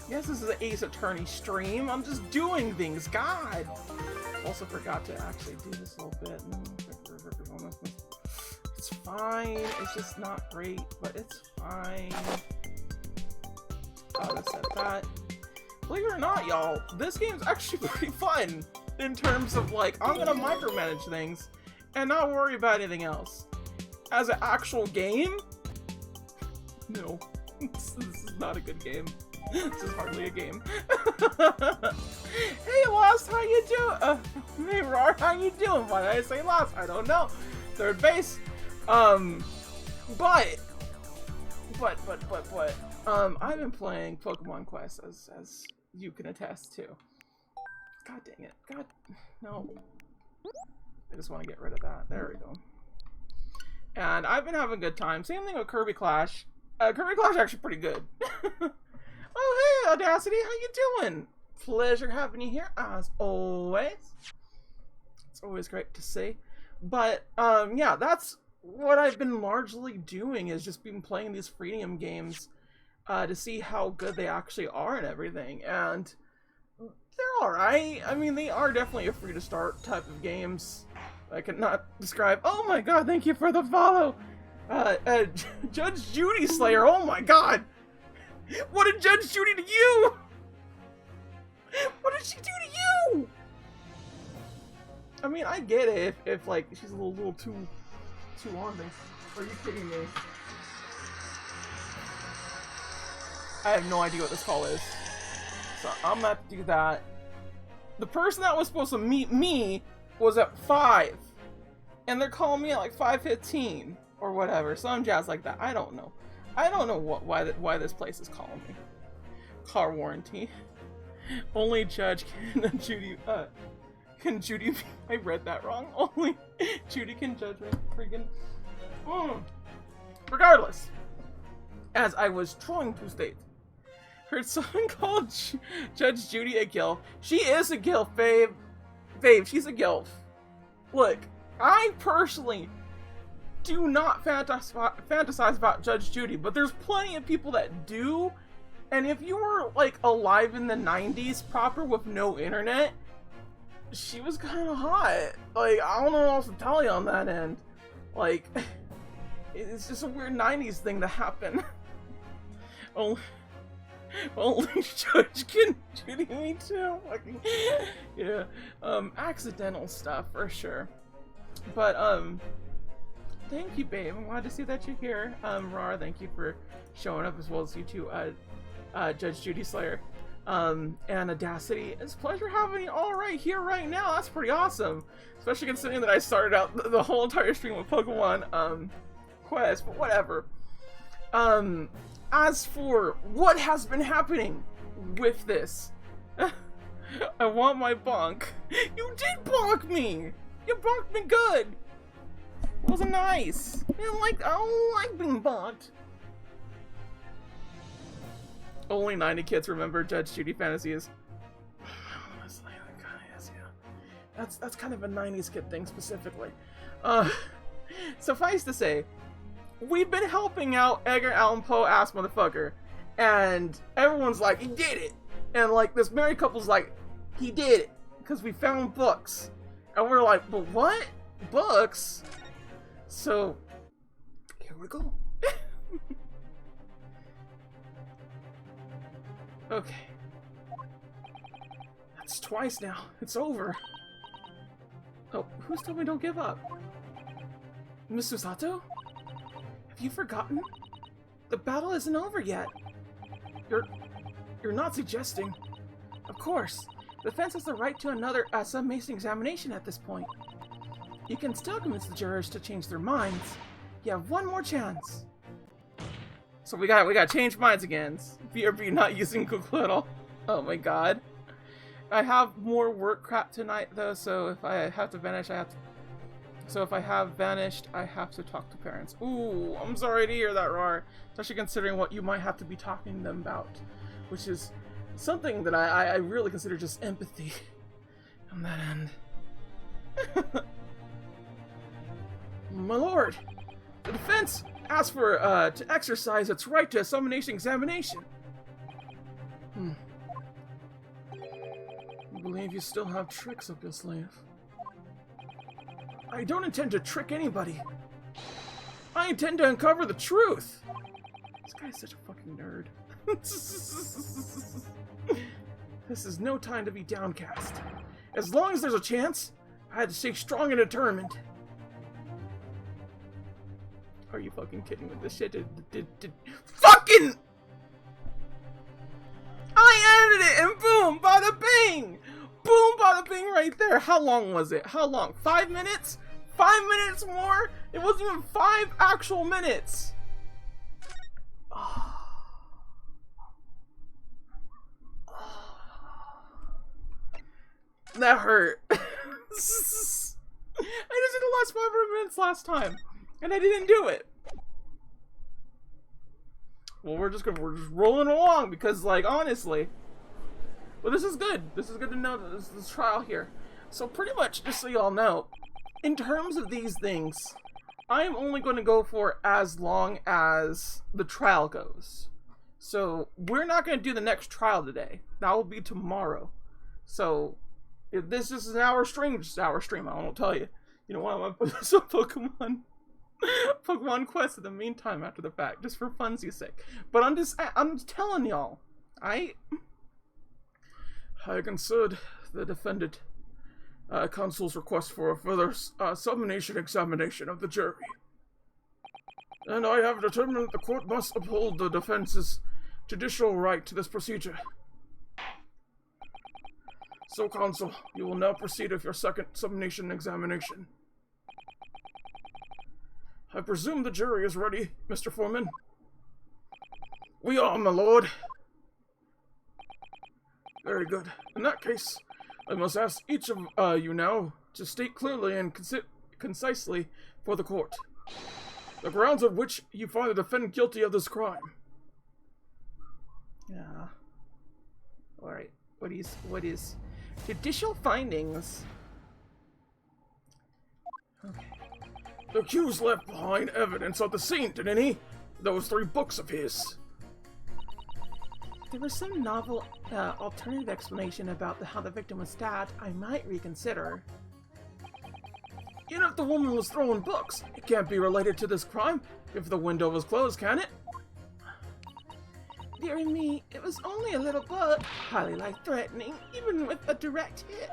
Yes, this is an Ace Attorney stream. I'm just doing things. God. Also forgot to actually do this a little bit. It's fine. It's just not great, but it's fine. Gotta set that. Believe it or not, y'all, this game's actually pretty fun in terms of like, I'm gonna micromanage things and not worry about anything else. As an actual game, no, this is not a good game. This is hardly a game. Hey, Lost, how you doing? Hey, Rar, how you doing? Why did I say Lost? I don't know. Third base. But, I've been playing Pokemon Quest, as you can attest to. God dang it. God, no. I just want to get rid of that. There we go. And I've been having a good time. Same thing with Kirby Clash. Kirby Clash is actually pretty good. Oh, hey, Audacity, how you doing? Pleasure having you here, as always. It's always great to see. But, yeah, that's what I've been largely doing, is just been playing these freemium games to see how good they actually are and everything. And they're alright. I mean, they are definitely a free-to-start type of games. I cannot describe. Oh my god, thank you for the follow! Judge Judy Slayer, oh my god! What did Judge Judy to you? What did she do to you? I mean, I get it if like she's a little too on things. Are you kidding me? I have no idea what this call is, so I'm gonna have to do that. The person that was supposed to meet me was at 5, and they're calling me at like 5:15 or whatever. Some jazz like that. I don't know. I don't know why this place is calling me. Car warranty. Only Judge can Judy can Judy. I read that wrong. Only Judy can judge me. Freaking. Regardless, as I was trying to state, heard someone called Judge Judy a gilf. She is a gilf, babe. Babe, she's a gilf. Look, I personally do not fantasize about Judge Judy, but there's plenty of people that do. And if you were like alive in the 90s proper with no internet, she was kind of hot. Like, I don't know what else to tell you on that end. Like, it's just a weird 90s thing to happen. Only Judge can Judy me too. Fucking, yeah. Accidental stuff for sure. But thank you, babe. I'm glad to see that you're here. Rar, thank you for showing up, as well as you two, Judge Judy Slayer. And Audacity. It's a pleasure having you all right here right now. That's pretty awesome. Especially considering that I started out the whole entire stream with Pokemon Quest, but whatever. As for what has been happening with this, I want my bonk. You did bonk me! You bonked me good! It wasn't nice. I don't like being bonked. Only 90 kids remember Judge Judy fantasies. Honestly, that kind of is, yeah. That's kind of a 90s kid thing specifically. Suffice to say, we've been helping out Edgar Allan Poe ass motherfucker, and everyone's like, he did it! And like, this married couple's like, he did it, because we found books. And we're like, but what? Books? So, here we go. Okay. That's twice now. It's over. Oh, who's told me don't give up? Miss Susato? Have you forgotten? The battle isn't over yet. You're not suggesting. Of course. The defense has the right to another sub-mason examination at this point. You can still convince the jurors to change their minds. You have one more chance. So we got change minds again. BRB not using Google at all. Oh my god. I have more work crap tonight though, so if I have to vanish, So if I have vanished, I have to talk to parents. Ooh, I'm sorry to hear that, Rar. Especially considering what you might have to be talking to them about. Which is something that I really consider just empathy on that end. My lord, The defense asked for to exercise its right to a summonation examination. I believe you still have tricks up your sleeve. I don't intend to trick anybody. I intend to uncover the truth. This guy's such a fucking nerd. This is no time to be downcast. As long as there's a chance, I had to stay strong and determined. Are you fucking kidding with this shit? Fucking! I edited it and boom, bada bing! Boom, bada bing right there. How long was it? How long? 5 minutes? 5 minutes more? It wasn't even 5 actual minutes. That hurt. I just did the last 5 minutes last time, and I didn't do it. Well, we're just rolling along because, like, honestly, well, this is good. This is good to know that there's this trial here. So pretty much, just so y'all know, in terms of these things, I am only going to go for as long as the trial goes. So we're not going to do the next trial today. That will be tomorrow. So if this is an hour stream, just an hour stream. I won't tell you. You know what? I'm gonna put this on Pokemon Quest in the meantime after the fact, just for funsies' sake. But I'm just telling y'all, I considered the defendant counsel's request for a further summonation examination of the jury, and I have determined that the court must uphold the defense's judicial right to this procedure. So, counsel, you will now proceed with your second summonation examination. I presume the jury is ready, Mr. Foreman? We are, my lord. Very good. In that case, I must ask each of you now to state clearly and concisely for the court the grounds on which you find the defendant guilty of this crime. Yeah. Alright. What is judicial findings? Okay. The accused left behind evidence at the scene, didn't he? Those 3 books of his. There was some novel, alternative explanation about how the victim was stabbed. I might reconsider. Even if the woman was throwing books, it can't be related to this crime if the window was closed, can it? Dear me, it was only a little book, highly life-threatening, even with a direct hit.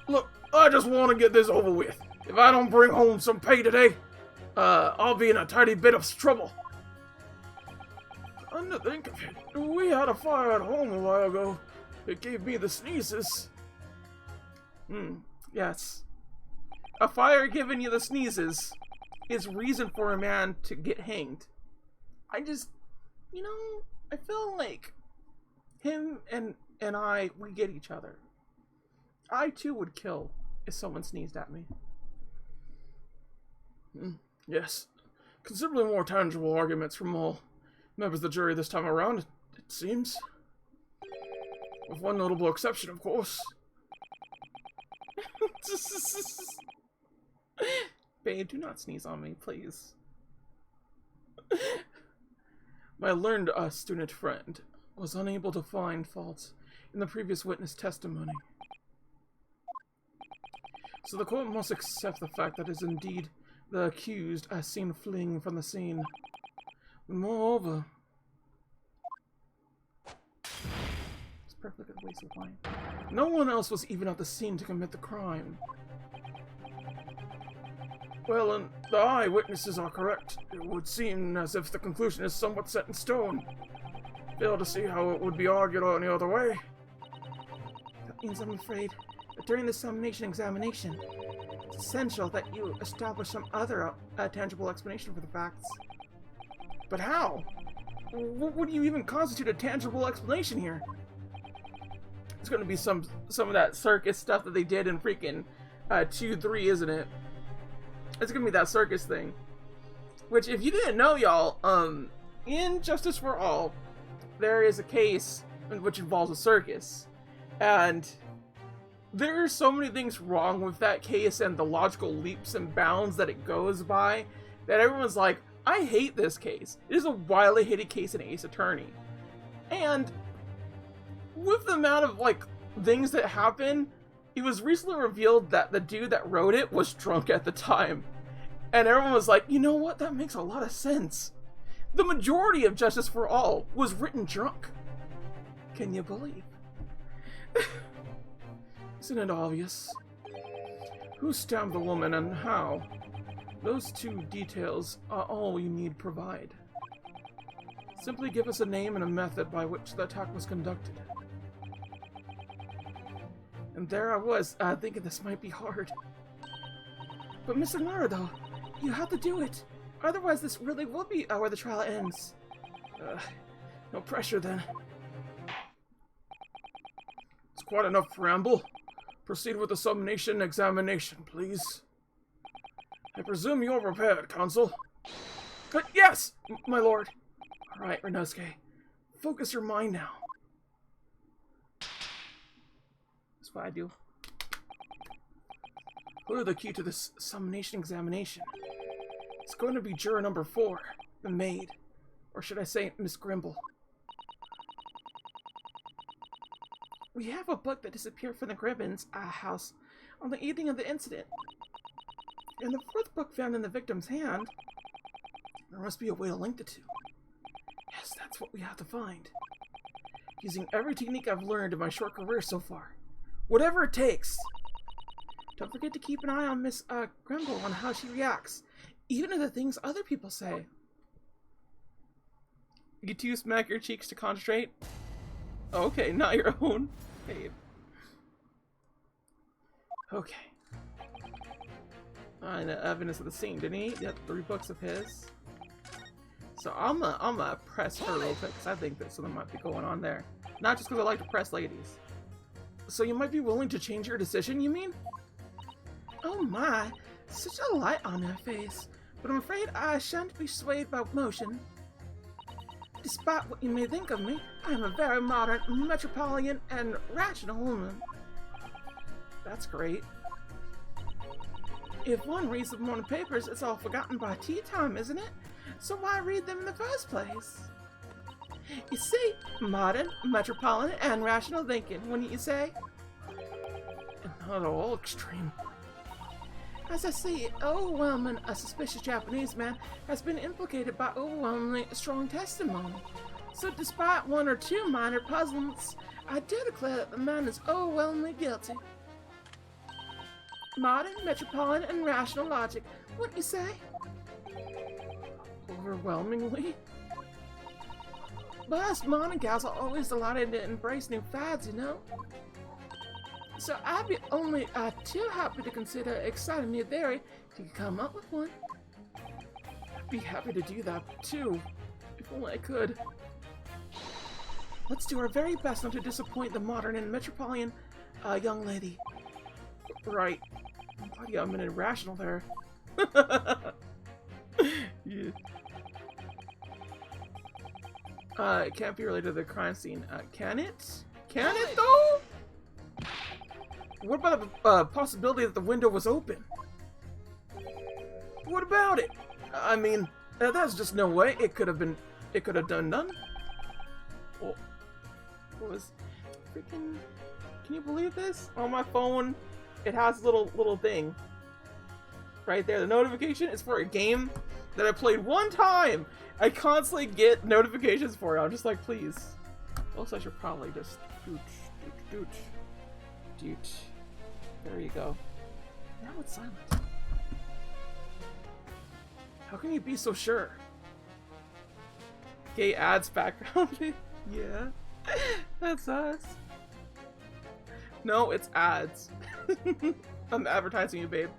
Look, I just want to get this over with. If I don't bring home some pay today, I'll be in a tiny bit of trouble. Come to think of it, we had a fire at home a while ago. It gave me the sneezes. Yes. A fire giving you the sneezes is reason for a man to get hanged. I just, you know, I feel like him and we get each other. I too would kill if someone sneezed at me. Yes. Considerably more tangible arguments from all members of the jury this time around, it seems. With one notable exception, of course. Babe, do not sneeze on me, please. My learned student friend was unable to find faults in the previous witness testimony. So the court must accept the fact that it is indeed the accused as seen fleeing from the scene. Moreover, it's a perfect waste of time. No one else was even at the scene to commit the crime. Well, and the eyewitnesses are correct. It would seem as if the conclusion is somewhat set in stone. Fail to see how it would be argued any other way. That means, I'm afraid, that during the summonation examination, it's essential that you establish some other tangible explanation for the facts. But how? What would you even constitute a tangible explanation here? It's going to be some of that circus stuff that they did in freaking 2-3, isn't it? It's going to be that circus thing. Which, if you didn't know, y'all, in Justice for All, there is a case which involves a circus. And There are so many things wrong with that case and the logical leaps and bounds that it goes by that everyone's like, I hate this case. It is a wildly hated case in Ace Attorney. And with the amount of, like, things that happen, it was recently revealed that the dude that wrote it was drunk at the time. And everyone was like, you know what? That makes a lot of sense. The majority of Justice for All was written drunk. Can you believe? Isn't it obvious? Who stabbed the woman and how? Those two details are all you need provide. Simply give us a name and a method by which the attack was conducted. And there I was, thinking this might be hard. But Mr. Naruto, you have to do it. Otherwise this really will be where the trial ends. No pressure then. It's quite enough ramble. Proceed with the summonation examination, please. I presume you're prepared, Counsel. But yes, my lord. Alright, Renosuke. Focus your mind now. That's what I do. What are the key to this summonation examination? It's going to be juror number 4, the maid. Or should I say Miss Grimble. We have a book that disappeared from the Gribbons' house on the evening of the incident. And the 4th book found in the victim's hand. There must be a way to link the two. Yes, that's what we have to find. Using every technique I've learned in my short career so far. Whatever it takes. Don't forget to keep an eye on Miss Grimble on how she reacts. Even to the things other people say. You two smack your cheeks to concentrate? Okay, not your own, babe. Okay. And evidence of the scene, didn't he? He had 3 books of his. So I'm gonna press her real quick because I think that something might be going on there. Not just because I like to press ladies. So you might be willing to change your decision, you mean? Oh my, such a light on her face. But I'm afraid I shan't be swayed by emotion. Despite what you may think of me, I am a very modern, metropolitan, and rational woman. That's great. If one reads the morning papers, it's all forgotten by tea time, isn't it? So why read them in the first place? You see, modern, metropolitan, and rational thinking, wouldn't you say? Not at all extreme. As I see, overwhelming a suspicious Japanese man has been implicated by overwhelmingly strong testimony. So despite 1 or 2 minor puzzlements, I do declare that the man is overwhelmingly guilty. Modern, metropolitan, and rational logic, wouldn't you say? Overwhelmingly? But us modern gals are always delighted to embrace new fads, you know? So I'd be only too happy to consider exciting new theory if you could come up with one. I'd be happy to do that too, if only I could. Let's do our very best not to disappoint the modern and metropolitan young lady. Right. Bloody, I'm an irrational there. Yeah. It can't be related to the crime scene. Can it? Can it though? What about the possibility that the window was open? What about it? I mean, there's just no way it could have done none. Oh, what was freaking? Can you believe this? On my phone, it has a little thing right there. The notification is for a game that I played one time. I constantly get notifications for it. I'm just like, please. Also, I should probably just dooch. There you go. Now it's silent. How can you be so sure? Gay ads background. Yeah, that's us. No, it's ads. I'm advertising you, babe.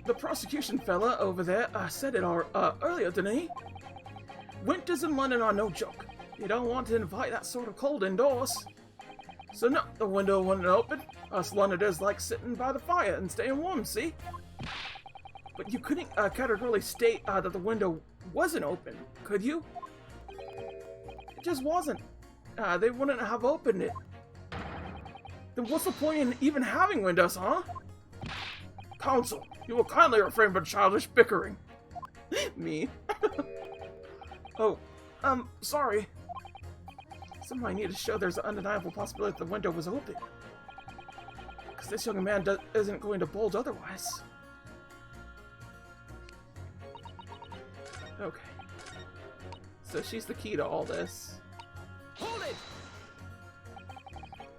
The prosecution fella over there said it earlier, didn't he? Winters in London are no joke. You don't want to invite that sort of cold indoors. So no, the window wasn't open. Us Londoners like sitting by the fire and staying warm, see? But you couldn't categorically state that the window wasn't open, could you? It just wasn't. They wouldn't have opened it. Then what's the point in even having windows, huh? Counsel, you will kindly refrain from childish bickering. Me? Oh, sorry. Somehow I need to show there's an undeniable possibility that the window was open. Because this young man isn't going to bulge otherwise. Okay. So she's the key to all this. Hold it!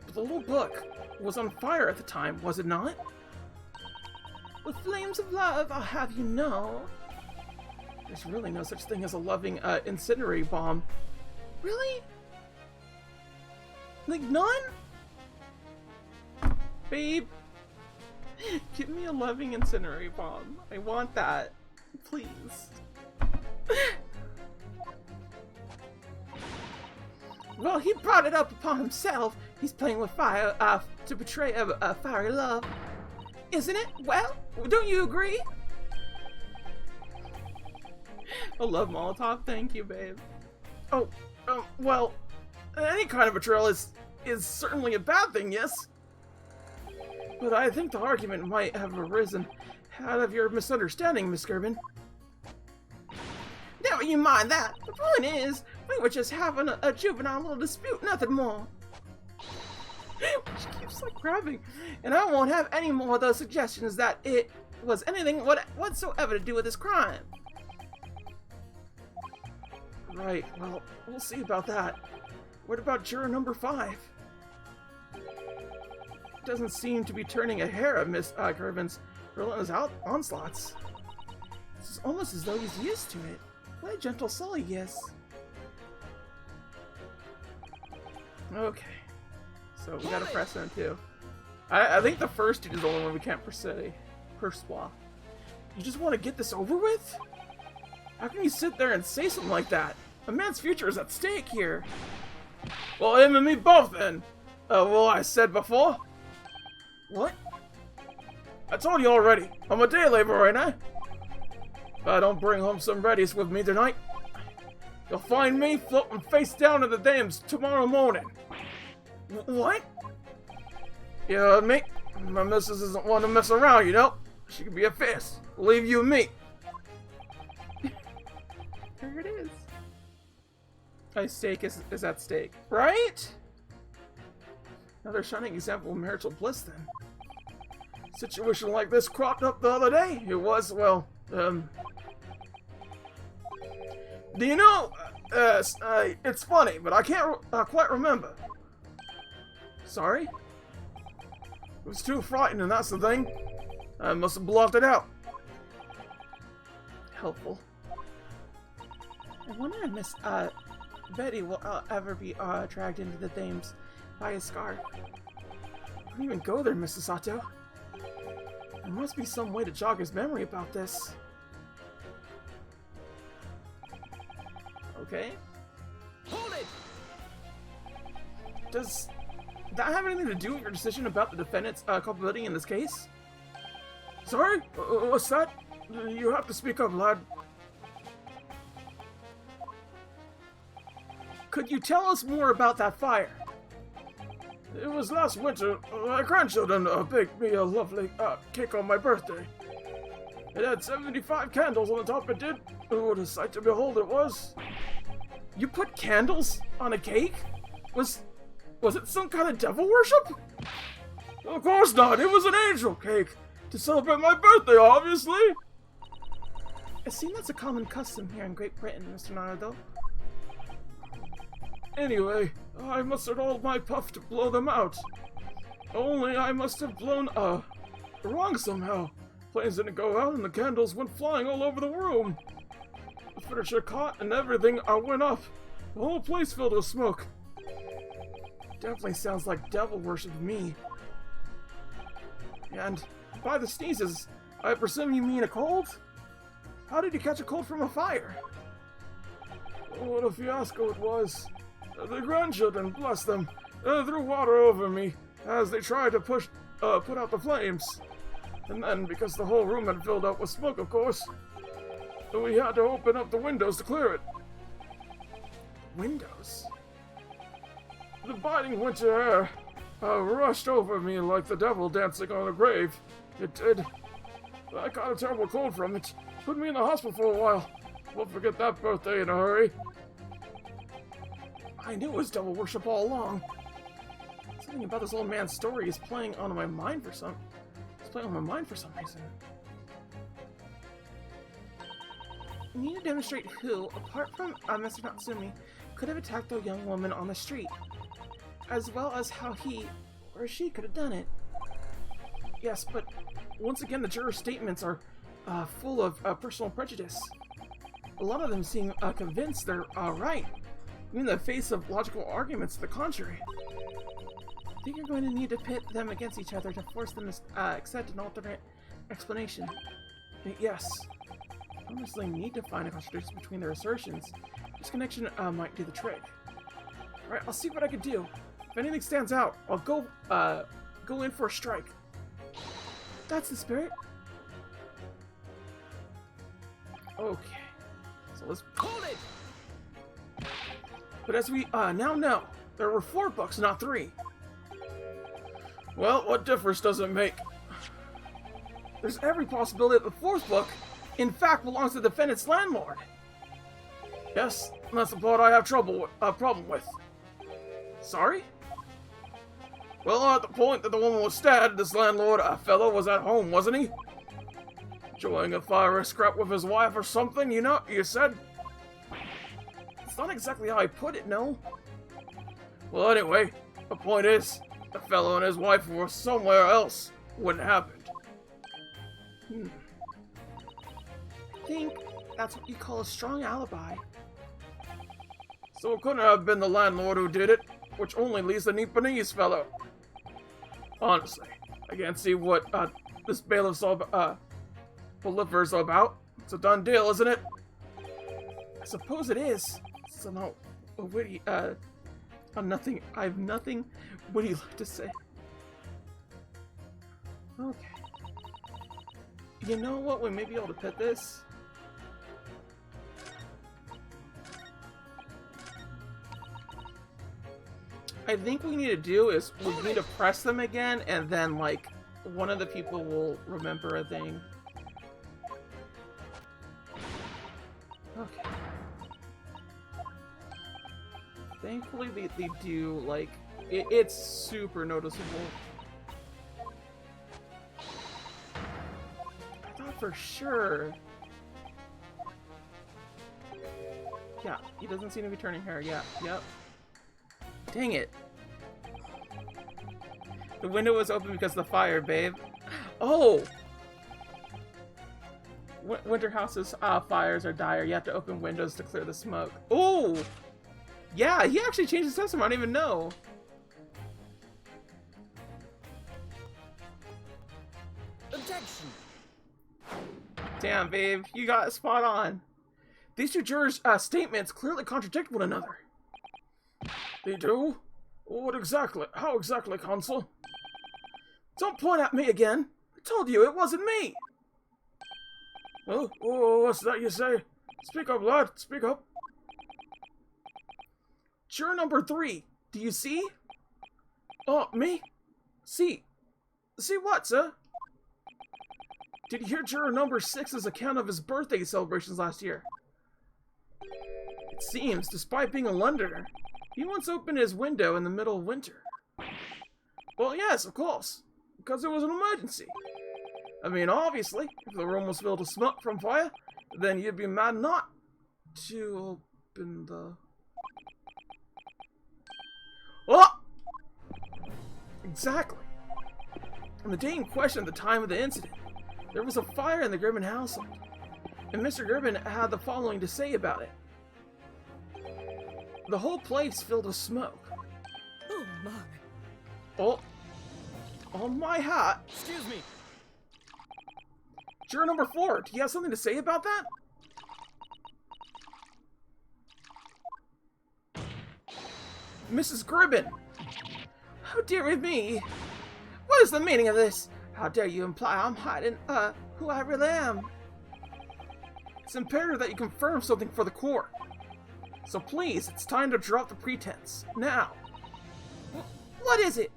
But the little book was on fire at the time, was it not? With flames of love, I'll have you know. There's really no such thing as a loving, incendiary bomb. Really? Like, none? Babe, give me a loving incendiary bomb. I want that. Please. Well, he brought it up upon himself. He's playing with fire, to betray a fiery love. Isn't it? Well, don't you agree? A love Molotov, thank you, babe. Oh, well, any kind of betrayal is certainly a bad thing, yes? But I think the argument might have arisen out of your misunderstanding, Miss Gerben. Never you mind that. The point is, we were just having a juvenile little dispute, nothing more. She keeps like grabbing, and I won't have any more of those suggestions that it was anything whatsoever to do with this crime. Right, well, we'll see about that. What about juror number 5? Doesn't seem to be turning a hair of Miss Gerben's relentless onslaughts. It's almost as though he's used to it. What a gentle soul he is. Okay. So we gotta press him too. I think the first dude is the only one we can't persuade. You just want to get this over with? How can you sit there and say something like that? A man's future is at stake here. Well, him and me both then. Well, I said before. What? I told you already. I'm a day laborer, ain't I? If I don't bring home some readies with me tonight, you'll find me floating face down in the dams tomorrow morning. What? Yeah, mate. My missus isn't one to mess around, you know. She can be a fist. Leave you and me. There it is. A stake is at stake, right? Another shining example of marital bliss, then. Situation like this cropped up the other day. It was, well, do you know, it's funny, but I can't quite remember. Sorry? It was too frightening, that's the thing. I must have blocked it out. Helpful. I wonder if Miss, Betty will ever be, dragged into the Thames by a scarf. Don't even go there, Mrs. Sato. There must be some way to jog his memory about this. Okay. Hold it! Does that have anything to do with your decision about the defendant's culpability in this case? Sorry? What's that? You have to speak up, lad. Could you tell us more about that fire? It was last winter. My grandchildren baked me a lovely cake on my birthday. It had 75 candles on the top, it did. What a sight to behold it was. You put candles on a cake? Was it some kind of devil worship? Of course not. It was an angel cake. To celebrate my birthday, obviously. It seems that's a common custom here in Great Britain, Mr. Naruto. Anyway, I mustered all my puff to blow them out. Only I must have blown, wrong somehow. Flames didn't go out and the candles went flying all over the room. The furniture caught and everything went up. The whole place filled with smoke. Definitely sounds like devil worship to me. And by the sneezes, I presume you mean a cold? How did you catch a cold from a fire? What a fiasco it was. The grandchildren, bless them, threw water over me as they tried to put out the flames. And then, because the whole room had filled up with smoke, of course, we had to open up the windows to clear it. Windows? The biting winter air rushed over me like the devil dancing on a grave. It did. I got a terrible cold from it. Put me in the hospital for a while. Won't forget that birthday in a hurry. I knew it was devil worship all along. Something about this old man's story is playing on my mind for some reason. We need to demonstrate who, apart from Mr. Natsumi, could have attacked the young woman on the street, as well as how he or she could have done it. Yes, but once again, the jurors' statements are full of personal prejudice. A lot of them seem convinced they're right, even in the face of logical arguments to the contrary. I think you're going to need to pit them against each other to force them to accept an alternate explanation. Yes. I honestly need to find a contradiction between their assertions. This connection might do the trick. Alright, I'll see what I can do. If anything stands out, I'll go in for a strike. That's the spirit. Okay. So let's... Hold it! But as we now know, there were 4 books, not 3. Well, what difference does it make? There's every possibility that the 4th book, in fact, belongs to the defendant's landlord. Yes, that's the part I have problem with. Sorry? Well, at the point that the woman was stabbed, this landlord fellow was at home, wasn't he? Enjoying a fire scrap with his wife or something, you know, you said? It's not exactly how I put it, no. Well, anyway, the point is, the fellow and his wife were somewhere else when it happened. I think that's what you call a strong alibi. So it couldn't have been the landlord who did it, which only leaves the Nipponese fellow. Honestly, I can't see what this bailiff's Bolivar's about. It's a done deal, isn't it? I suppose it is. So no, witty, nothing. I have nothing witty left to say. Okay. You know what? We may be able to pit this. I think what we need to do is we need to press them again, and then, like, one of the people will remember a thing. Okay. Thankfully, they do, like, it's super noticeable. I thought for sure. Yeah, he doesn't seem to be turning hair. Yeah, yep. Dang it. The window was open because of the fire, babe. Oh! Winter houses' fires are dire. You have to open windows to clear the smoke. Oh! Yeah, he actually changed his system. I don't even know. Objection! Damn, babe. You got it spot on. These 2 jurors' statements clearly contradict one another. They do? What exactly? How exactly, Consul? Don't point at me again. I told you it wasn't me. Oh, what's that you say? Speak up, lad. Speak up. Juror number 3. Do you see? Oh, me? See. See what, sir? Did you hear juror number 6's account of his birthday celebrations last year? It seems, despite being a Londoner, he once opened his window in the middle of winter. Well, yes, of course. Because it was an emergency. I mean, obviously, if the room was filled with smoke from fire, then you'd be mad not to open the... Oh! Exactly. On the day in question, at the time of the incident, there was a fire in the Gribbon household. And Mr. Gribbon had the following to say about it. The whole place filled with smoke. Oh my. Oh. On my hat. Excuse me. Juror number 4, do you have something to say about that? Mrs. Gribbon. How dear me. What is the meaning of this? How dare you imply I'm hiding, who I really am? It's imperative that you confirm something for the court. So please, it's time to drop the pretense. Now. What is it?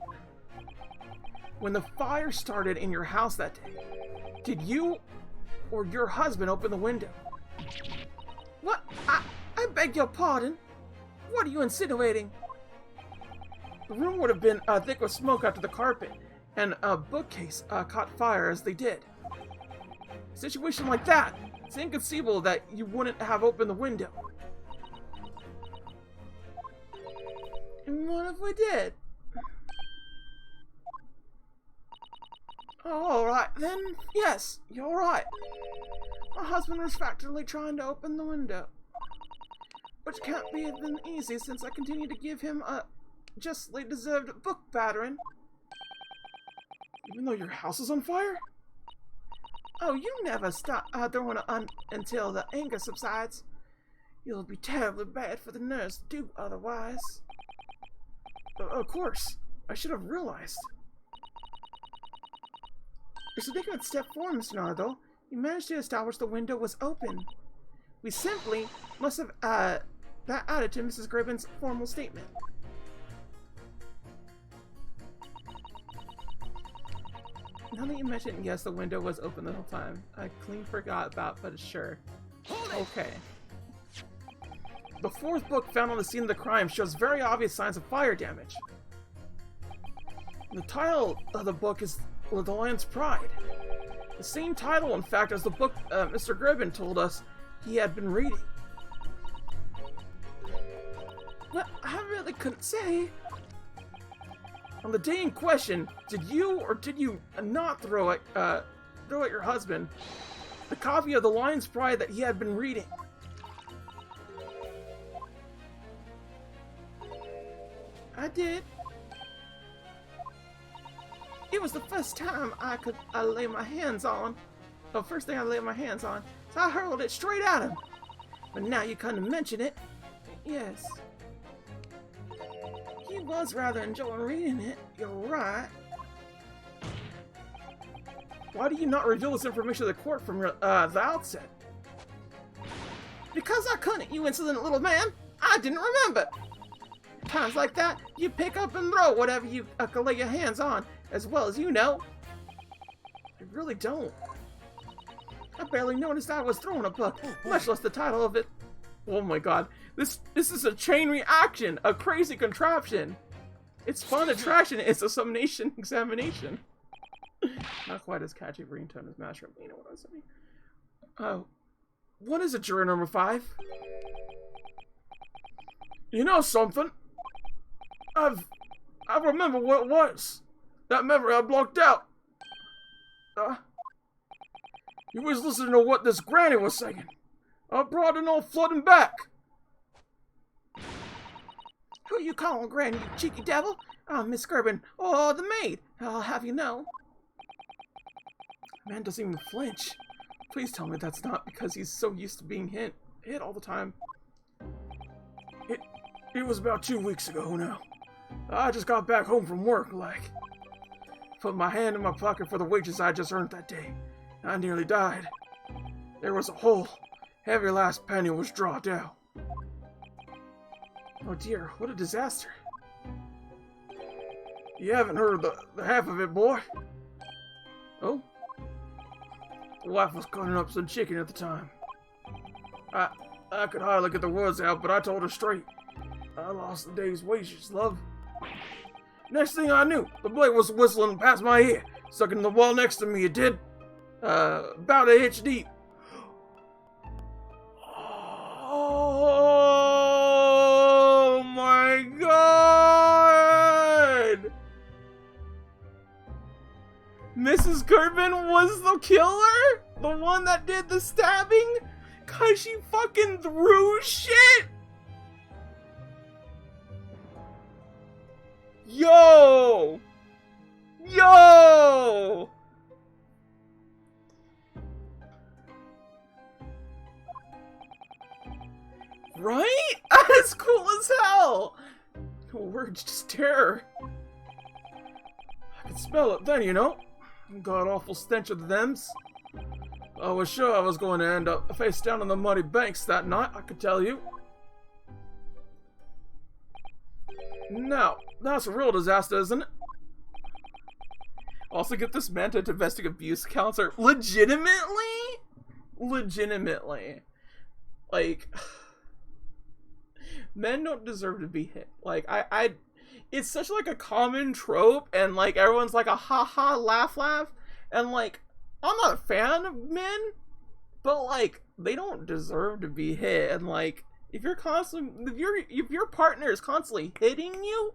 When the fire started in your house that day, did you or your husband open the window? What? I beg your pardon? What are you insinuating? The room would have been thick with smoke after the carpet and a bookcase caught fire as they did. A situation like that, it's inconceivable that you wouldn't have opened the window. And what if we did? Oh, alright then. Yes, you're right. My husband was factorly trying to open the window. Which can't be been easy since I continue to give him a justly deserved book battering. Even though your house is on fire? Oh, you never stop throwing it on until the anger subsides. You'll be terribly bad for the nurse to do otherwise. Of course. I should have realized. You're so taking a step forward, Mr. Nardo. You managed to establish the window was open. We simply must have that added to Mrs. Gribbon's formal statement. Now that you mention, yes, the window was open the whole time. I clean forgot about, but sure. Okay. The fourth book found on the scene of the crime shows very obvious signs of fire damage. The title of the book is The Lion's Pride. The same title, in fact, as the book Mr. Gribbon told us he had been reading. Well, I really couldn't say. On the day in question, did you or did you not throw at your husband the copy of The Lion's Pride that he had been reading? I did. It was the first time I could lay my hands on. The first thing I laid my hands on, so I hurled it straight at him. But now you come to mention it, yes. He was rather enjoying reading it, you're right. Why do you not reveal this information to the court from the outset? Because I couldn't, you insolent little man. I didn't remember. Times like that, you pick up and throw whatever you can lay your hands on, as well as you know. I really don't. I barely noticed I was throwing a book, much less the title of it. Oh my god. This is a chain reaction, a crazy contraption. It's fun attraction, it's a summation examination. Not quite as catchy of ringtone as Master, but you know what I'm saying. Oh. What is it, juror number 5? You know something? I remember what it was. That memory I blocked out. You was listening to what this granny was saying. I brought it all flooding back. Who you calling granny, you cheeky devil? I'm Miss Gribbon, or the maid. I'll have you know. Man doesn't even flinch. Please tell me that's not because he's so used to being hit all the time. It was about 2 weeks ago now. I just got back home from work, like. Put my hand in my pocket for the wages I just earned that day. I nearly died. There was a hole. Every last penny was drawn out. Oh dear, what a disaster. You haven't heard the half of it, boy. Oh? The wife was cutting up some chicken at the time. I could hardly get the words out, but I told her straight. I lost the day's wages, love. Next thing I knew, the blade was whistling past my ear, stuck in the wall next to me, it did. About an inch deep. Oh my god! Mrs. Gribbon was the killer? The one that did the stabbing? Cause she fucking threw shit? Yo! Yo! Right? That's cool as hell! No words, just terror. I could smell it then, you know? God-awful stench of thems. I was sure I was going to end up face down in the muddy banks that night, I could tell you. Now, that's a real disaster, isn't it? Also get this man to domestic abuse counselor. Legitimately? Legitimately. Like, men don't deserve to be hit. Like, it's such like a common trope, and like everyone's like a ha-ha, laugh. And like, I'm not a fan of men, but like, they don't deserve to be hit. And like, if your partner is constantly hitting you,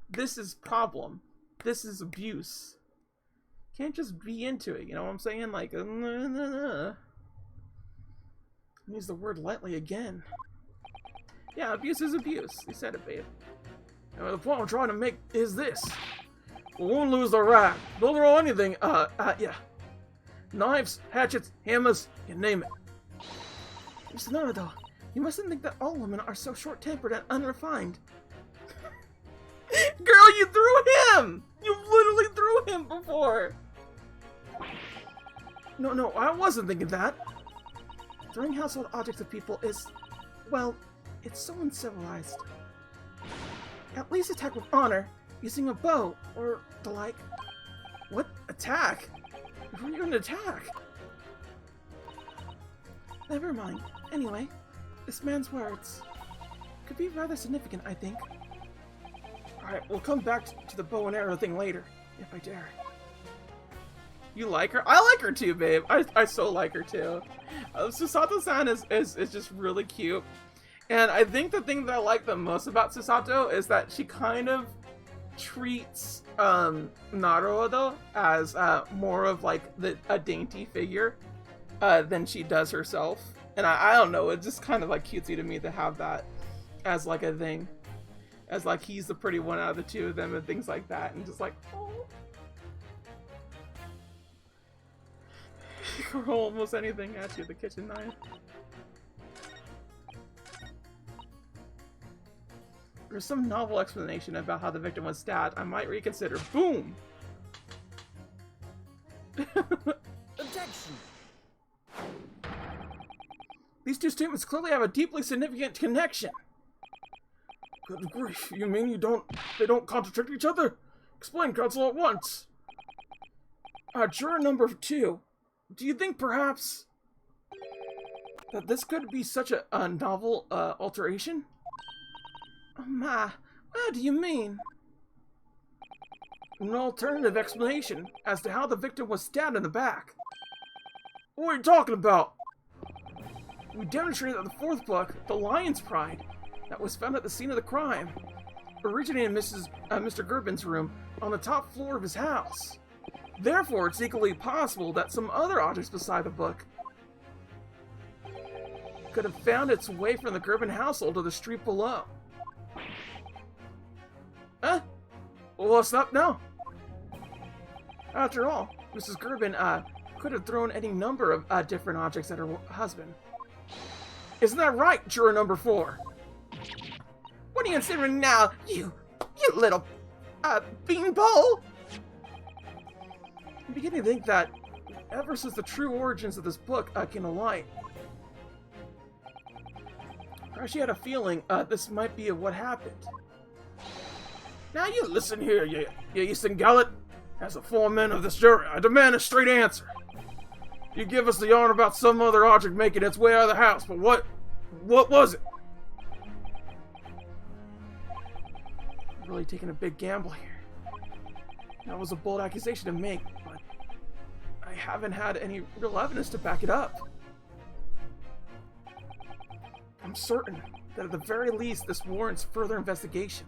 this is problem. This is abuse. Can't just be into it, you know what I'm saying? Like, use the word lightly again. Yeah, abuse is abuse. You said it, babe. And the point I'm trying to make is this. We won't lose the rag. Don't throw anything, yeah. Knives, hatchets, hammers, you name it. Mr. Naruto, you mustn't think that all women are so short-tempered and unrefined. Girl, you threw him! You literally threw him before! No, I wasn't thinking that. Throwing household objects at people is, well, it's so uncivilized. At least attack with honor, using a bow, or the like. What? Attack? Who are you gonna attack? Never mind. Anyway, this man's words could be rather significant, I think. Alright, we'll come back to the bow and arrow thing later, if I dare. You like her? I like her too, babe. I so like her too. Susato-san is just really cute. And I think the thing that I like the most about Susato is that she kind of treats Naruto as more of like a dainty figure than she does herself. And I don't know, it's just kind of like cutesy to me to have that as like a thing. As like he's the pretty one out of the two of them and things like that. And just like, oh. Throw almost anything at you with a kitchen knife. There's some novel explanation about how the victim was stabbed. I might reconsider. Boom! Objection! These two statements clearly have a deeply significant connection. Good grief, you mean they don't contradict each other? Explain, counsel, at once. Juror number 2. Do you think perhaps that this could be such a novel alteration? Oh my, what do you mean? An alternative explanation as to how the victim was stabbed in the back. What are you talking about? We demonstrated that the fourth book, The Lion's Pride, that was found at the scene of the crime, originated in Mr. Gerbin's room on the top floor of his house. Therefore, it's equally possible that some other objects beside the book could have found its way from the Gerbin household to the street below. Huh? Well, what's up now? After all, Mrs. Gerbin could have thrown any number of different objects at her husband. Isn't that right, juror number 4? What are you considering now, you little beanpole? I'm beginning to think that ever since the true origins of this book came to light, I actually had a feeling this might be what happened. Now you listen here, you Easton Gallet. As a foreman of this jury, I demand a straight answer. You give us the yarn about some other object making its way out of the house, but what was it? I'm really taking a big gamble here. That was a bold accusation to make, but I haven't had any real evidence to back it up. I'm certain that at the very least this warrants further investigation.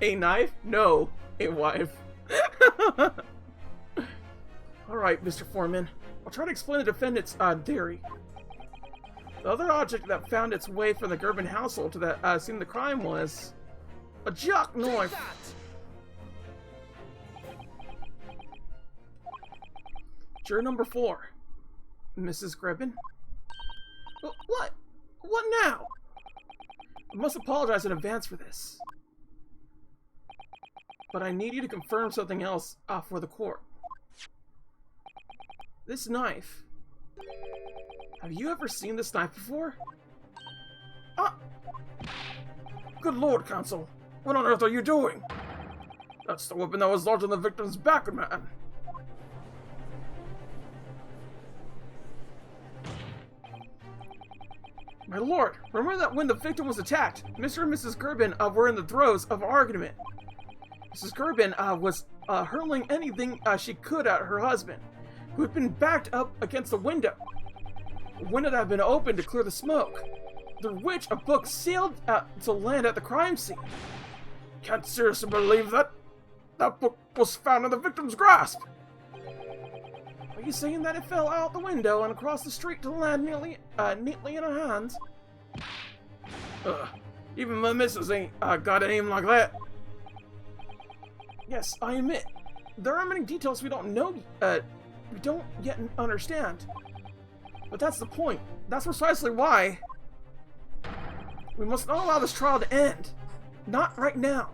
A knife? No, a wife. Alright, Mr. Foreman. I'll try to explain the defendant's theory. The other object that found its way from the Gerbin household to the scene of the crime was a jackknife. Juror number 4. Mrs. Gerbin? What? What now? I must apologize in advance for this. But I need you to confirm something else for the court. This knife. Have you ever seen this knife before? Good lord, counsel. What on earth are you doing? That's the weapon that was lodged on the victim's back, man. My lord, remember that when the victim was attacked, Mr. and Mrs. Gerben were in the throes of argument. Mrs. Gerben was hurling anything she could at her husband, who had been backed up against the window. The window had been opened to clear the smoke, through which a book sailed to land at the crime scene. Can't seriously believe that that book was found in the victim's grasp. Are you saying that it fell out the window and across the street to land neatly in her hands? Even my missus ain't got an aim like that. Yes, I admit, there are many details we don't know, we don't yet understand. But that's the point. That's precisely why we must not allow this trial to end. Not right now.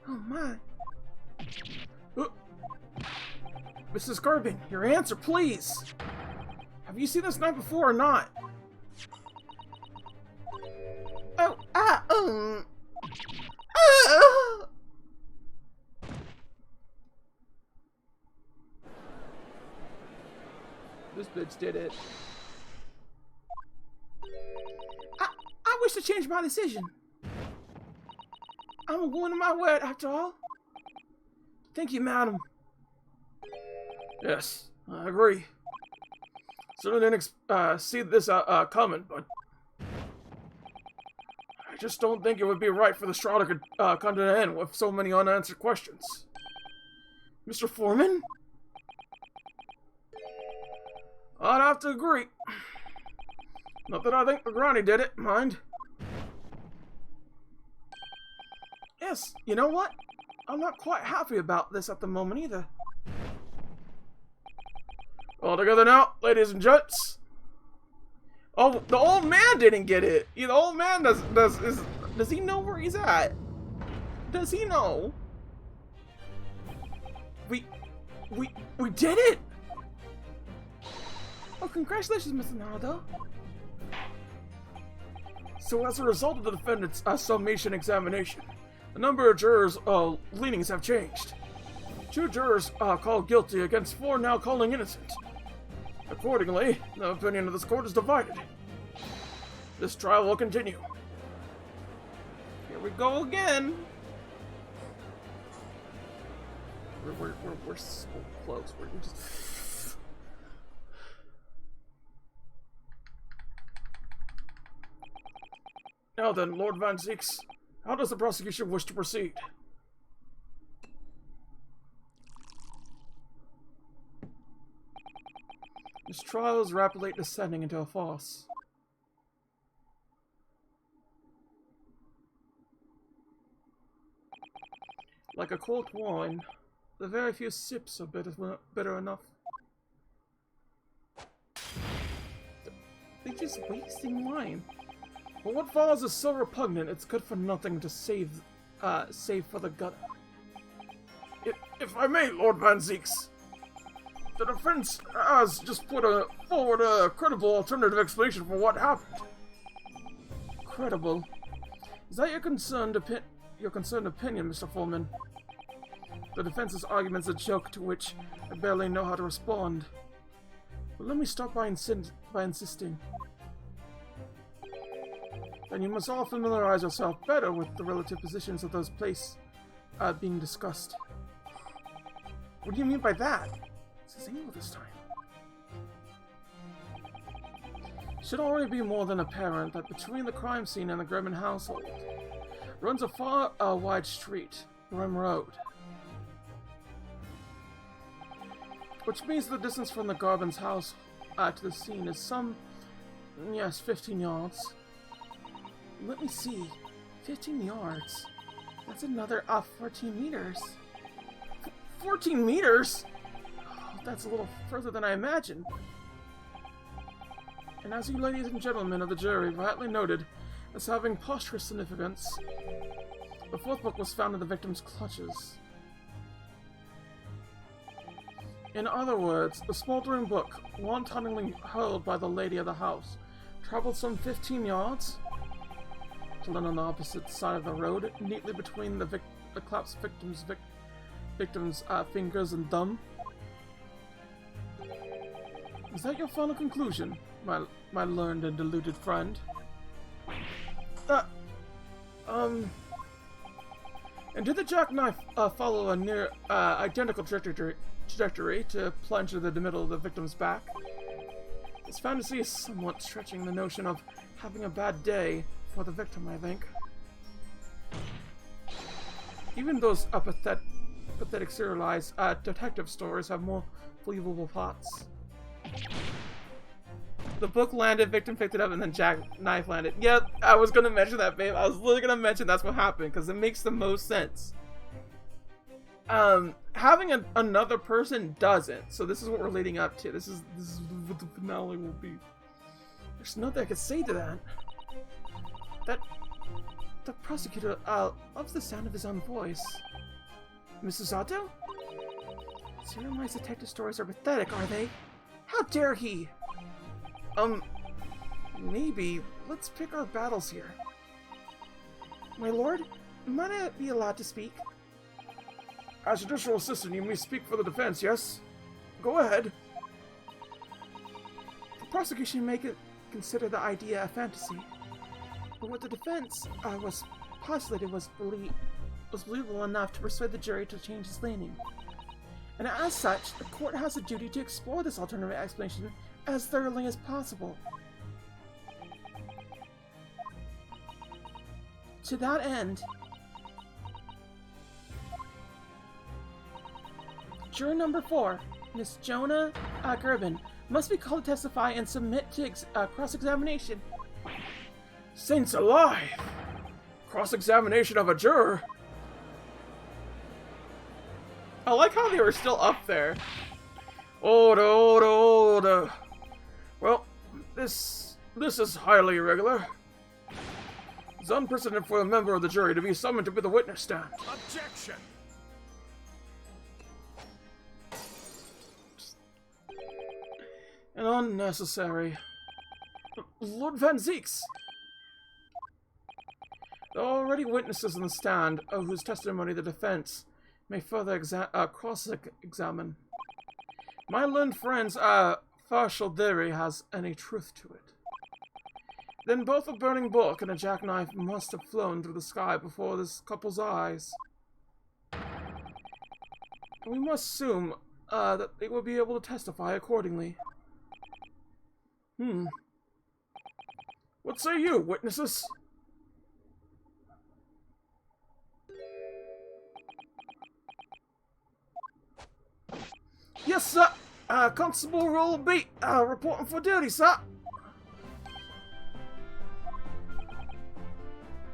Oh my. Mrs. Gerben, your answer, please. Have you seen this night before or not? This bitch did it. I wish to change my decision. I'm going to my word after all. Thank you, madam. Yes, I agree. Certainly didn't see this coming, but I just don't think it would be right for the trial to come to an end with so many unanswered questions. Mr. Foreman? I'd have to agree. Not that I think the granny did it, mind. Yes, you know what? I'm not quite happy about this at the moment either. All together now, ladies and gents. Oh, the old man didn't get it. The old man does he know where he's at? Does he know? We did it! Oh, congratulations, Mr. Nardo. So as a result of the defendant's summation examination, the number of jurors' leanings have changed. 2 jurors called guilty against 4 now calling innocent. Accordingly, the opinion of this court is divided. This trial will continue. Here we go again. We're so close. We're just... Now then, Lord Van Zieks, how does the prosecution wish to proceed? This trial is rapidly descending into a farce. Like a cold wine, the very few sips are bitter enough. They're just wasting wine. But what follows is so repugnant, it's good for nothing to save for the gutter. If I may, Lord Van Zieks, the defense has just put forward a credible alternative explanation for what happened. Credible? Is that your concerned opinion, Mr. Foreman? The defense's argument's a joke to which I barely know how to respond. But let me start by insisting. Then you must all familiarize yourself better with the relative positions of those places being discussed. What do you mean by that? It's English this time. It should already be more than apparent that between the crime scene and the Gerben household runs a far wide street, Rim Road. Which means the distance from the Gerben's house to the scene is some, 15 yards. Let me see. 15 yards. That's another 14 meters. 14 meters? Oh, that's a little further than I imagined. And as you ladies and gentlemen of the jury rightly noted as having posthumous significance, the 4th book was found in the victim's clutches. In other words, the smoldering book, wantonly hurled by the lady of the house, traveled some 15 yards to land on the opposite side of the road, neatly between the collapsed victim's fingers and thumb. Is that your final conclusion, my learned and deluded friend? And did the jackknife follow a near identical trajectory to plunge into the middle of the victim's back? This fantasy is somewhat stretching the notion of having a bad day for the victim, I think. Even those pathetic serialized detective stories have more believable plots. The book landed, victim picked it up, and then jackknife landed. Yep, I was gonna mention that, babe. I was literally gonna mention that's what happened, because it makes the most sense. Having another person doesn't, so this is what we're leading up to. This is what the finale will be. There's nothing I could say to that. The prosecutor, loves the sound of his own voice. Mrs. Otto? Serialized detective stories are pathetic, are they? How dare he? Maybe. Let's pick our battles here. My lord, might I be allowed to speak? As judicial assistant, you may speak for the defense, yes? Go ahead. The prosecution may consider the idea a fantasy, but what the defense was postulated was believable enough to persuade the jury to change its leaning. And as such, the court has a duty to explore this alternative explanation as thoroughly as possible. To that end, juror number 4, Miss Jonah Gerben, must be called to testify and submit to cross-examination. Saints alive! Cross-examination of a juror? I like how they were still up there. Order. Well, this is highly irregular. It's unprecedented for a member of the jury to be summoned to be the witness stand. Objection! And unnecessary. Lord Van Zeeks! There are already witnesses in the stand whose testimony the defense may further cross-examine. My learned friend's partial theory has any truth to it. Then both a burning book and a jackknife must have flown through the sky before this couple's eyes. And we must assume that they will be able to testify accordingly. What say you, witnesses? Yes, sir. Constable Roll Beat, reporting for duty, sir.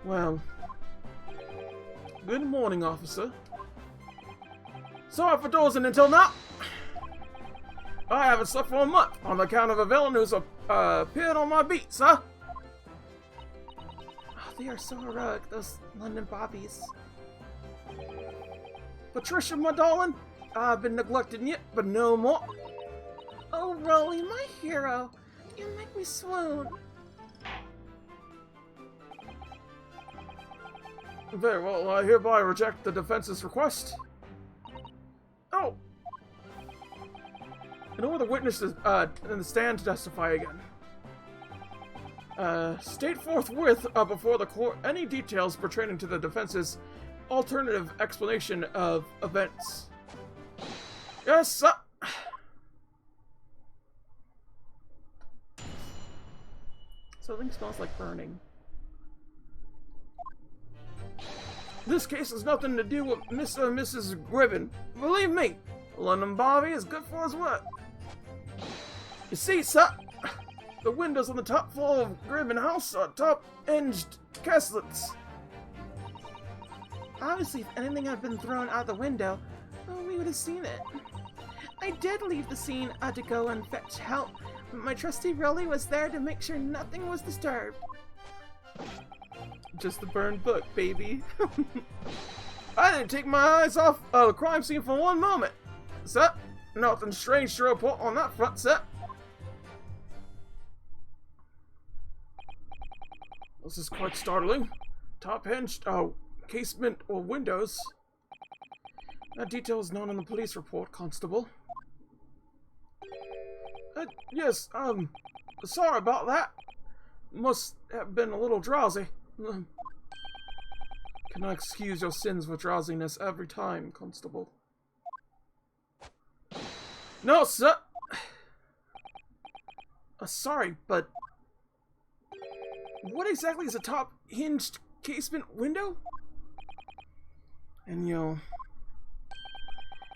Well, good morning, officer. Sorry for dozing until now. I haven't slept for a month on account of a villain who's appeared on my beat, sir. Oh, they are so heroic, those London Bobbies. Patricia, my darling, I've been neglecting you, but no more. Oh, Rolly, my hero. You make me swoon. Very well, I hereby reject the defense's request. Oh! In order the witnesses in the stand to testify again. State forthwith before the court any details pertaining to the defense's alternative explanation of events. Yes, sir. Something smells like burning. This case has nothing to do with Mr. and Mrs. Gribben. Believe me, London Bobby is good for his work. You see, sir, the windows on the top floor of Gribben House are top-hinged caslets. Obviously, if anything had been thrown out the window, well, we would have seen it. I did leave the scene to go and fetch help, but my trusty Rolly was there to make sure nothing was disturbed. Just the burned book, baby. I didn't take my eyes off the crime scene for one moment. Sir, nothing strange to report on that front, sir. This is quite startling. Top-hinged casement or windows. That detail is known in the police report, Constable. Yes, sorry about that. Must have been a little drowsy. Can I excuse your sins for drowsiness every time, Constable? No, sir! Sorry, but... what exactly is a top-hinged casement window? And you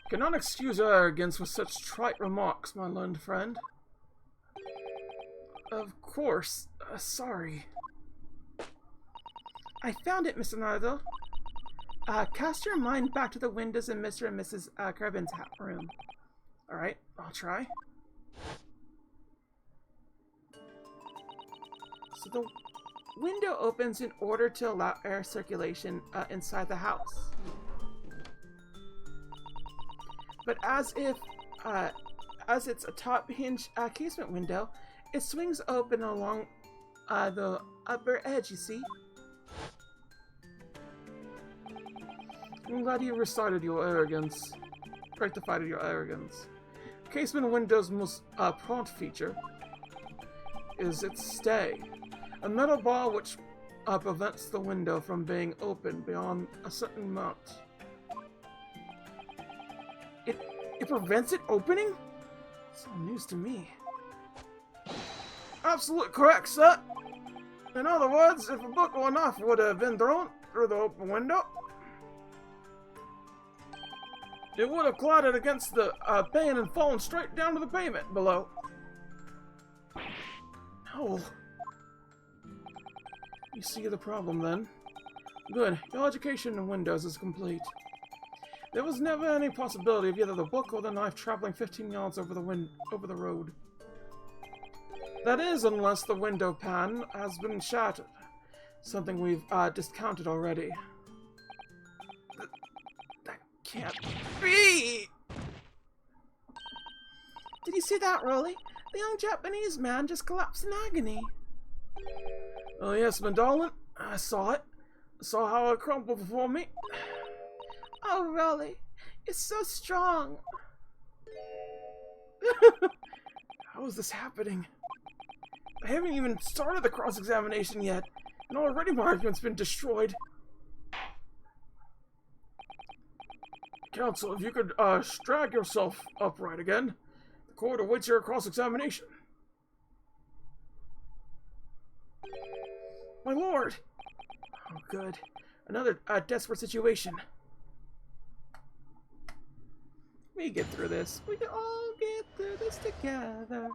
cannot excuse your arrogance with such trite remarks, my learned friend. Of course, sorry. I found it, Mr. Naruto. Cast your mind back to the windows in Mr. and Mrs. Kevin's room. Alright, I'll try. So the window opens in order to allow air circulation inside the house. But as it's a top hinge casement window, it swings open along the upper edge, you see? I'm glad you rectified your arrogance. Casement window's most prompt feature is its stay. A metal bar which prevents the window from being opened beyond a certain amount. It prevents it opening? It's all news to me. Absolutely correct, sir. In other words, if a book or knife would have been thrown through the open window, it would have collided against the pane and fallen straight down to the pavement below. No. You see the problem then? Good. Your education in Windows is complete. There was never any possibility of either the book or the knife traveling 15 yards over the road. That is, unless the window pane has been shattered. Something we've discounted already. That can't be! Did you see that, Rolly? The young Japanese man just collapsed in agony. Oh yes, my darling. I saw it. I saw how it crumpled before me. Oh, Rolly. It's so strong. How is this happening? I haven't even started the cross-examination yet, and already my argument's been destroyed. Counsel, if you could drag yourself upright again, the court awaits your cross-examination. My lord! Oh, good. Another desperate situation. We get through this. We can all get through this together.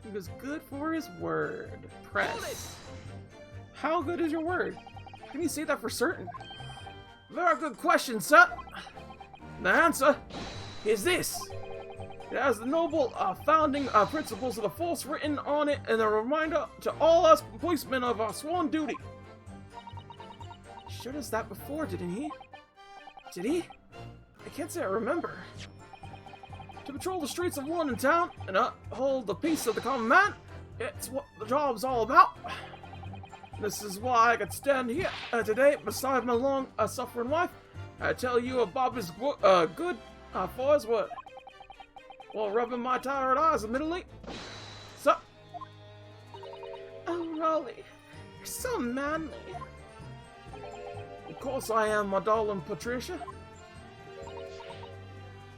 He was good for his word. Press. How good is your word? How can you say that for certain? Very good question, sir. The answer is this. It has the noble founding principles of the force written on it and a reminder to all us policemen of our sworn duty. He showed us that before, didn't he? Did he? I can't say I remember. To patrol the streets of London town and uphold the peace of the common man, it's what the job's all about. This is why I could stand here today beside my long-suffering wife. I tell you a Bob is good for his word. While rubbing my tired eyes, admittedly. Sup? Oh, Rolly, you're so manly. Of course I am, my darling Patricia.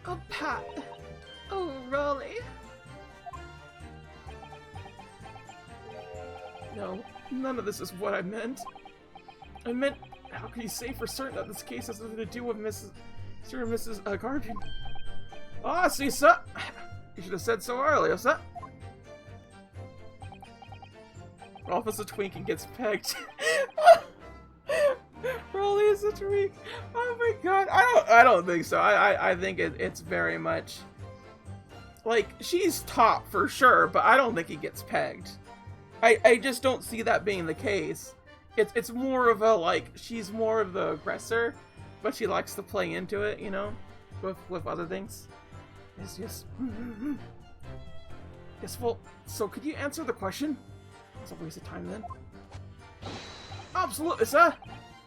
Oh, Pat. Oh, Rolly. No, none of this is what I meant. I meant, how can you say for certain that this case has nothing to do with Sir and Mrs. Gargan? Oh, I see, sir. You should have said so earlier, sir. Officer Twink and gets pegged. Rolly is such a weak. Oh my god. I don't think so. I think it's very much like she's top for sure, but I don't think he gets pegged. I just don't see that being the case. It's more of a like she's more of the aggressor, but she likes to play into it, you know, with other things. Yes. Yes, well, so could you answer the question? It's a waste of time then. Absolutely, sir.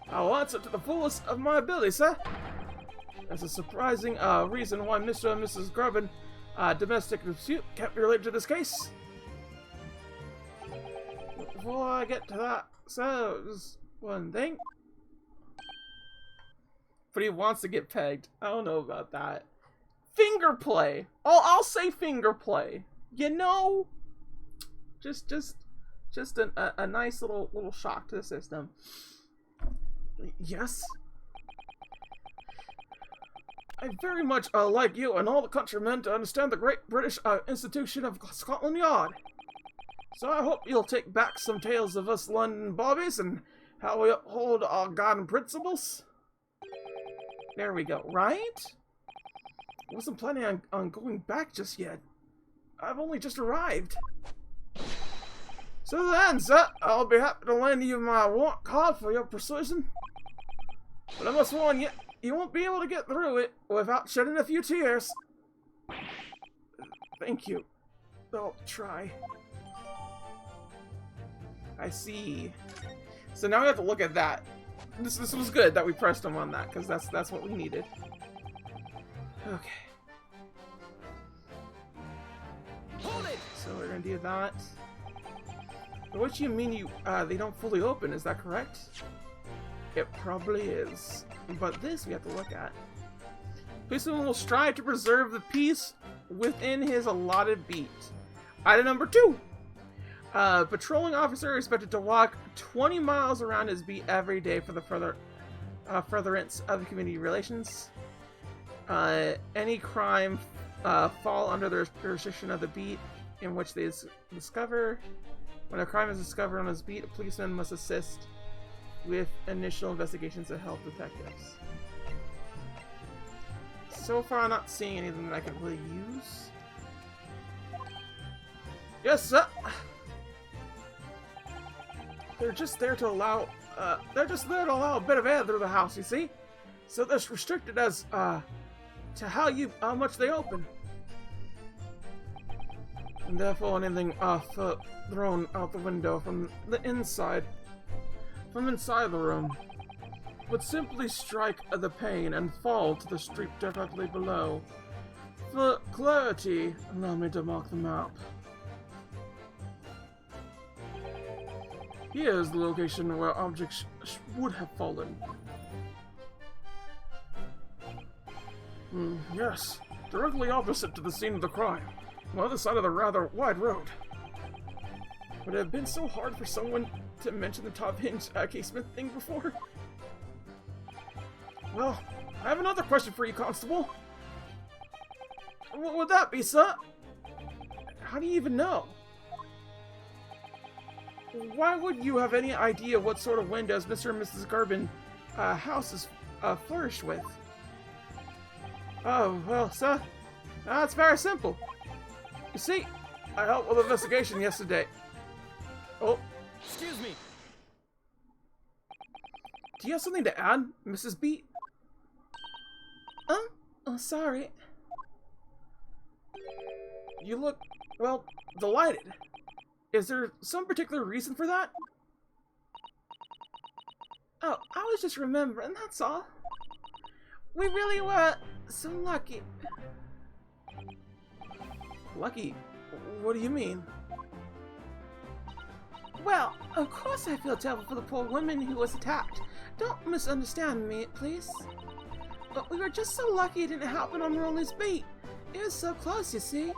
I will answer to the fullest of my ability, sir. There's a surprising reason why Mr. and Mrs. Garvin domestic dispute can't be related to this case. Before I get to that, sir, there's one thing. But he wants to get pegged. I don't know about that. Finger play. I'll say finger play. You know, just a nice little shock to the system. Yes. I very much like you and all the countrymen to understand the great British institution of Scotland Yard. So I hope you'll take back some tales of us London bobbies and how we uphold our garden principles. There we go, right? Wasn't planning on going back just yet. I've only just arrived. So then, sir, I'll be happy to lend you my warrant card for your persuasion. But I must warn you, you won't be able to get through it without shedding a few tears. Thank you. I'll try. I see. So now we have to look at that. This was good that we pressed him on that, because that's what we needed. Okay. Hold it! So we're gonna do that. But what you mean they don't fully open, is that correct? It probably is. But this we have to look at. Policeman will strive to preserve the peace within his allotted beat. Item number 2. Patrolling officer is expected to walk 20 miles around his beat every day for the furtherance of the community relations. Any crime fall under the jurisdiction of the beat in which they discover. When a crime is discovered on his beat, a policeman must assist with initial investigations to help detectives. So far, I'm not seeing anything that I can really use. Yes, sir. They're just there to allow a bit of air through the house, you see? So they're restricted as to how much they open. And therefore anything thrown out the window from inside the room would simply strike the pane and fall to the street directly below. For clarity, allow me to mark the map. Here is the location where objects would have fallen. Yes, directly opposite to the scene of the crime, on the other side of the rather wide road. Would it have been so hard for someone to mention the top hinge casement thing before? Well, I have another question for you, Constable. What would that be, sir? How do you even know? Why would you have any idea what sort of windows Mr. and Mrs. Garvin house is furnished with? Oh, well, sir, that's very simple. You see, I helped with the investigation yesterday. Oh, Excuse me. do you have something to add, Mrs. B? Oh, sorry. You look, well, delighted. Is there some particular reason for that? Oh, I was just remembering, that's all. We really were so lucky. Lucky? What do you mean? Well, of course I feel terrible for the poor woman who was attacked. Don't misunderstand me, please. But we were just so lucky it didn't happen on Rolly's beat. It was so close, you see.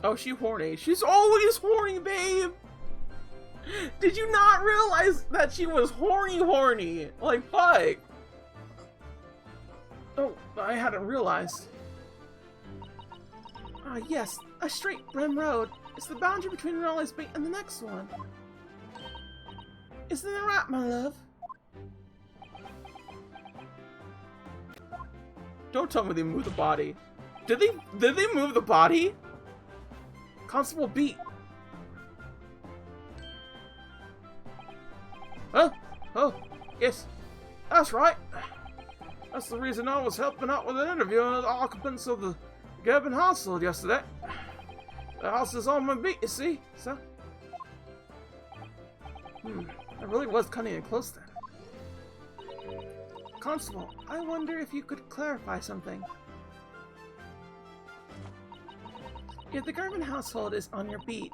Oh, she horny. She's always horny, babe! Did you not realize that she was horny? Like, fuck! Oh, I hadn't realized. Ah, yes, a straight Brim Road. It's the boundary between Rolly's beat and the next one. Isn't that right, my love? Don't tell me they moved the body. Did they move the body? Constable B. Huh? Oh, yes. That's right. That's the reason I was helping out with an interview of the occupants of the Garvin household yesterday. The house is on my beat, you see, so I really was cutting it close then. Constable, I wonder if you could clarify something. If the Garvin household is on your beat,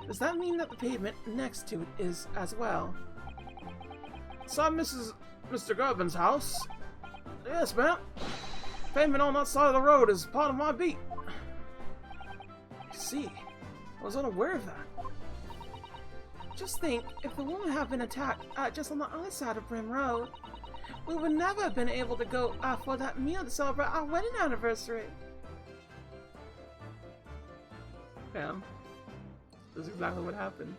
does that mean that the pavement next to it is as well? Saw Mr. Garvin's house. Yes, ma'am. Pavement on that side of the road is part of my beat. I see. I was unaware of that. Just think, if the woman had been attacked just on the other side of Brim Road, we would never have been able to go for that meal to celebrate our wedding anniversary. Damn. That's exactly what happened.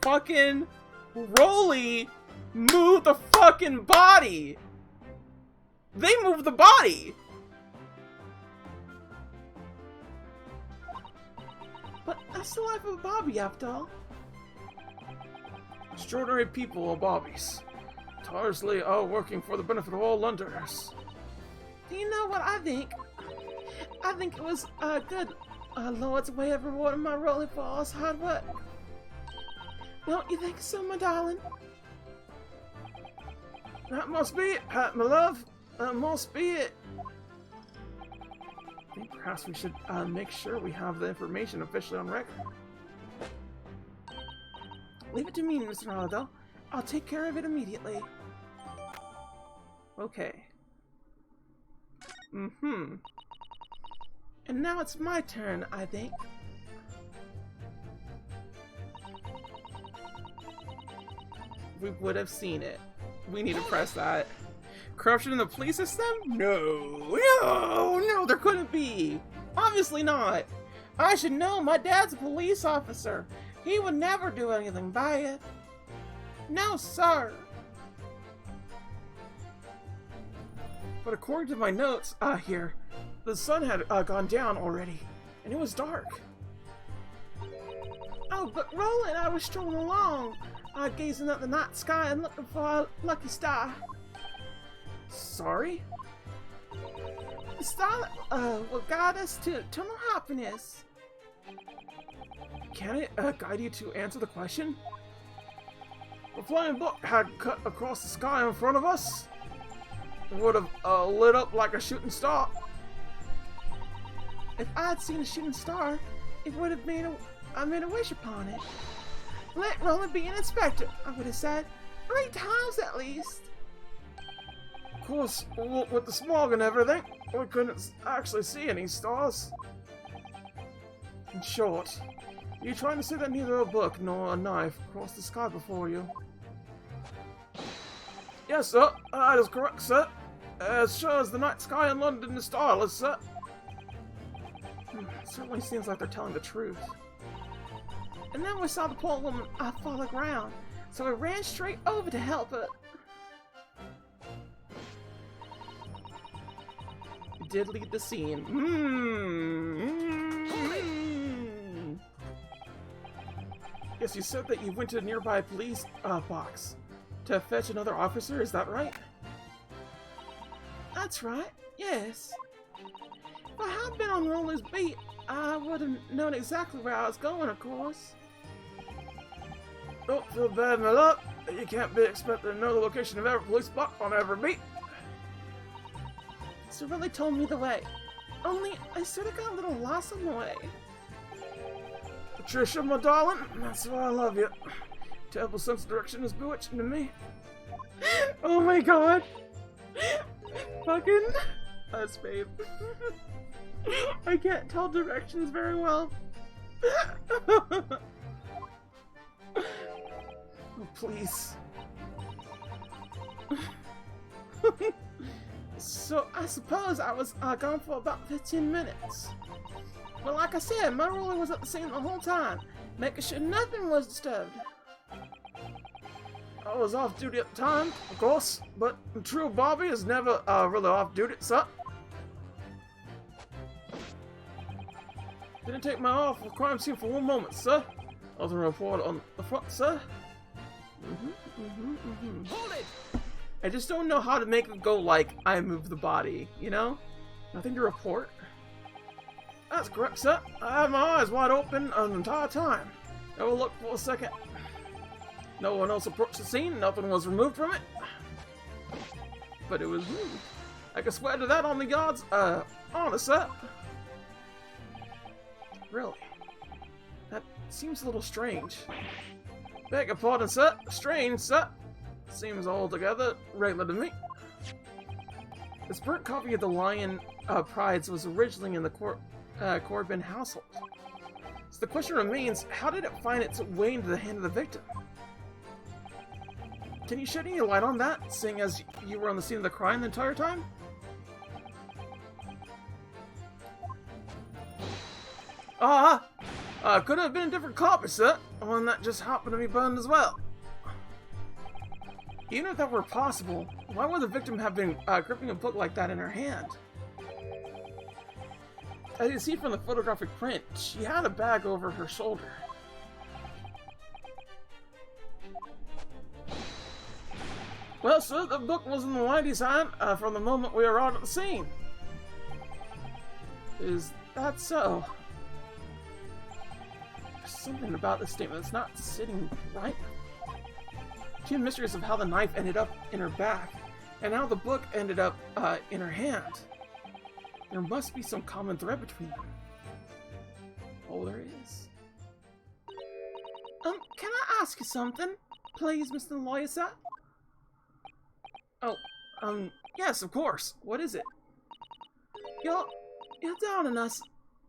Fucking Rolly moved the fucking body! They moved the body! But that's the life of a Bobby, after all. Extraordinary people are Bobbies. Tirelessly working for the benefit of all Londoners. Do you know what I think? I think it was a good Lord's way of rewarding my Rolly for all his hard work. Don't you think so, my darling? That must be it, Pat, my love. That must be it. I think perhaps we should make sure we have the information officially on record. Leave it to me, Mr. Holiday. I'll take care of it immediately. Okay. And now it's my turn, I think. We would have seen it. We need to press that. Corruption in the police system? No, there couldn't be. Obviously not. I should know. My dad's a police officer. He would never do anything bad. No, sir. But according to my notes, here, the sun had gone down already, and it was dark. Oh, but Roland, I was strolling along, gazing at the night sky and looking for a lucky star. Sorry? The star will guide us to eternal happiness. Can it guide you to answer the question? The flying book had cut across the sky in front of us. It would have lit up like a shooting star. If I had seen a shooting star, it would have made a wish upon it. Let Roland be an inspector, I would have said. 3 times at least. Of course, with the smog and everything, we couldn't actually see any stars. In short, you're trying to say that neither a book nor a knife crossed the sky before you? Yes, sir. That is correct, sir. As sure as the night sky in London is starless, sir. It certainly seems like they're telling the truth. And then we saw the poor woman fall to the ground, so we ran straight over to help her. You did lead the scene. Yes, you said that you went to a nearby police box to fetch another officer, is that right? That's right, yes. If I had been on Roller's beat, I would have known exactly where I was going, of course. Don't feel bad, my love. You can't be expected to know the location of every police spot on every beat. So really told me the way. Only, I sort of got a little lost on the way. Patricia, my darling, that's why I love you. Terrible sense of direction is bewitching to me. Oh my god. Fucking... Us, babe. I can't tell directions very well. Oh, please. So, I suppose I was gone for about 15 minutes. But like I said, my ruler was at the scene the whole time, making sure nothing was disturbed. I was off duty at the time, of course, but a true Bobby is never really off duty, sir. Didn't take my eye off the crime scene for one moment, sir. Other report on the front, sir. Hold it! I just don't know how to make it go like, I moved the body, you know? Nothing to report. That's correct, sir. I had my eyes wide open the entire time. I will look for a second. No one else approached the scene. Nothing was removed from it. But it was moved. I can swear to that on the gods. Honest, sir. Really? That seems a little strange. Beg your pardon, sir. Strange, sir. Seems altogether regular to me. This burnt copy of the Lion Prides was originally in the Corbin household. So the question remains, how did it find its way into the hand of the victim? Can you shed any light on that, seeing as you were on the scene of the crime the entire time? Could have been a different copy, sir. One that just happened to be burned as well. Even if that were possible, why would the victim have been gripping a book like that in her hand? As you see from the photographic print, she had a bag over her shoulder. Well, sir, the book was in the lady's hand from the moment we arrived at the scene. Is that so? There's something about this statement that's not sitting right. Two mysteries of how the knife ended up in her back, and how the book ended up in her hand. There must be some common thread between them. Oh, there is. Can I ask you something? Please, Mr. Lawyer, sir? Oh, yes, of course. What is it? You're down on us,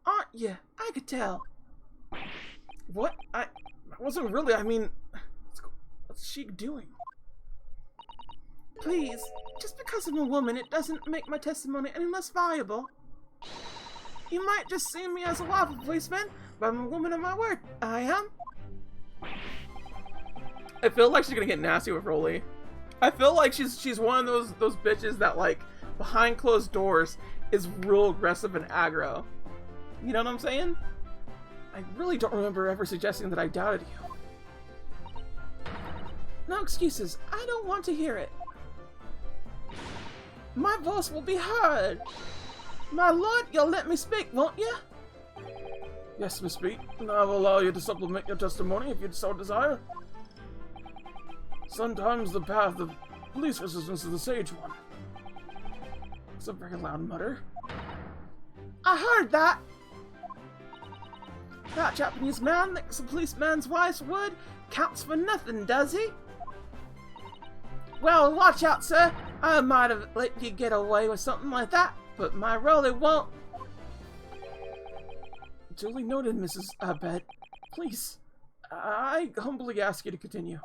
aren't you? I could tell. What? I wasn't really, I mean... What's she doing? Please, just because I'm a woman, it doesn't make my testimony any less valuable. You might just see me as a lawful policeman, but I'm a woman of my word. I am. I feel like she's gonna get nasty with Rolly. I feel like she's one of those bitches that, like, behind closed doors is real aggressive and aggro. You know what I'm saying? I really don't remember ever suggesting that I doubted you. No excuses. I don't want to hear it. My voice will be heard. My lord, you'll let me speak, won't you? Yes, Miss B. And I will allow you to supplement your testimony if you so desire. Sometimes the path of least resistance is the sage one. It's a very loud mutter. I heard that. That Japanese man thinks a policeman's wife's word counts for nothing, does he? Well, watch out, sir. I might have let you get away with something like that, but my Rolly won't. Duly noted, Mrs. Abed. Please, I humbly ask you to continue.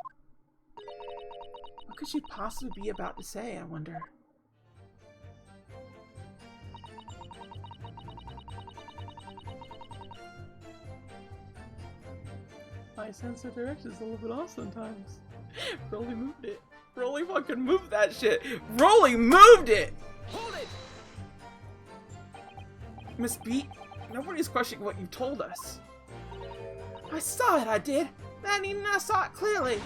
What could she possibly be about to say, I wonder? My sense of direction is a little bit off sometimes. Rolly moved it. Rolly fucking moved that shit. Rolly moved it! Hold it! Miss B, nobody's questioning what you told us. I saw it, I did. That even I saw it clearly.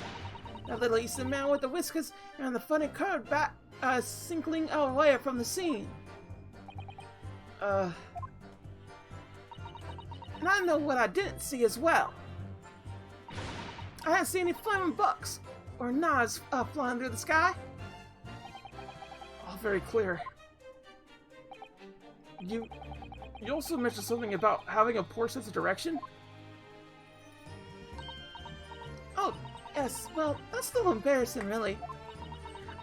That little Eastern man with the whiskers and the funny curved back, singling away from the scene. And I know what I didn't see as well. I didn't see any flaming bucks or knives flying through the sky. All very clear. You also mentioned something about having a poor sense of direction? Oh, yes, well, that's still embarrassing, really.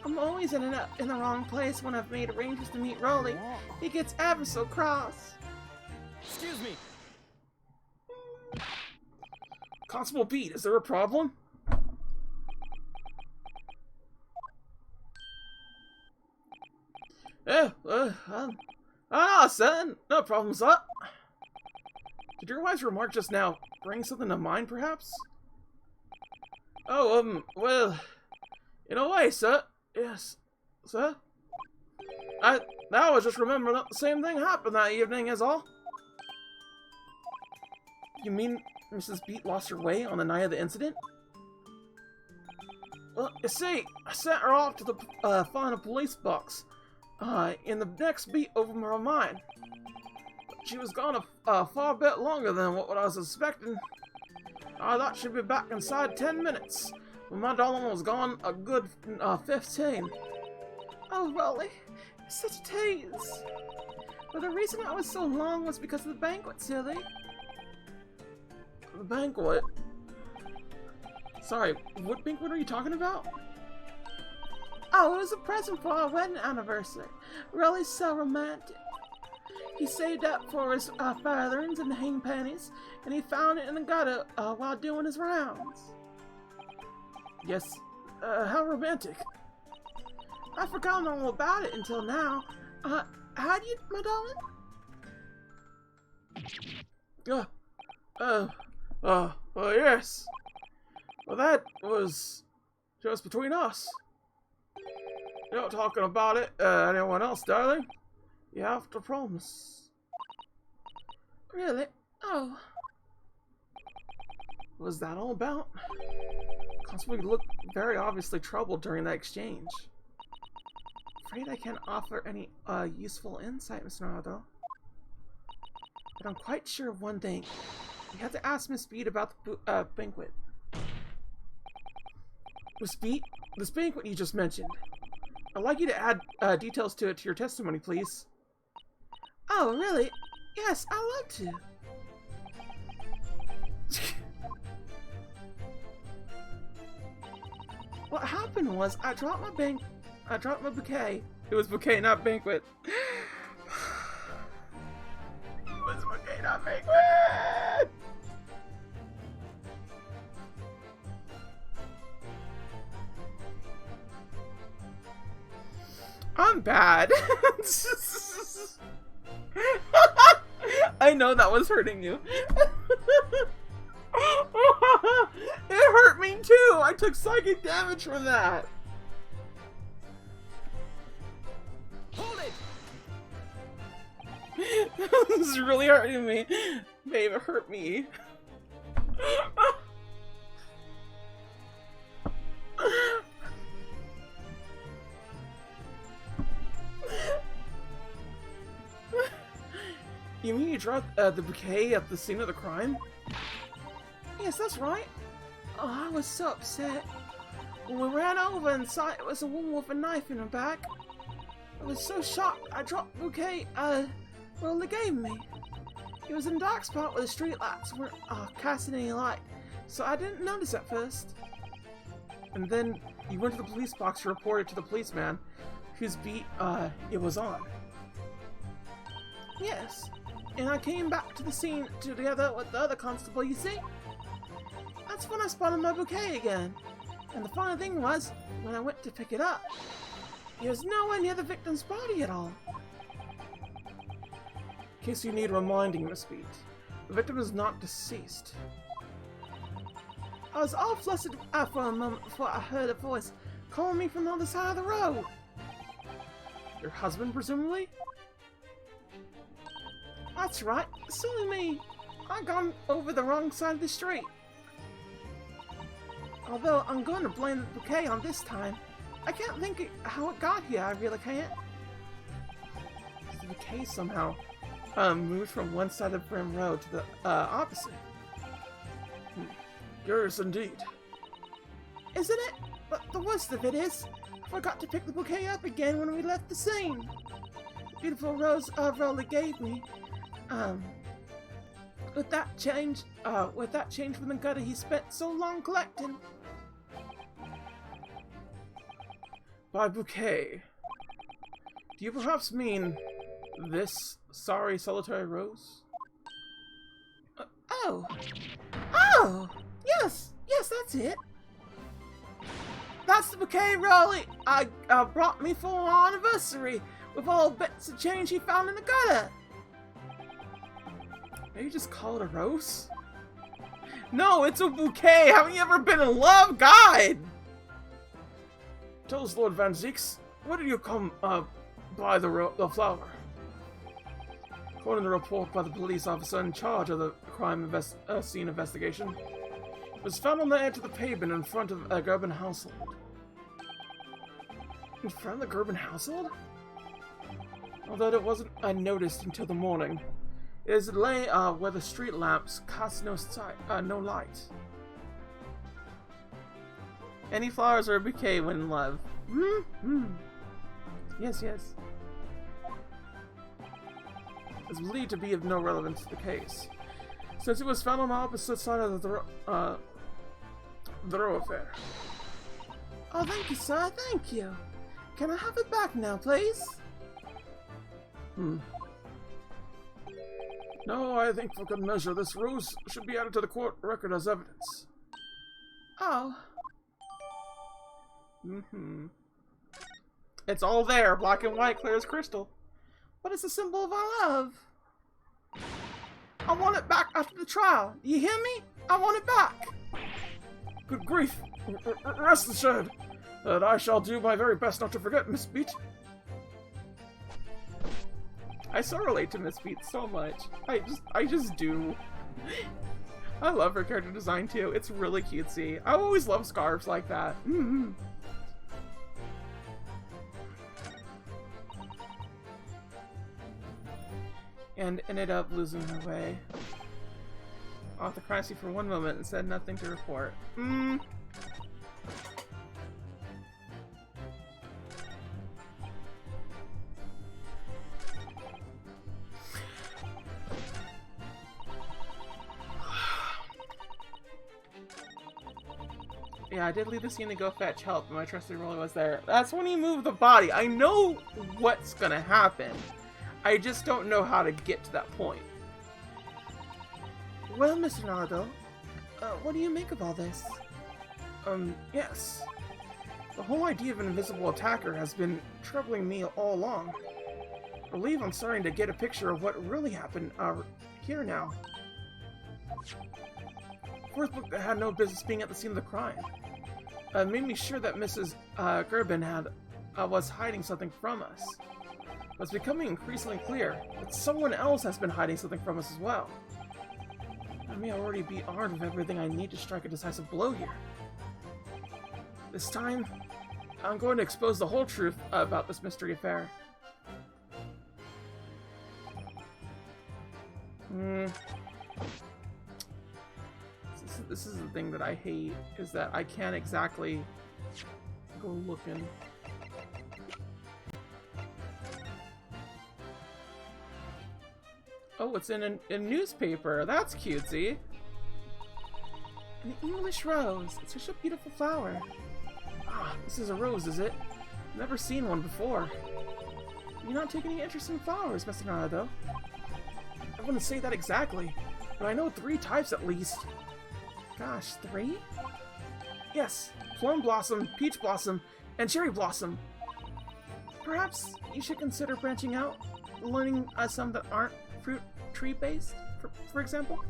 I'm always ending up in the wrong place when I've made arrangements to meet Rolly. He gets ever so cross. Excuse me. Constable Pete, is there a problem? No, son. No problem, sir. Did your wife's remark just now bring something to mind, perhaps? Oh, well, in a way, sir. Yes, sir. I was just remembering that the same thing happened that evening, is all. You mean Mrs. Beat lost her way on the night of the incident? Well, you see, I sent her off to the final police box in the next beat over my mind. She was gone a far bit longer than what I was expecting. I thought she'd be back inside 10 minutes. But my darling was gone a good 15. Oh, Rolly, you're such a tease. But the reason I was so long was because of the banquet, silly. The banquet? Sorry, what banquet are you talking about? Oh, it was a present for our wedding anniversary. Rolly's so romantic. He saved up for his featherings and hang pennies, and he found it in the gutter while doing his rounds. Yes, how romantic. I've forgotten all about it until now. How do you, my darling? Well, yes. Well, that was just between us. You're not talking about it, anyone else, darling. You have to promise. Really? Oh. What was that all about? Constable looked very obviously troubled during that exchange. Afraid I can't offer any useful insight, Mr. Naruto. But I'm quite sure of one thing. You have to ask Miss Speed about the banquet. Miss Speed? This banquet you just mentioned. I'd like you to add details to it to your testimony, please. Oh, really? Yes, I'd love to. What happened was I dropped my bouquet. It was bouquet, not banquet. It was bouquet, not banquet. I'm bad. I know that was hurting you. It hurt me too. I took psychic damage from that. Hold it! This is really hurting me. Babe, it hurt me. You mean you dropped the bouquet at the scene of the crime? Yes, that's right. Oh, I was so upset. When we ran over and saw it was a woman with a knife in her back, I was so shocked I dropped the bouquet Roller gave me. It was in a dark spot where the street lights weren't casting any light, so I didn't notice at first. And then you went to the police box to report it to the policeman, whose beat it was on. Yes, and I came back to the scene together with the other constable, you see? That's when I spotted my bouquet again. And the funny thing was, when I went to pick it up, it was nowhere near the victim's body at all. In case you need reminding, Miss Beat, the victim is not deceased. I was all flustered for a moment before I heard a voice calling me from the other side of the road. Your husband, presumably? That's right, silly me. I gone over the wrong side of the street. Although I'm going to blame the bouquet on this time. I can't think how it got here, I really can't. The bouquet somehow moved from one side of Brim Road to the opposite. Yours indeed. Isn't it? But the worst of it is, I forgot to pick the bouquet up again when we left the scene. The beautiful rose Roller gave me. With that change from the gutter he spent so long collecting. By bouquet, do you perhaps mean this sorry solitary rose? Oh, yes, that's it. That's the bouquet Rolly brought me for our anniversary with all bits of change he found in the gutter. Did you just call it a rose? No, it's a bouquet! Haven't you ever been in love, guide? Tell us, Lord Van Zeeks, where did you come by the flower? According to the report by the police officer in charge of the crime scene investigation, it was found on the edge of the pavement in front of a Gerben household. In front of the Gerben household? Although it wasn't noticed until the morning. It lay where the street lamps cast no light. Any flowers or a bouquet when in love. Yes, yes. Is believed to be of no relevance to the case, since it was found on the opposite side of the thoroughfare. Oh, thank you, sir. Thank you. Can I have it back now, please? No, I think for good measure, this rose should be added to the court record as evidence. Oh. It's all there, black and white, clear as crystal. What is the symbol of our love? I want it back after the trial. You hear me? I want it back. Good grief. Rest assured that I shall do my very best not to forget, Miss Beat. I so relate to Miss Beat so much. I just do. I love her character design too. It's really cutesy. I always love scarves like that. And ended up losing her way. Off the crime scene for one moment and said nothing to report. Yeah, I did leave the scene to go fetch help, but my trusty really was there. That's when you move the body. I know what's gonna happen. I just don't know how to get to that point. Well, Mr. Naruto, what do you make of all this? Yes. The whole idea of an invisible attacker has been troubling me all along. I believe I'm starting to get a picture of what really happened, here now. Fourth book that had no business being at the scene of the crime. Made me sure that Mrs. Gerbin was hiding something from us. But it's becoming increasingly clear that someone else has been hiding something from us as well. I may already be armed with everything I need to strike a decisive blow here. This time, I'm going to expose the whole truth about this mystery affair. This is the thing that I hate, is that I can't exactly go looking. Oh, it's in a newspaper. That's cutesy. An English rose. It's such a beautiful flower. Ah, this is a rose, is it? Never seen one before. You're not taking any interest in flowers, Mr. Naruto. I wouldn't say that exactly, but I know 3 types at least. Gosh, 3? Yes, plum blossom, peach blossom, and cherry blossom. Perhaps you should consider branching out, learning some that aren't fruit tree based, for example.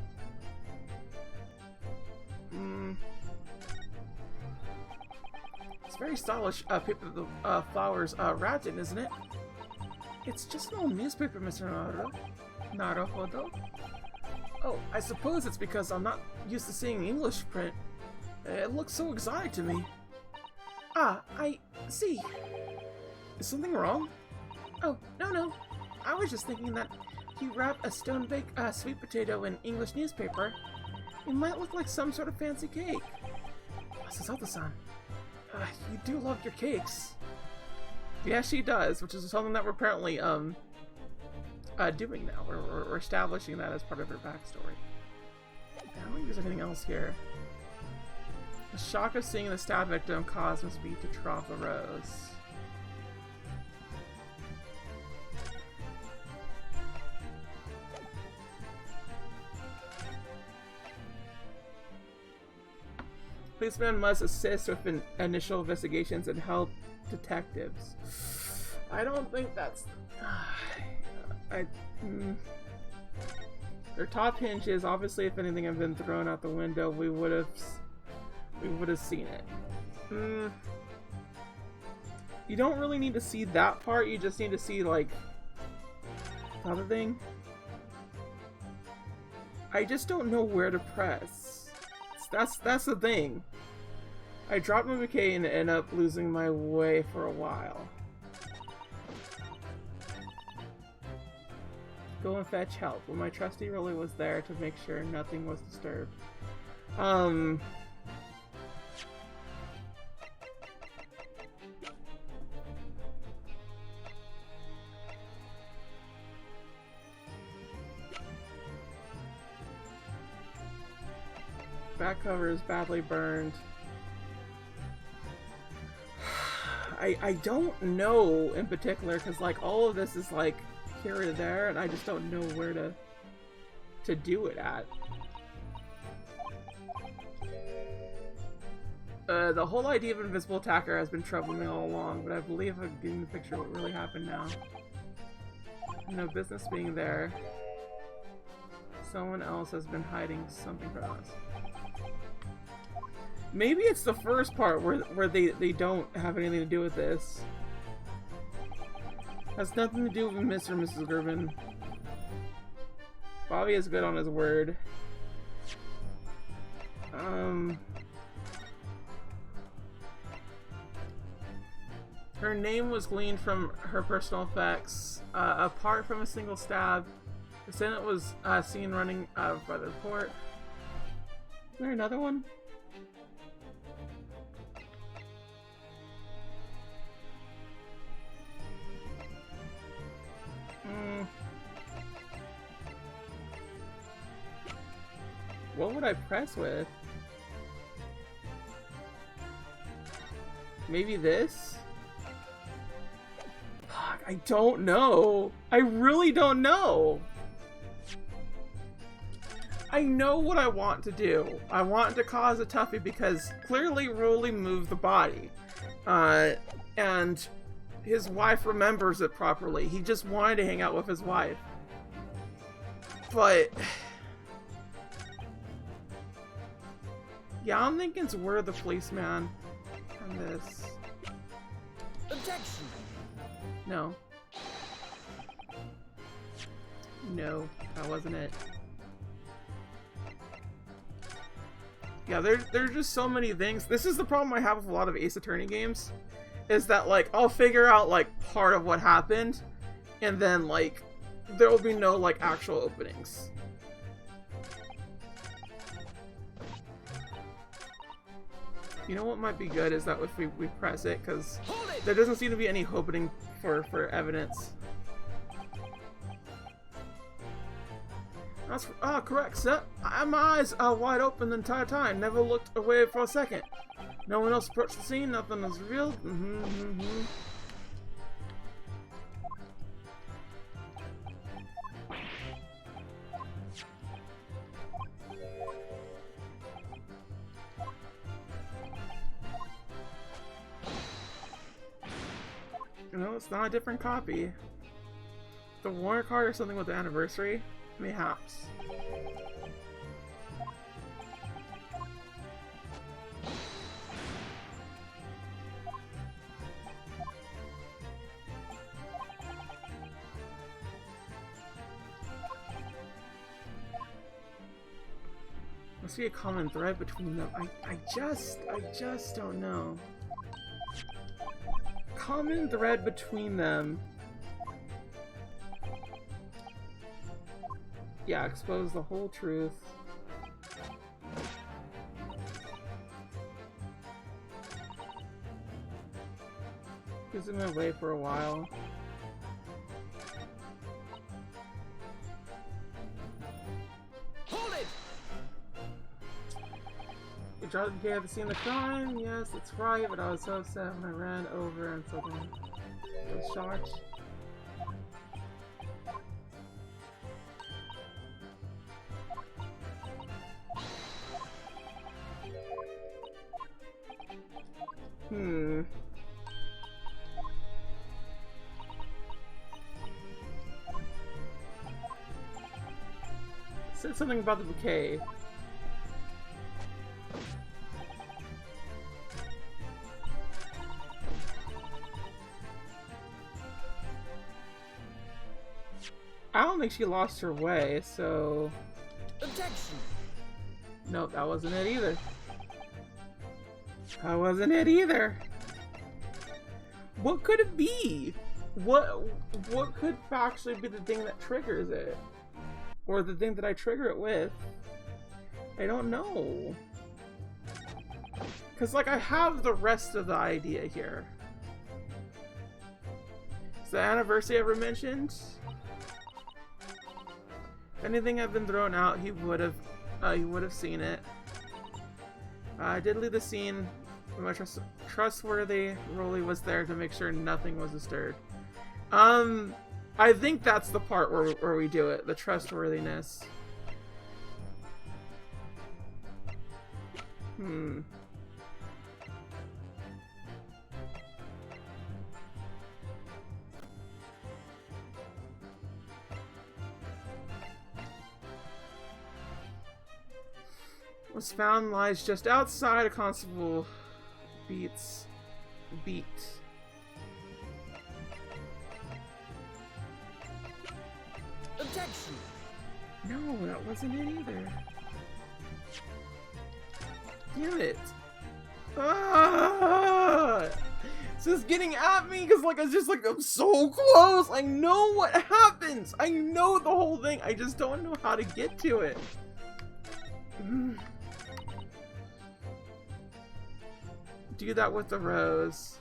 It's very stylish. Paper the flowers rattan, isn't it? It's just an old newspaper, Mr. Naruto. Naruhodo. Oh, I suppose it's because I'm not used to seeing English print. It looks so exotic to me. Ah, I see. Is something wrong? Oh, no. I was just thinking that if you wrap a stone-baked sweet potato in English newspaper, it might look like some sort of fancy cake. Susato-san, you do love your cakes. Yeah, she does, which is something that we're apparently doing now. We're establishing that as part of her backstory. I don't think there's anything else here. The shock of seeing the stab victim caused Miss B to trough the rose. Policeman must assist with initial investigations and help detectives. I don't think that's... Their top hinges, obviously, if anything had been thrown out the window, we would have seen it. You don't really need to see that part, you just need to see, like, the other thing. I just don't know where to press. That's the thing. I dropped my bouquet and ended up losing my way for a while. Go and fetch help. Well, my trusty really was there to make sure nothing was disturbed. Back cover is badly burned. I don't know in particular, because like all of this is like here or there, and I just don't know where to do it at. The whole idea of invisible attacker has been troubling me all along, but I believe I'm getting the picture of what really happened now. No business being there. Someone else has been hiding something from us. Maybe it's the first part where they don't have anything to do with this. Has nothing to do with Mr. and Mrs. Gervin. Bobby is good on his word. Her name was gleaned from her personal effects. Apart from a single stab, the Senate was seen running by the report. Is there another one? What would I press with? Maybe this? Fuck, I don't know. I really don't know. I know what I want to do. I want to cause a toughie because clearly Rolly moved the body. And his wife remembers it properly. He just wanted to hang out with his wife. But yeah, I'm thinking it's Where the Policeman on this. Objection. No. No, that wasn't it. Yeah, there's just so many things. This is the problem I have with a lot of Ace Attorney games. Is that, like, I'll figure out, like, part of what happened, and then, like, there will be no, like, actual openings. You know what might be good is that if we press it, because there doesn't seem to be any opening for evidence. That's correct, sir. My eyes are wide open the entire time. Never looked away for a second. No one else approached the scene. Nothing was revealed. No, it's not a different copy. The warrant card or something with the anniversary? Mayhaps. Must be a common thread between them. I just don't know. Common thread between them. Yeah, expose the whole truth. Gives him away for a while. Hold it! You dropped the kid at the scene of the crime? Yes, that's right, but I was so upset when I ran over and suddenly I was shocked. Said something about the bouquet. I don't think she lost her way, so... Objection! Nope, that wasn't it either. That wasn't it either. What could it be? What could actually be the thing that triggers it? Or the thing that I trigger it with? I don't know. Because, like, I have the rest of the idea here. Is the anniversary ever mentioned? If anything had been thrown out, he would have seen it. I did leave the scene, but my trustworthy Rolly was there to make sure nothing was disturbed. I think that's the part where we do it, the trustworthiness. Was found lies just outside a Constable beat. Objection! No, that wasn't it either. Damn it. Ah! This is getting at me because like I'm so close. I know what happens. I know the whole thing. I just don't know how to get to it. Do that with the rose.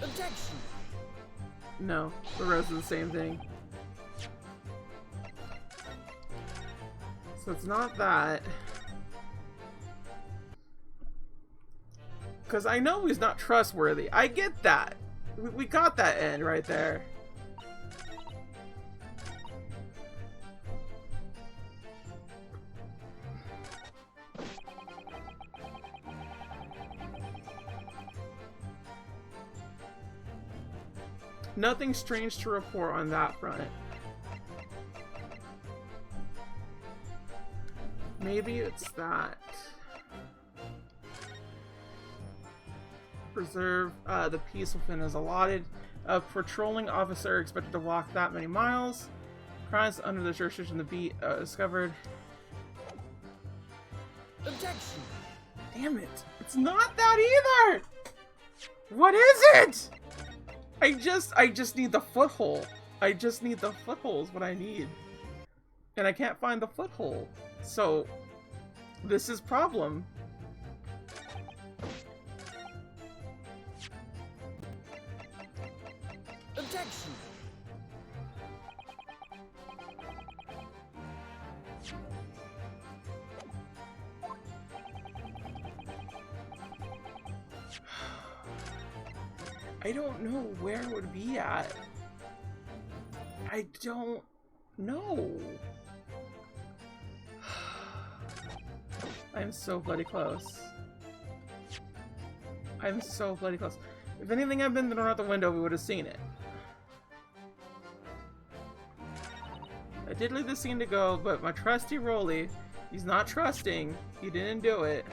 Objection! No, the rose is the same thing. So it's not that. Because I know he's not trustworthy. I get that. We got that end right there. Nothing strange to report on that front. Maybe it's that. Preserve the peace within is allotted. A patrolling officer expected to walk that many miles. Crimes under the jurisdiction of the beat discovered. Objection! Damn it! It's not that either! What is it? I just need the foothold. I just need the foothold is what I need. And I can't find the foothold. So, this is problem. Objection! I don't know where it would be at. I don't know. I'm so bloody close. I'm so bloody close. If anything had been thrown out the window, we would have seen it. I did leave the scene to go, but my trusty Rolly, he's not trusting. He didn't do it.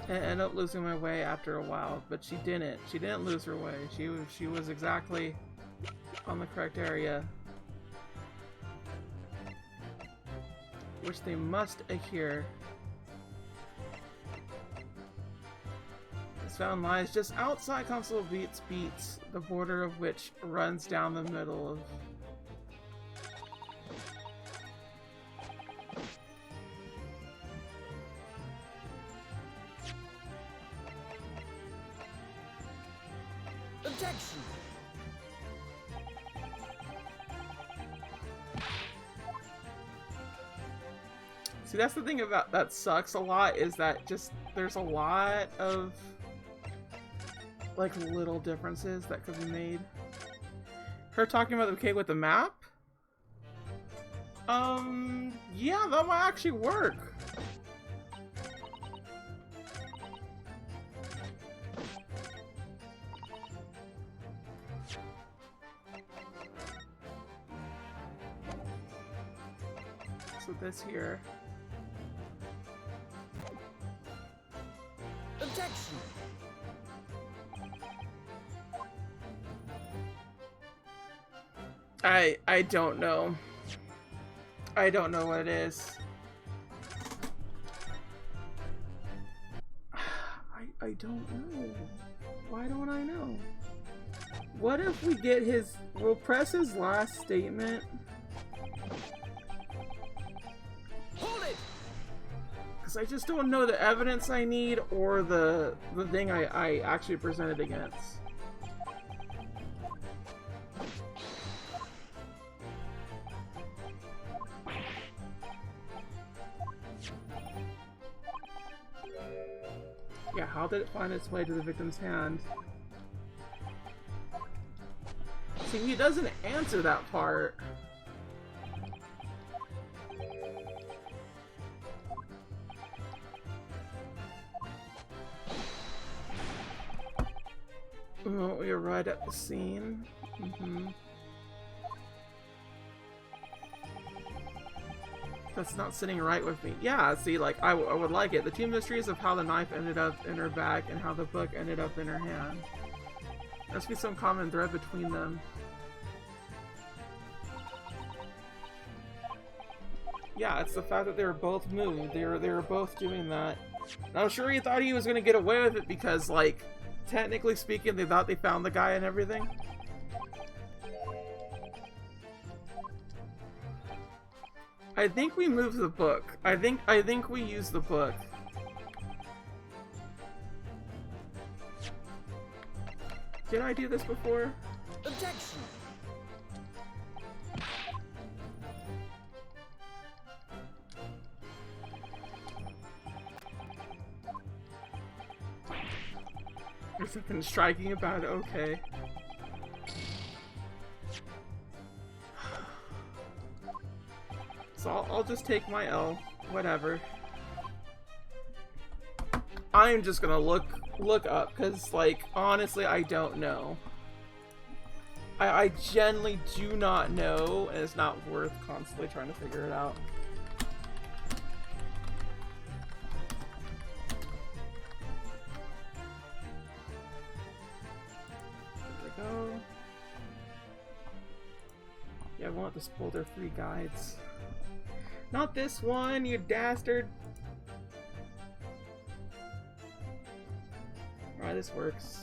I ended up losing my way after a while, but she didn't. She didn't lose her way. She was exactly on the correct area. Which they must adhere. This found lies just outside Constable Beats, the border of which runs down the middle of... Objection! See, that's the thing about that sucks a lot, is that just there's a lot of like little differences that could be made. Her talking about the cake with the map? Yeah, that might actually work. So this here. Objection! I don't know. I don't know what it is. I don't know. Why don't I know? What if we get his... We'll press his last statement. Hold it! Because I just don't know the evidence I need or the thing I actually presented against. Yeah, how did it find its way to the victim's hand? See, he doesn't answer that part. Oh, we arrived at the scene. That's not sitting right with me. Yeah, see, like, I would like it. The two mysteries of how the knife ended up in her bag and how the book ended up in her hand. There must be some common thread between them. Yeah, it's the fact that they were both moved. They were both doing that. And I'm sure he thought he was gonna get away with it because, like, technically speaking, they thought they found the guy and everything. I think we moved the book. I think we used the book. Did I do this before? Objection! There's something striking about it, okay. So I'll just take my L, whatever. I'm just gonna look up, because, like, honestly, I don't know. I genuinely do not know, and it's not worth constantly trying to figure it out. There we go. Yeah, I won't have to spoil their free guides. Not this one, you dastard! Alright, this works.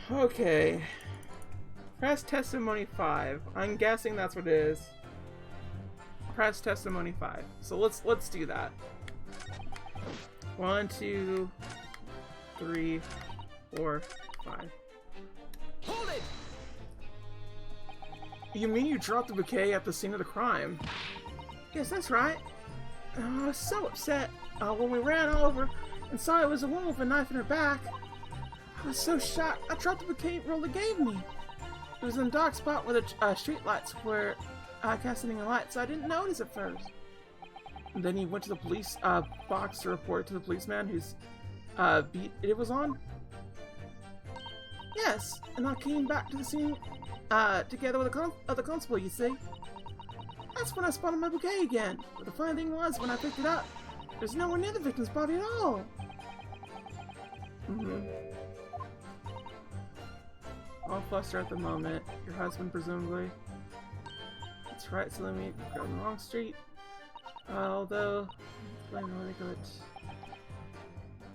Okay. Press testimony 5. I'm guessing that's what it is. Press testimony 5. So let's do that. 1, 2, 3, 4, 5. Hold it! You mean you dropped the bouquet at the scene of the crime? Yes, that's right. I was so upset when we ran over and saw it was a woman with a knife in her back. I was so shocked. I dropped the bouquet Roller gave me. It was in a dark spot where the street lights were casting a light, so I didn't notice at first. And then he went to the police box to report to the policeman whose beat it was on. Yes, and I came back to the scene together with the constable, you see. That's when I spotted my bouquet again. But the funny thing was, when I picked it up, there's nowhere near the victim's body at all. All flustered at the moment. Your husband, presumably. That's right, so let me go on the wrong street. Although,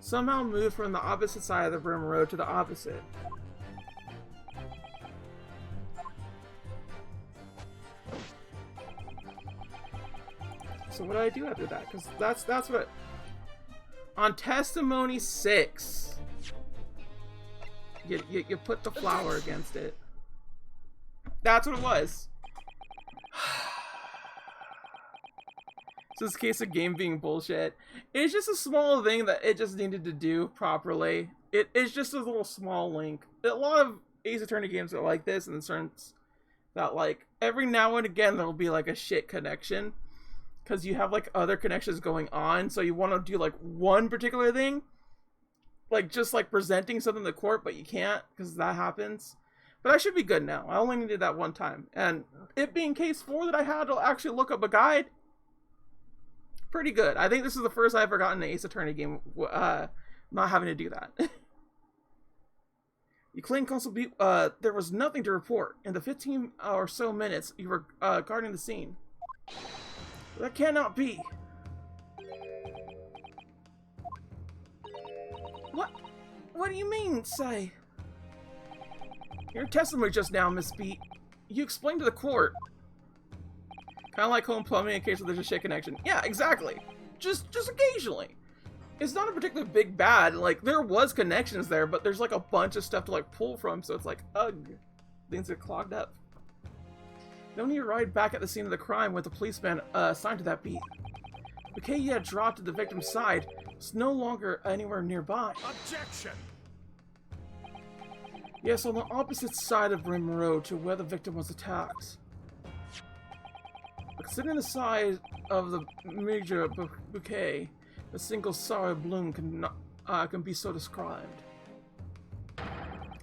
somehow moved from the opposite side of the Brim Road to the opposite. So what do I do after that? Because that's what... On testimony 6. You put the flower against it. That's what it was. So this case of game being bullshit. It's just a small thing that it just needed to do properly. It's just a little small link. A lot of Ace Attorney games are like this in the sense that, like, every now and again there'll be like a shit connection. Because you have like other connections going on. So you want to do like one particular thing. Like, just, like, presenting something to court, but you can't, because that happens. But I should be good now. I only needed that one time. And it being case 4 that I had to actually look up a guide, pretty good. I think this is the first I've ever gotten an Ace Attorney game not having to do that. You claim Constable there was nothing to report. In the 15 or so minutes you were guarding the scene. That cannot be. What do you mean, say? Your testimony just now, Miss Beat. You explained to the court. Kind of like home plumbing in case there's a shit connection. Yeah, exactly. Just occasionally. It's not a particularly big bad. Like, there was connections there, but there's like a bunch of stuff to like pull from, so it's like, ugh. Things get clogged up. Then when you arrived back at the scene of the crime with the policeman assigned to that beat, Bouquet you had dropped to the victim's side was no longer anywhere nearby. Objection! Yes, on the opposite side of Rim Road to where the victim was attacked. But considering the size of the major bouquet, a single sorry bloom can be so described.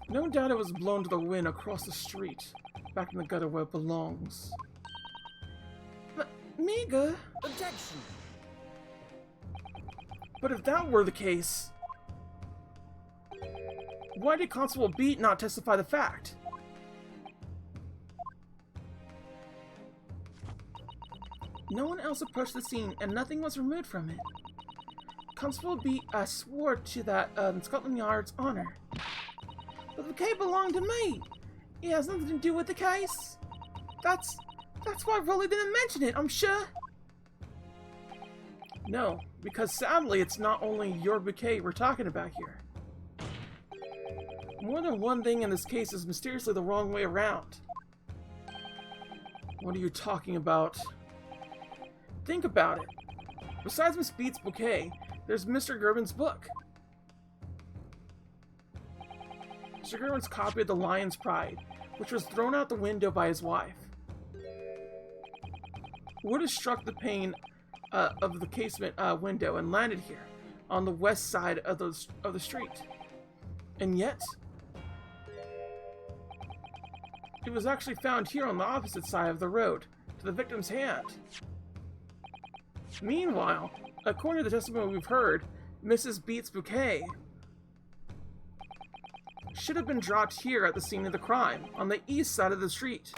No doubt it was blown to the wind across the street, back in the gutter where it belongs. But, Miga... Objection! But if that were the case, why did Constable Beat not testify the fact? No one else approached the scene, and nothing was removed from it. Constable Beat swore to that in Scotland Yard's honor. But the bouquet belonged to me. It has nothing to do with the case. That's why Rolly didn't mention it, I'm sure. No, because sadly it's not only your bouquet we're talking about here. More than one thing in this case is mysteriously the wrong way around. What are you talking about? Think about it. Besides Miss Beat's bouquet, there's Mr. Gerben's book. Mr. Gerben's copy of The Lion's Pride, which was thrown out the window by his wife. Would have struck the pane of the casement window and landed here, on the west side of the street. And yet, it was actually found here on the opposite side of the road, to the victim's hand. Meanwhile, according to the testimony we've heard, Mrs. Beat's bouquet should have been dropped here at the scene of the crime, on the east side of the street.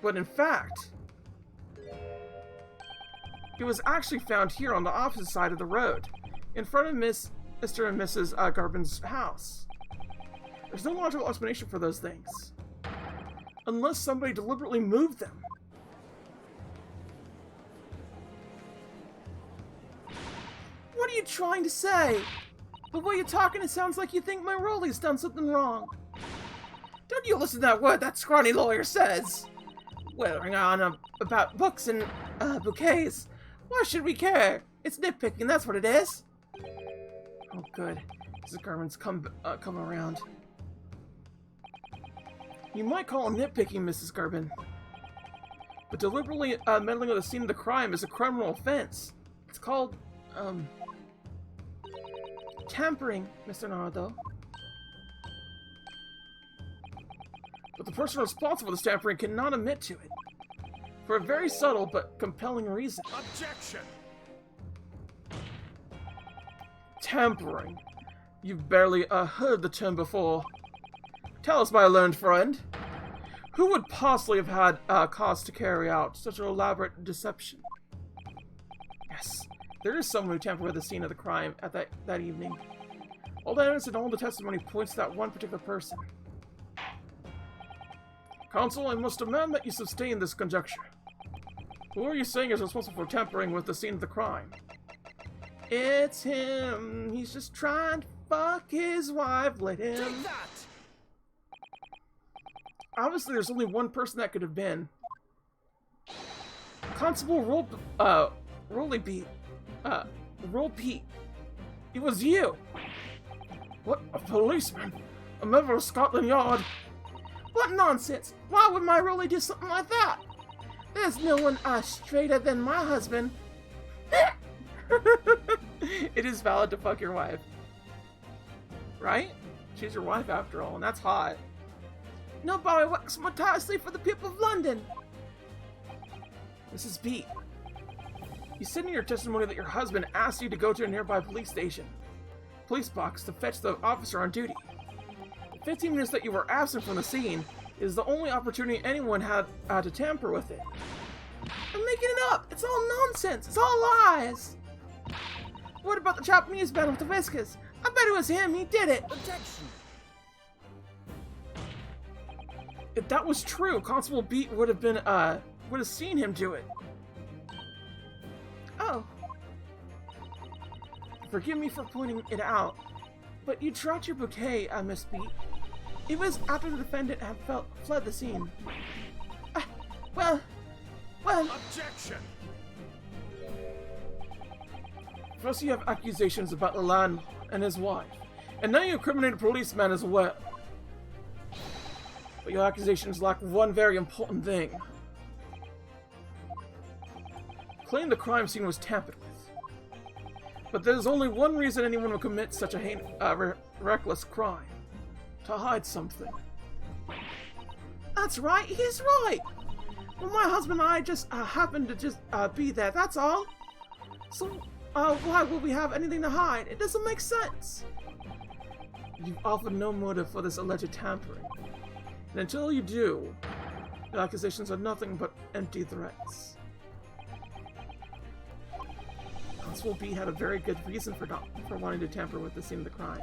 But in fact, it was actually found here on the opposite side of the road, in front of Mr. and Mrs. Garben's house. There's no logical explanation for those things, unless somebody deliberately moved them. What are you trying to say? The way you're talking, it sounds like you think my Rolly's done something wrong. Don't you listen to that word that scrawny lawyer says. Weathering on about books and bouquets. Why should we care? It's nitpicking, that's what it is. Oh, good. Mrs. Garben's come around. You might call it nitpicking, Mrs. Garben. But deliberately meddling with the scene of the crime is a criminal offense. It's called, tampering, Mr. Naruto. But the person responsible for this tampering cannot admit to it. For a very subtle but compelling reason. Objection! Tampering. You've barely heard the term before. Tell us, my learned friend. Who would possibly have had cause to carry out such an elaborate deception? Yes, there is someone who tampered with the scene of the crime at that evening. All the evidence and all the testimony points to that one particular person. Counsel, I must demand that you sustain this conjecture. Who are you saying is responsible for tampering with the scene of the crime? It's him. He's just trying to fuck his wife. Let him. Take that! Obviously, there's only one person that could have been. Constable Roll Pete. It was you. What? A policeman? A member of Scotland Yard? What nonsense! Why would my Rolly do something like that? There's no one straighter than my husband. It is valid to fuck your wife. Right? She's your wife after all, and that's hot. Nobody works more tirelessly for the people of London. Mrs. B, you said in your testimony that your husband asked you to go to a nearby police box to fetch the officer on duty. The 15 minutes that you were absent from the scene is the only opportunity anyone had to tamper with it. I'm making it up. It's all nonsense. It's all lies. What about the Japanese man with the whiskers? I bet it was him. He did it. Objection! If that was true, Constable Beat would have been would have seen him do it. Oh. Forgive me for pointing it out, but you dropped your bouquet, Miss Beat. It was after the defendant had fled the scene. Well... Objection! First you have accusations about the landlord and his wife, and now you incriminate a policeman as well. But your accusations lack one very important thing. Claim the crime scene was tampered with. But there's only one reason anyone would commit such a reckless crime. To hide something. That's right, he's right! Well, my husband and I just happened to just be there, that's all. So, why would we have anything to hide? It doesn't make sense. You've offered no motive for this alleged tampering. And until you do, the accusations are nothing but empty threats. Constable B had a very good reason for wanting to tamper with the scene of the crime.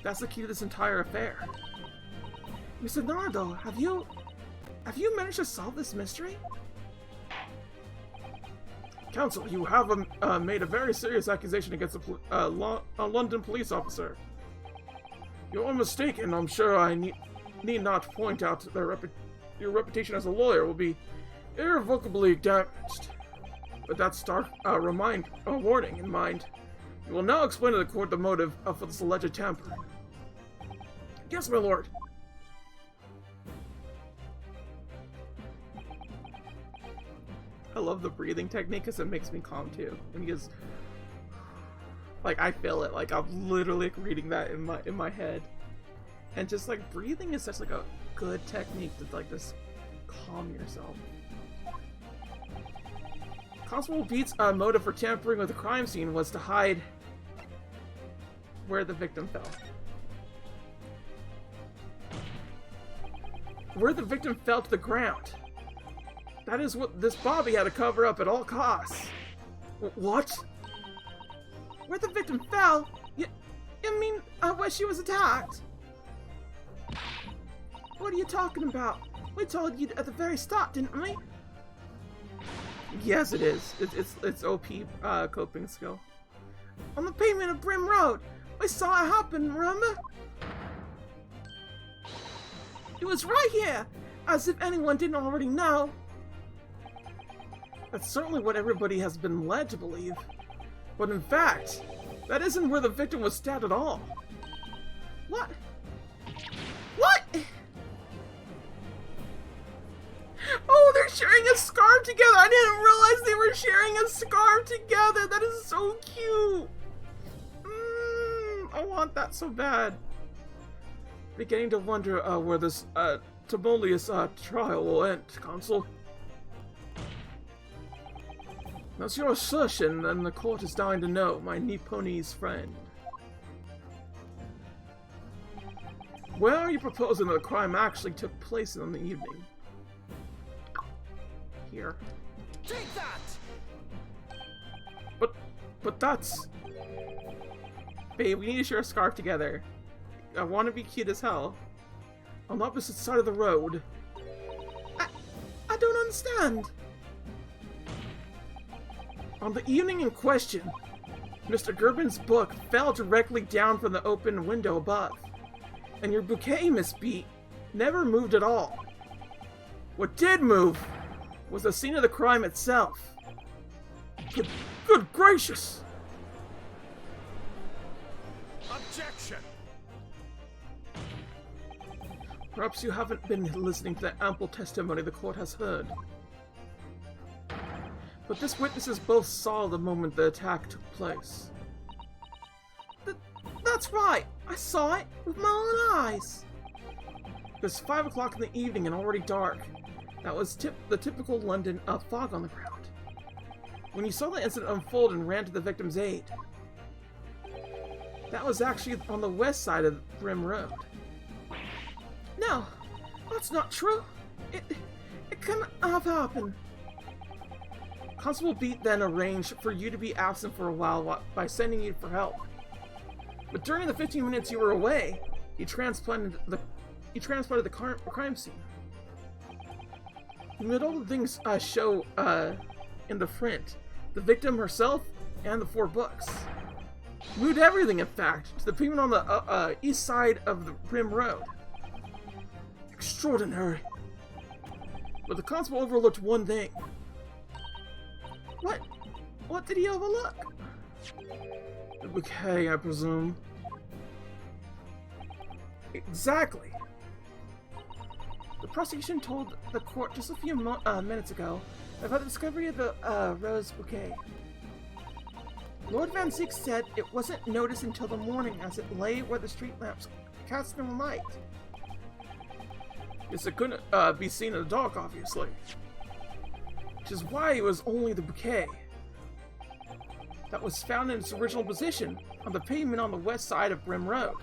That's the key to this entire affair. Mr. Nardo, have you managed to solve this mystery? Counsel, you have made a very serious accusation against a London police officer. You're mistaken. I'm sure I need not point out that your reputation as a lawyer will be irrevocably damaged. With that stark warning in mind, you will now explain to the court the motive for this alleged tampering. Yes, my lord. I love the breathing technique because it makes me calm too. And he goes, like, I feel it. Like, I'm literally reading that in my head. And just like breathing is such like a good technique to like just calm yourself. Constable Beat's motive for tampering with the crime scene was to hide where the victim fell. Where the victim fell to the ground. That is what this Bobby had to cover up at all costs. What? Where the victim fell? You mean where she was attacked? What are you talking about? We told you at the very start, didn't we? Yes, it is. It's OP coping skill. On the pavement of Brim Road. We saw it happen, remember? It was right here, as if anyone didn't already know. That's certainly what everybody has been led to believe. But in fact, that isn't where the victim was stabbed at all. What? What? Oh, they're sharing a scarf together! I didn't realize they were sharing a scarf together! That is so cute! I want that so bad. Beginning to wonder where this tumultuous trial will end, Consul. That's your assertion, and the court is dying to know, my Nipponese friend. Where are you proposing that the crime actually took place in the evening? Here. Take that! But that's... Babe, we need to share a scarf together. I want to be cute as hell. On the opposite side of the road. I don't understand. On the evening in question, Mr. Gerben's book fell directly down from the open window above. And your bouquet, Miss Beat, never moved at all. What did move was the scene of the crime itself. Good gracious! Objection! Perhaps you haven't been listening to the ample testimony the court has heard. But this witnesses both saw the moment the attack took place. That's right! I saw it with my own eyes! It's 5 o'clock in the evening and already dark. That was the typical London fog on the ground. When you saw the incident unfold and ran to the victim's aid. That was actually on the west side of Brim Road. No, that's not true. It couldn't have happened. Constable Beat then arranged for you to be absent for a while by sending you for help. But during the 15 minutes you were away, he transplanted the crime scene. He made all the things show in the print. The victim herself and the 4 books. He moved everything, in fact, to the pavement on the east side of the Brim Road. Extraordinary. But the constable overlooked one thing. What? What did he overlook? The bouquet, I presume. Exactly. The prosecution told the court just a few minutes ago about the discovery of the rose bouquet. Lord Van Ziek said it wasn't noticed until the morning as it lay where the street lamps cast no light. Yes, it couldn't be seen in the dark, obviously. Which is why it was only the bouquet that was found in its original position on the pavement on the west side of Brim Road.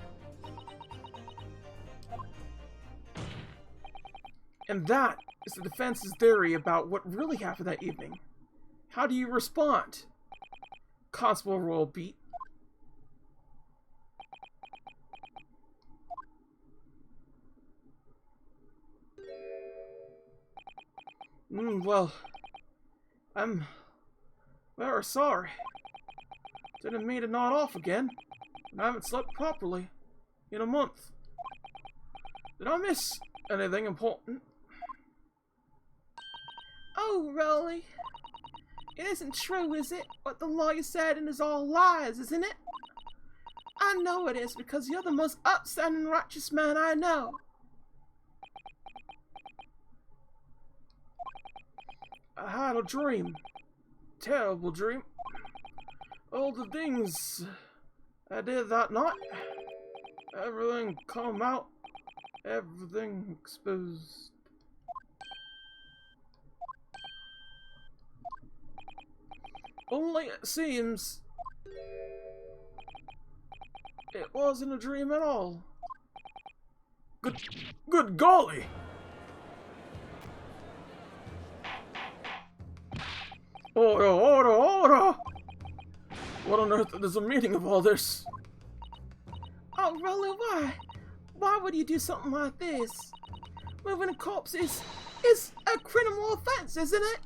And that is the defense's theory about what really happened that evening. How do you respond, Constable Royal Beat? Well, I'm very sorry. Didn't mean to nod off again, and I haven't slept properly in a month. Did I miss anything important? Oh, Rolly. It isn't true, is it? What the lawyer said and is all lies, isn't it? I know it is, because you're the most upstanding and righteous man I know. I had a dream. Terrible dream. All the things I did that night. Everything come out. Everything exposed. Only it seems it wasn't a dream at all. Good golly! Order! What on earth is the meaning of all this? Oh, Rolly, why? Why would you do something like this? Moving a corpse is a criminal offense, isn't it?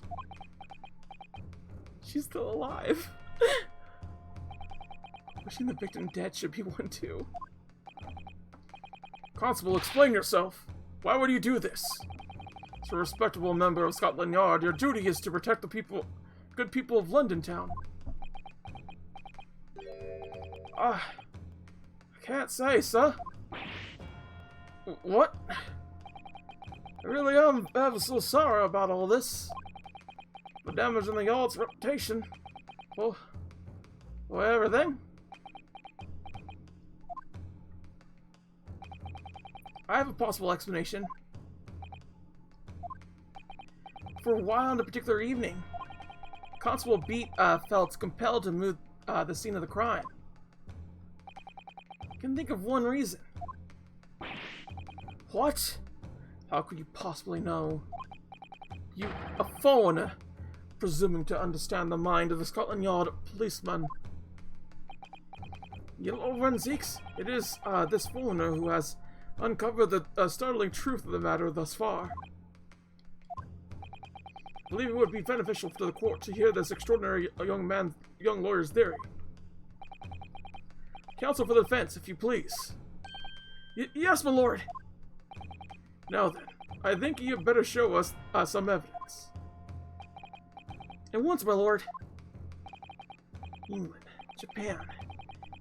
She's still alive. Wishing the victim dead should be one too. Constable, explain yourself. Why would you do this? As a respectable member of Scotland Yard, your duty is to protect the good people of London Town. I can't say, sir. What? I really am ever so sorry about all this. For damaging the Yard's reputation. For everything. I have a possible explanation. For a while on a particular evening, Constable Beat felt compelled to move the scene of the crime. I can think of one reason. What? How could you possibly know? You, a foreigner, presuming to understand the mind of the Scotland Yard policeman. Yellow Van Zieks, it is this foreigner who has uncovered the startling truth of the matter thus far. I believe it would be beneficial to the court to hear this extraordinary young lawyer's theory. Counsel for the defense, if you please. Yes, my lord. Now then, I think you had better show us some evidence. At once, my lord. England, Japan.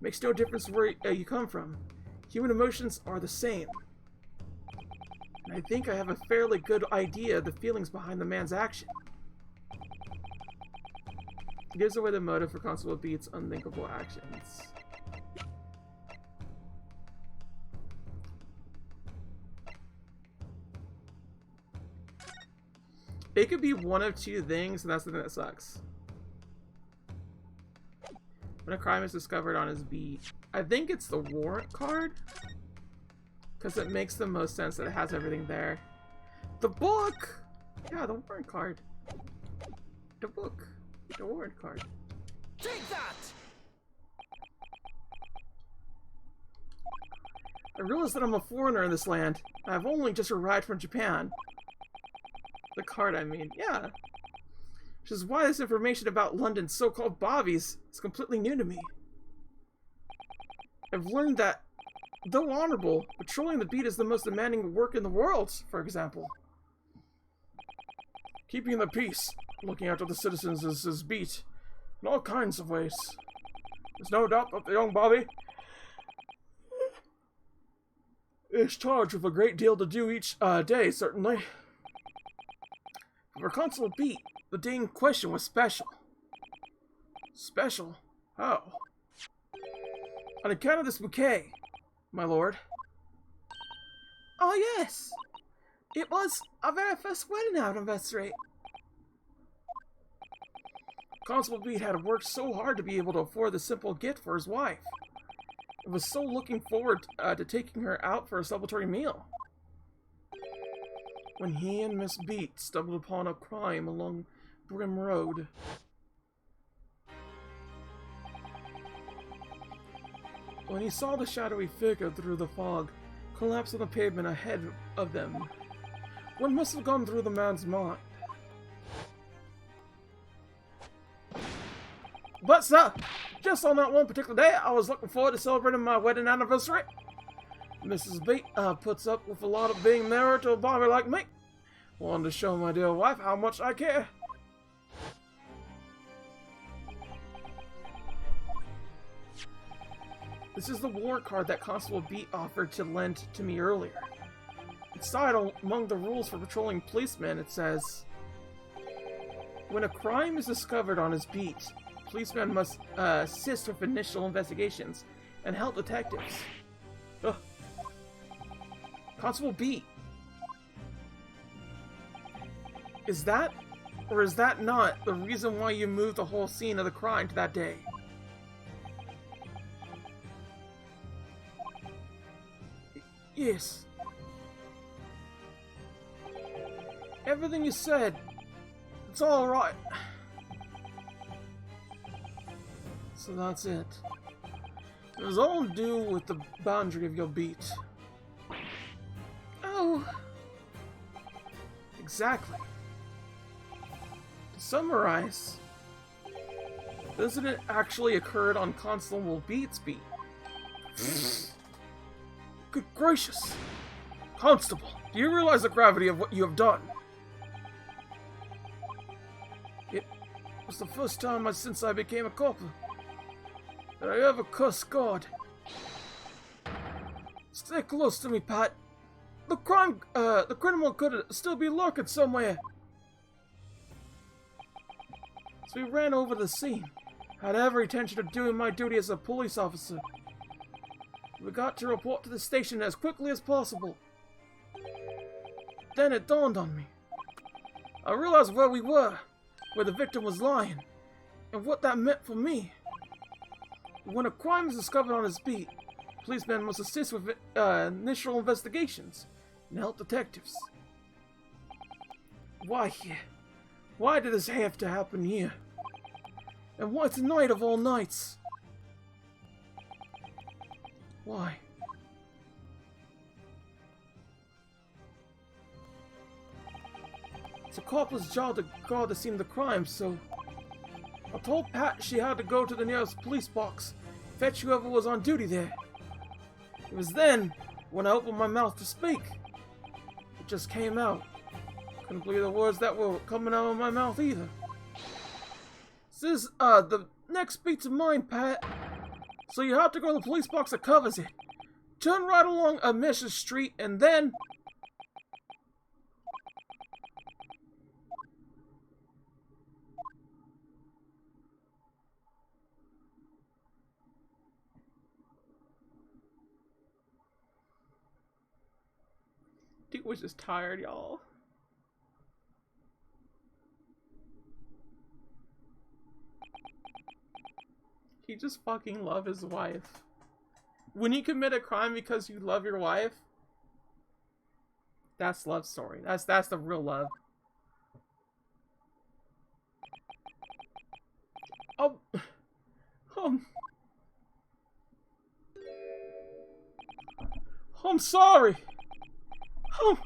Makes no difference where you come from. Human emotions are the same. And I think I have a fairly good idea of the feelings behind the man's action. It gives away the motive for Constable Beat's unthinkable actions. It could be one of two things, and that's the thing that sucks. When a crime is discovered on his beat, I think it's the warrant card, because it makes the most sense that it has everything there. The book! Yeah, the warrant card. The book. The warrant card. Take that! I realize that I'm a foreigner in this land. I've only just arrived from Japan. The card, I mean. Yeah. Which is why this information about London's so-called bobbies is completely new to me. I've learned that, though honorable, patrolling the beat is the most demanding work in the world, for example. Keeping the peace, looking after the citizens is his beat, in all kinds of ways. There's no doubt that the young Bobby is charged with a great deal to do each day, certainly. For Constable Beat, the day in question was special. Special? How? On account of this bouquet, my lord. Oh yes! It was our very first wedding anniversary. Constable Beat had worked so hard to be able to afford this simple gift for his wife. He was so looking forward to taking her out for a celebratory meal. When he and Miss Beat stumbled upon a crime along Brim Road. When he saw the shadowy figure through the fog collapse on the pavement ahead of them, what must have gone through the man's mind? But, sir, just on that one particular day, I was looking forward to celebrating my wedding anniversary. Mrs. Beat puts up with a lot of being married to a Bobby like me. Wanted to show my dear wife how much I care. This is the warrant card that Constable Beat offered to lend to me earlier. Inside, among the rules for patrolling policemen, it says, when a crime is discovered on his beat, policemen must assist with initial investigations and help detectives. Ugh. Constable Beat. Is that, or is that not, the reason why you moved the whole scene of the crime to that day? Yes. Everything you said, it's all right. So that's it. It was all to do with the boundary of your beat. Oh. Exactly. To summarize, the incident actually occurred on Constable Beat's beat. Good gracious! Constable, do you realize the gravity of what you have done? It was the first time since I became a cop that I ever cursed God. Stay close to me, Pat. The criminal could still be lurking somewhere. So we ran over the scene. Had every intention of doing my duty as a police officer. We got to report to the station as quickly as possible. Then it dawned on me. I realized where we were, where the victim was lying, and what that meant for me. When a crime is discovered on his beat, policemen must assist with initial investigations and help detectives. Why here? Why did this have to happen here? And why tonight of all nights? Why? It's a cop's job to guard the scene of the crime, so I told Pat she had to go to the nearest police box, fetch whoever was on duty there. It was then, when I opened my mouth to speak, it just came out. Couldn't believe the words that were coming out of my mouth either. This is, the next beat's of mine, Pat. So you have to go to the police box that covers it. Turn right along a Mrs. Street and then... Dude was just tired, y'all. He just fucking love his wife. When you commit a crime because you love your wife, that's love story. That's the real love. I'm sorry. Oh,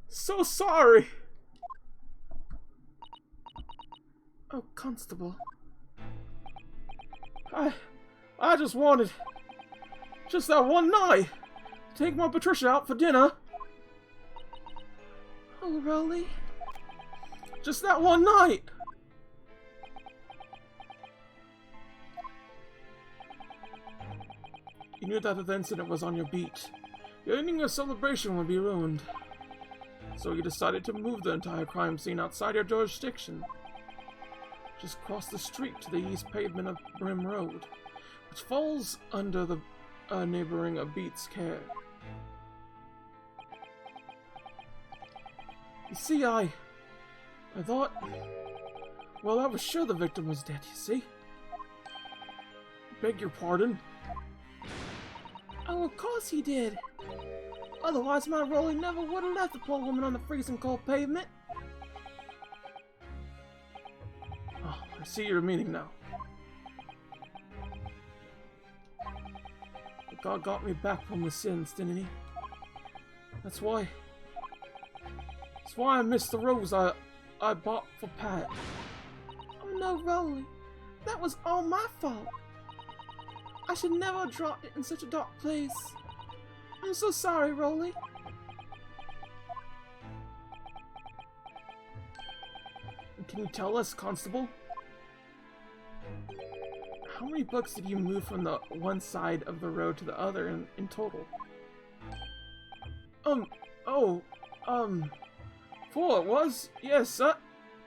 so sorry. Oh, Constable. I just wanted... just that one night! To take my Patricia out for dinner! Oh, really? Just that one night! You knew that the incident was on your beat. Your evening of celebration would be ruined. So you decided to move the entire crime scene outside your jurisdiction. Just cross the street to the east pavement of Brim Road, which falls under the neighboring Beat's care. You see, I thought... well, I was sure the victim was dead, you see. Beg your pardon? Oh, of course he did. Otherwise, my Rolly never would have left the poor woman on the freezing cold pavement. Oh, I see your meaning now. But God got me back from the sins, didn't he? That's why I missed the rose I bought for Pat. Oh no, Rolly. That was all my fault. I should never have dropped it in such a dark place. I'm so sorry, Rolly. Can you tell us, Constable? How many books did you move from the one side of the road to the other in total? 4 it was? Yes, sir.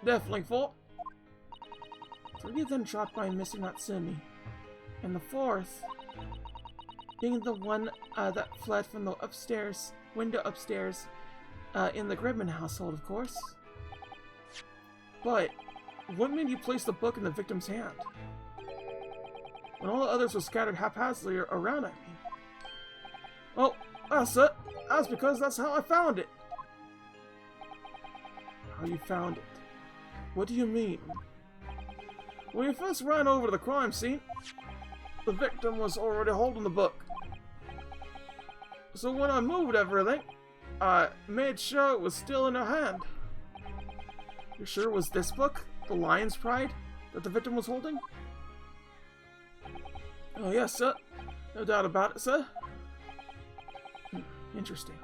Definitely 4. 3 of them dropped by missing that semi. And the 4th being the one that fled from the window upstairs in the Gridman household, of course. But what made you place the book in the victim's hand? When all the others were scattered haphazardly around, I mean. Oh, that's because that's how I found it. How you found it? What do you mean? When you first ran over to the crime scene, the victim was already holding the book. So when I moved everything, I made sure it was still in her hand. You sure it was this book, The Lion's Pride, that the victim was holding? Oh yes, sir. No doubt about it, sir. Interesting.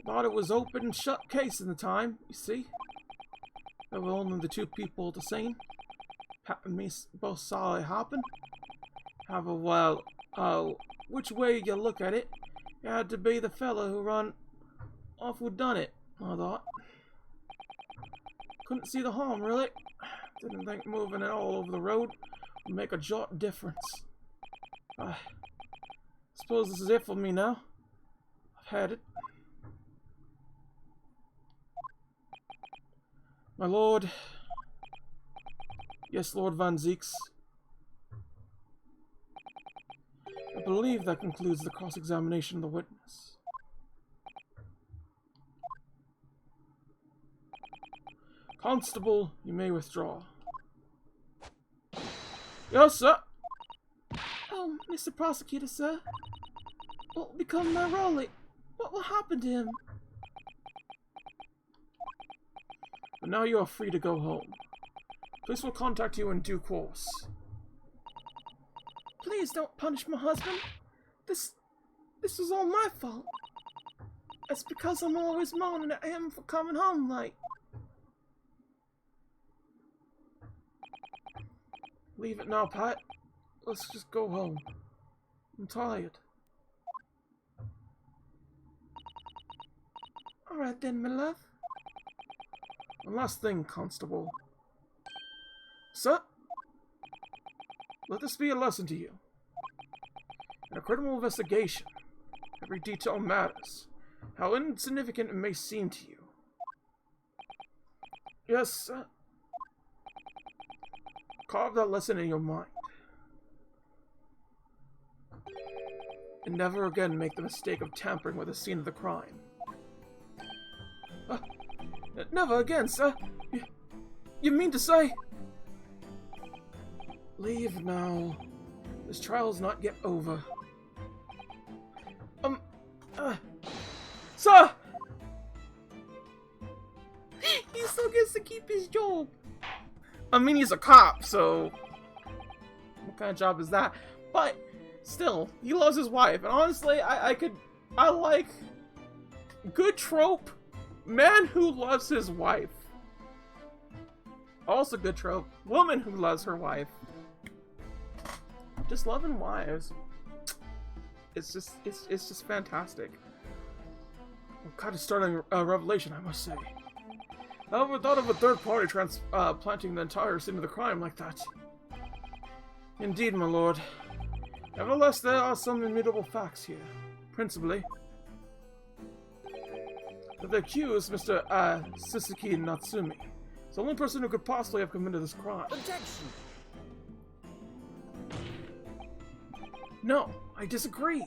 Thought it was open and shut case in the time, you see. There were only the 2 people at the scene. Pat and me both saw it happen. However, well, which way you look at it, it had to be the fella who run off who done it, I thought. Couldn't see the harm, really. Didn't think moving it all over the road would make a jot difference. I suppose this is it for me now. I've had it. My lord. Yes, Lord Van Zeeks. I believe that concludes the cross-examination of the witness. Constable, you may withdraw. Yes, sir. Oh, Mr. Prosecutor, sir. What will become of my Rolly? What will happen to him? But now you are free to go home. Police will contact you in due course. Please don't punish my husband. This was all my fault. It's because I'm always moaning at him for coming home late. Leave it now, Pat. Let's just go home. I'm tired. Alright then, my love. One last thing, Constable. Sir, let this be a lesson to you. In a criminal investigation, every detail matters, how insignificant it may seem to you. Yes, sir. Carve that lesson in your mind. And never again make the mistake of tampering with the scene of the crime. Never again, sir. You mean to say... Leave now. This trial's not yet over. Sir! He still gets to keep his job. I mean, he's a cop, so what kind of job is that? But still, he loves his wife, and honestly, I like good trope, man who loves his wife. Also good trope, woman who loves her wife. Just loving wives. It's just fantastic. What kind of startling revelation, I must say. I never thought of a third party transplanting the entire scene of the crime like that. Indeed, my lord. Nevertheless, there are some immutable facts here. Principally, that the accused, Mr. Sasaki Natsumi, is the only person who could possibly have committed this crime. Objection! No, I disagree.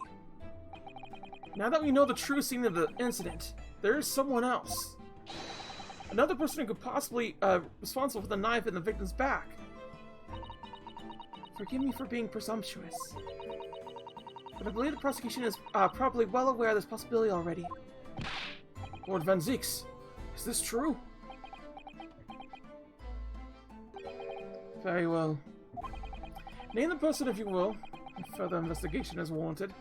Now that we know the true scene of the incident, there is someone else. Another person who could possibly responsible for the knife in the victim's back. Forgive me for being presumptuous, but I believe the prosecution is probably well aware of this possibility already. Lord Van Zieks, is this true? Very well. Name the person if you will, if further investigation is warranted.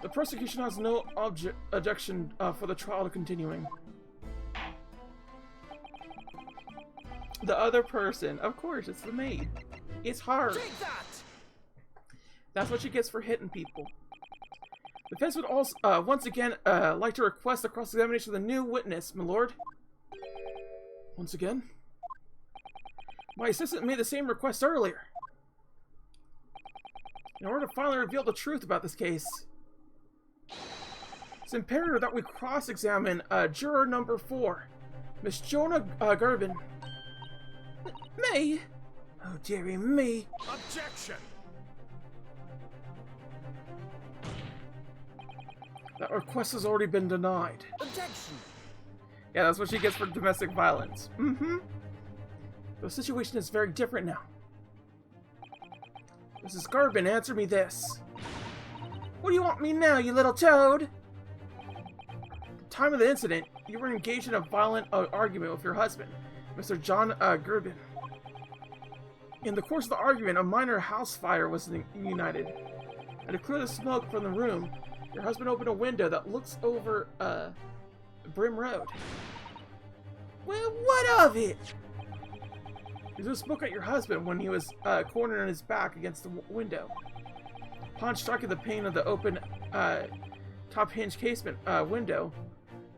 The prosecution has no objection for the trial continuing. The other person, of course, it's the maid. It's hard. Take that! That's what she gets for hitting people. The defense would also, once again, like to request a cross-examination of the new witness, my lord. Once again? My assistant made the same request earlier. In order to finally reveal the truth about this case, it's imperative that we cross-examine juror number 4, Miss Jonah Gerbin. Me? Oh, dearie me. Objection! That request has already been denied. Objection! Yeah, that's what she gets for domestic violence. Mm-hmm. The situation is very different now. Mrs. Gerbin, answer me this. What do you want me now, you little toad? At the time of the incident, you were engaged in a violent argument with your husband, Mr. John Gerbin. In the course of the argument, a minor house fire was ignited. And to clear the smoke from the room, your husband opened a window that looks over Brim Road. Well, what of it? You threw smoke at your husband when he was cornered on his back against the window. Upon striking the pane of the open top hinge casement window,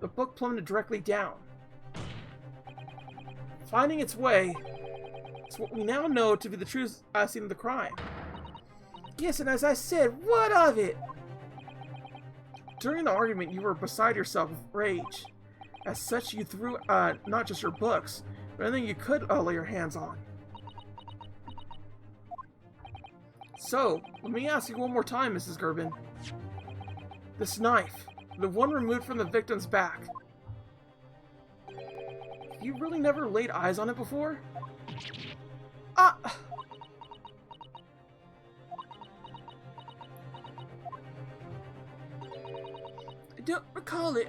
the book plummeted directly down. Finding its way, it's what we now know to be the true scene of the crime. Yes, and as I said, what of it? During the argument, you were beside yourself with rage. As such, you threw not just your books, but anything you could lay your hands on. So, let me ask you one more time, Mrs. Gerbin. This knife, the one removed from the victim's back, you really never laid eyes on it before? I don't recall it.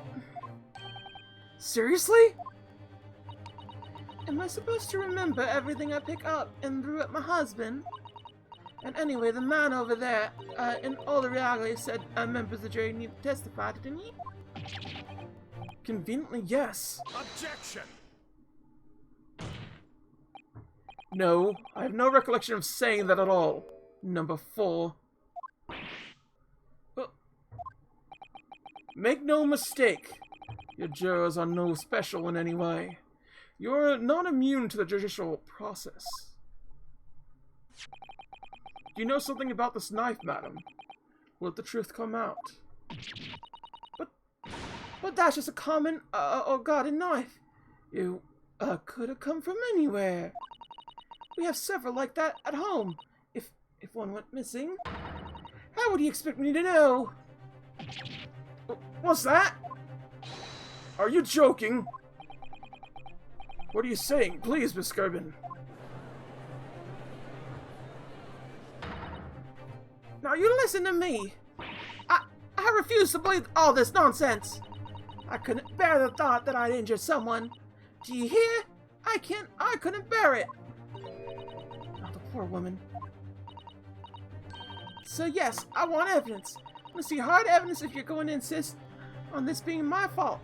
Seriously? Am I supposed to remember everything I pick up and threw at my husband? And anyway, the man over there, in all the reality, said members of the jury need to testify, didn't he? Conveniently, yes. Objection! No, I have no recollection of saying that at all. Number 4. Make no mistake, your jurors are no special in any way. You're not immune to the judicial process. Do you know something about this knife, madam? Will the truth come out? But that's just a common, garden knife. You, could have come from anywhere. We have several like that at home. If one went missing, how would you expect me to know? What's that? Are you joking? What are you saying? Please, Miss Gerbin. Now you listen to me. I I refuse to believe all this nonsense. I couldn't bear the thought that I'd injured someone. Do you hear? I couldn't bear it. Oh, the poor woman. So yes, I want evidence. I want to see hard evidence if you're going to insist on this being my fault.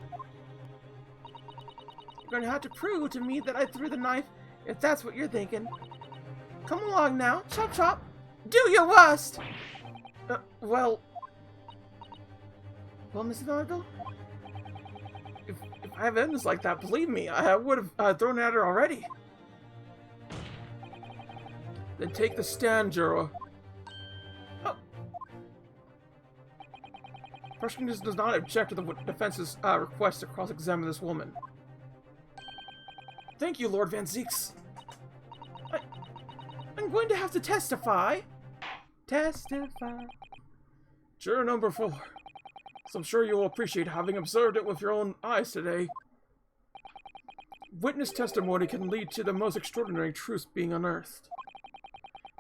You're going to have to prove to me that I threw the knife, if that's what you're thinking. Come along now, chop chop. Do your worst! Well, Mr. Naruto? If I have evidence like that, believe me, I would have thrown it at her already. Then take the stand, Juro. Oh. Prosecution does not object to the defense's request to cross-examine this woman. Thank you, Lord Van Zieks. I'm going to have to testify. Testify. Juror number 4. So I'm sure you will appreciate having observed it with your own eyes today. Witness testimony can lead to the most extraordinary truths being unearthed.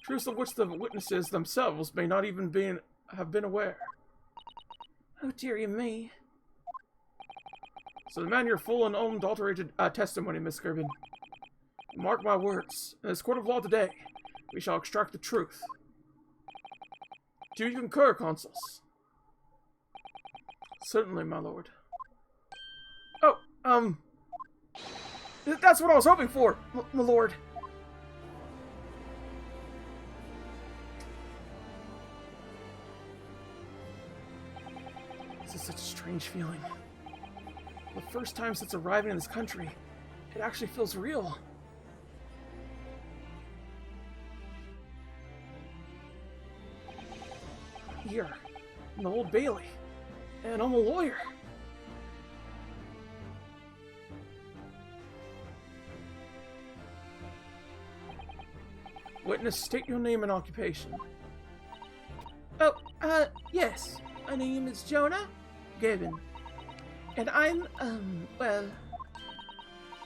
Truths of which the witnesses themselves may not even have been aware. Oh dearie me. So demand your full and unadulterated testimony, Miss Gerben. Mark my words, in this court of law today, we shall extract the truth. Do you concur, consuls? Certainly, my lord. Oh, that's what I was hoping for, my lord. This is such a strange feeling. The first time since arriving in this country, it actually feels real. Here, in the Old Bailey, and I'm a lawyer. Witness, state your name and occupation. Oh, yes. My name is Jonah Gavin. And I'm, well,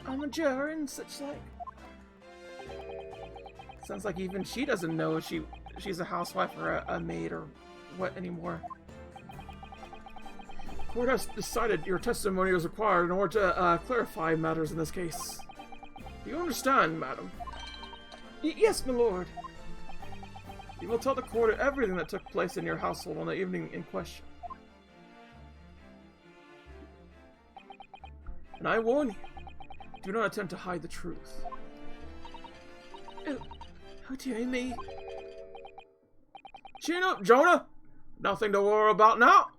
I'm a juror and such like. Sounds like even she doesn't know if she's a housewife or a maid or what anymore. Court has decided your testimony is required in order to clarify matters in this case. Do you understand, madam? Yes, my lord. You will tell the court everything that took place in your household on the evening in question. And I warn you, do not attempt to hide the truth. Oh dear me. Chin up, Jonah! Nothing to worry about now!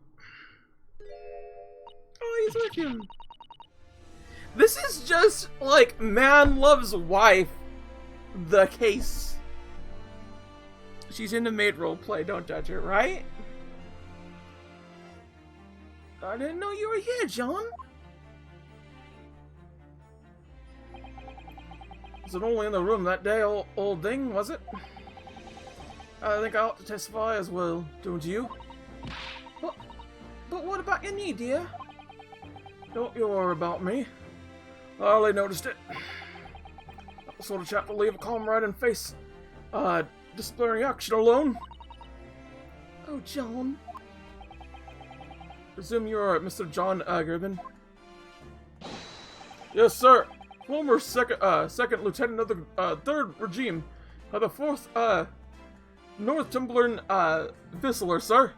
Oh, he's with him. This is just like man loves wife, the case. She's in the maid roleplay, don't judge her, right? I didn't know you were here, John. Was it only in the room that day, old thing, was it? I think I ought to testify as well, don't you? But what about your knee, dear? Don't you worry about me. I hardly noticed it. Not the sort of chap to leave a comrade and face disciplinary action alone. Oh, John. Presume you're Mr. John Gerben. Yes, sir. Former second lieutenant of the 3rd Regime of the 4th Northumberland Vissler, sir.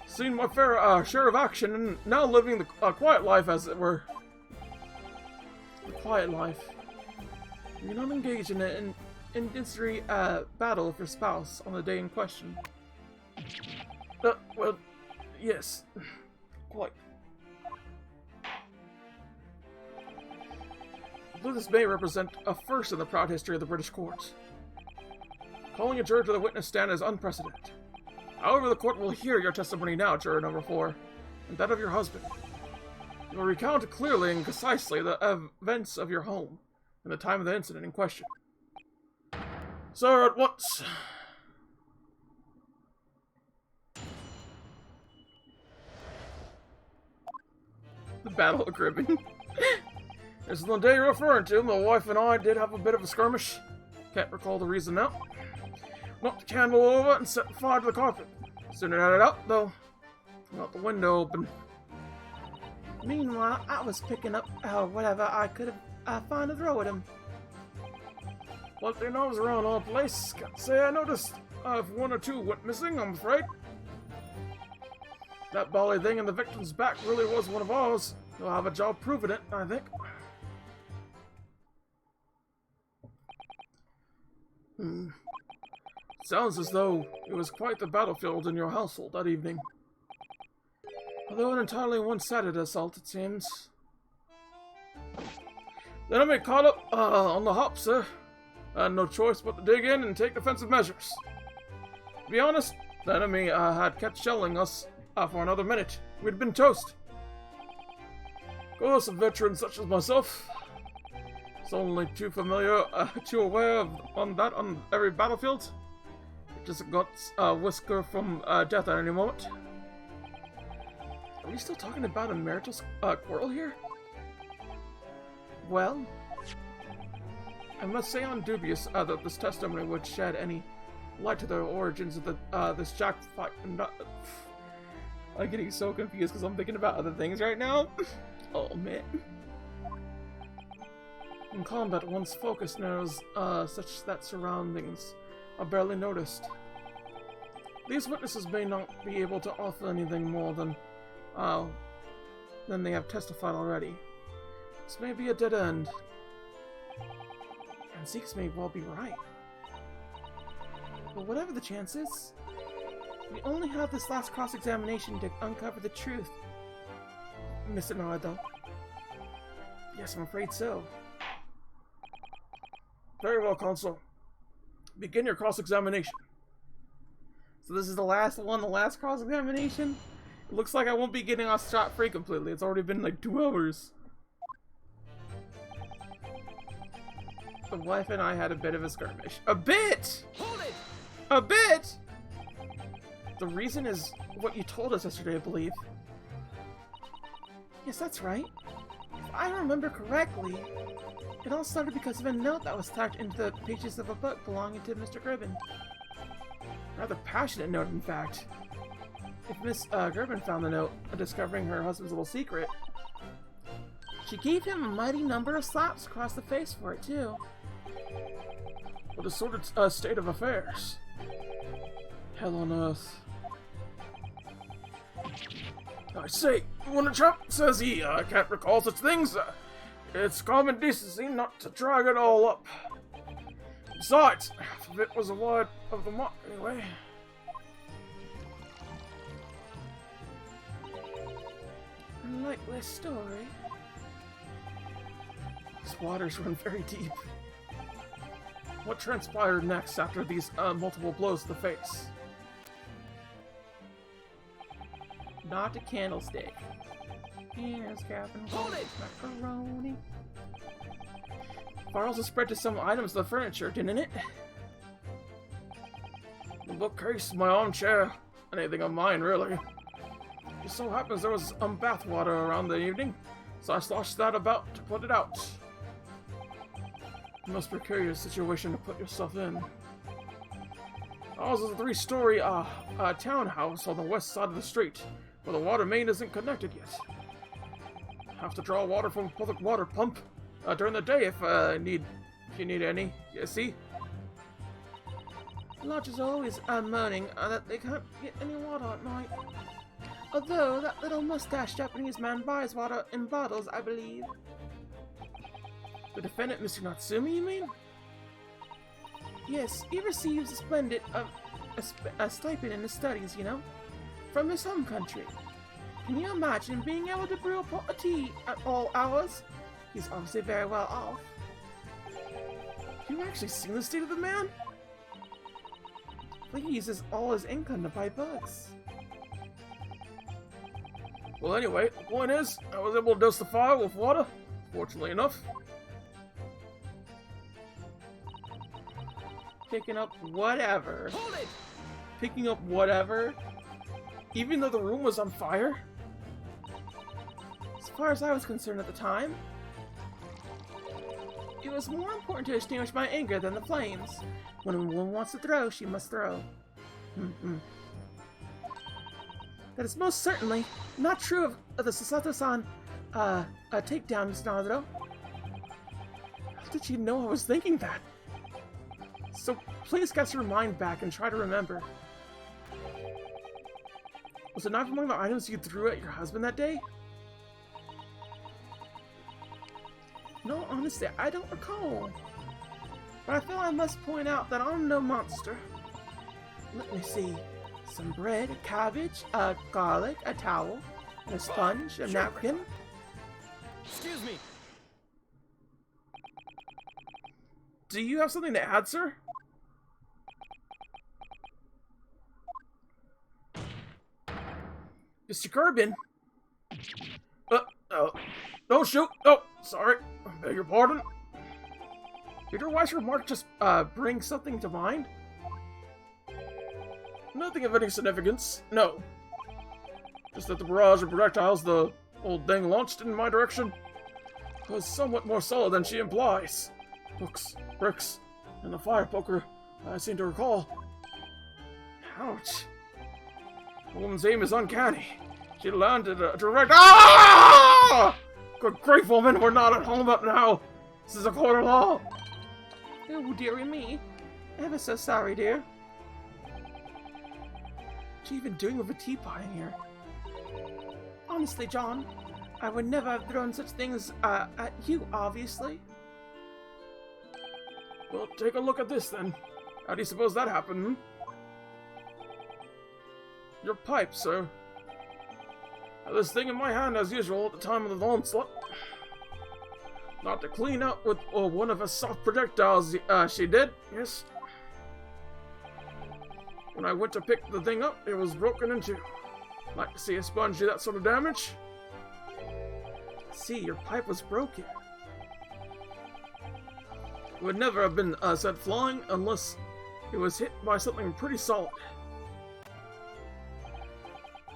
Seen my fair share of action and now living the quiet life, as it were. The quiet life. You're not engaged in an industry battle with your spouse on the day in question. Well, yes. Quite. Though this may represent a first in the proud history of the British courts. Calling a juror to the witness stand is unprecedented. However, the court will hear your testimony now, juror number 4, and that of your husband. You will recount clearly and concisely the events of your home and the time of the incident in question. Sir, at once. The Battle of Gribbon. This is the day you're referring to. My wife and I did have a bit of a skirmish. Can't recall the reason now. Knocked the candle over and set fire to the carpet. Soon it had it out, though. Got the window open. Meanwhile, I was picking up whatever I could find to throw at him. But their nose around all place. Can't say I noticed. If one or two went missing, I'm afraid. That bally thing in the victim's back really was one of ours. You'll have a job proving it, I think. Sounds as though it was quite the battlefield in your household that evening. Although an entirely one-sided assault, it seems. The enemy caught up on the hop, sir. I had no choice but to dig in and take defensive measures. To be honest, the enemy had kept shelling us for another minute. We'd been toast. Of course, a veteran such as myself is only too familiar, too aware of on every battlefield. It just got a whisker from death at any moment. Are we still talking about a marital quarrel here? Well, I must say I'm dubious that this testimony would shed any light to the origins of this Jack fight. I'm getting so confused because I'm thinking about other things right now. Oh man. In combat, one's focus narrows such that surroundings are barely noticed. These witnesses may not be able to offer anything more than they have testified already. This may be a dead end. And Zeke's may well be right. but whatever the chances, we only have this last cross-examination to uncover the truth. Mr. Narada. Yes, I'm afraid so. Very well, Consul. Begin your cross-examination. So this is the last one, the last cross-examination? It looks like I won't be getting off scot-free completely. It's already been like 2 hours. The wife and I had a bit of a skirmish. A bit! Hold it! A bit! The reason is what you told us yesterday, I believe. Yes, that's right. If I remember correctly, it all started because of a note that was tucked into the pages of a book belonging to Mr. Gribbon. Rather passionate note, in fact. If Miss Gribbon found the note, discovering her husband's little secret, she gave him a mighty number of slaps across the face for it, too. What a sordid state of affairs. Hell on earth. I say, when a chap says he can't recall such things, it's common decency not to drag it all up. Besides, half of it was a word of the mark anyway. Unlikely story. These waters run very deep. What transpired next after these multiple blows to the face? Not a candlestick. Here's Captain Hold it! Macaroni. Fire also spread to some items of the furniture, didn't it? The bookcase, my armchair, anything of mine, really. Just so happens there was bath water around the evening, so I sloshed that about to put it out. A most precarious situation to put yourself in. Ours is a 3-story townhouse on the west side of the street, where the water main isn't connected yet. Have to draw water from a public water pump during the day if you need any. You see? Lodgers are always moaning that they can't get any water at night. Although that little mustache Japanese man buys water in bottles, I believe. The defendant, Mr. Natsumi, you mean? Yes, he receives a splendid a stipend in his studies, you know, from his home country. Can you imagine being able to brew a pot of tea at all hours? He's obviously very well off. You actually seen the state of the man? He uses all his income to buy books. Well, anyway, the point is, I was able to dose the fire with water, fortunately enough. Picking up whatever. Hold it! Picking up whatever? Even though the room was on fire? As far as I was concerned at the time, it was more important to extinguish my anger than the flames. When a woman wants to throw, she must throw. That is most certainly not true of the Sasato-san takedown, Mr. Naruto. How did you know I was thinking that? So please cast your mind back and try to remember. Was a knife among the items you threw at your husband that day? No, honestly, I don't recall. But I feel I must point out that I'm no monster. Let me see. Some bread, a cabbage, a garlic, a towel, and a sponge, a napkin. Excuse me. Do you have something to add, sir? Mr. Kerbin? Oh, shoot! Oh, sorry. I beg your pardon. Did your wife's remark just, bring something to mind? Nothing of any significance, no. Just that the barrage of projectiles the old thing launched in my direction was somewhat more solid than she implies. Hooks, bricks, and the fire poker, I seem to recall. Ouch. The woman's aim is uncanny. She landed a direct— Ah! Good grief, woman, we're not at home up now. This is a court of law. Oh, dearie me. Ever so sorry, dear. What are you even doing with a teapot in here? Honestly, John, I would never have thrown such things at you, obviously. Well, take a look at this, then. How do you suppose that happened, hmm? Your pipe, sir. I had this thing in my hand, as usual, at the time of the onslaught. Not to clean out with one of her soft projectiles, she did, yes. When I went to pick the thing up, it was broken in two. Like to see a sponge do that sort of damage? See, your pipe was broken. It would never have been sent flying unless it was hit by something pretty solid.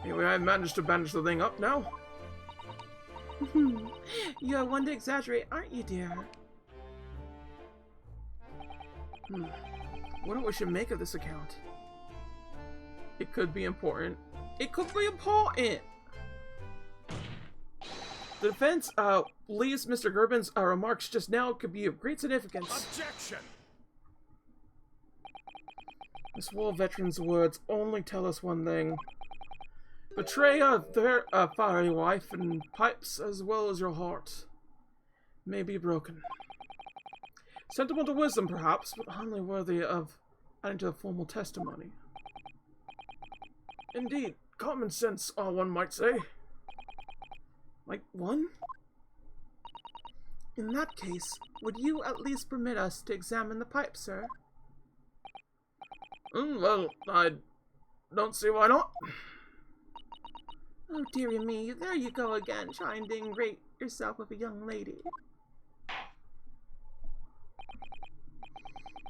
Anyway, I managed to bandage the thing up now. You are one to exaggerate, aren't you, dear? Wonder what we should make of this account. It could be important. It could be important! The defense believes Mr. Gerbin's remarks just now could be of great significance. Objection! This war veteran's words only tell us one thing. Betray their fiery wife and pipes as well as your heart may be broken. Sentimental wisdom, perhaps, but hardly worthy of adding to the formal testimony. Indeed, common sense, one might say. Like one? In that case, would you at least permit us to examine the pipe, sir? Well, I don't see why not. Oh, dearie me, there you go again, trying to ingrate yourself with a young lady.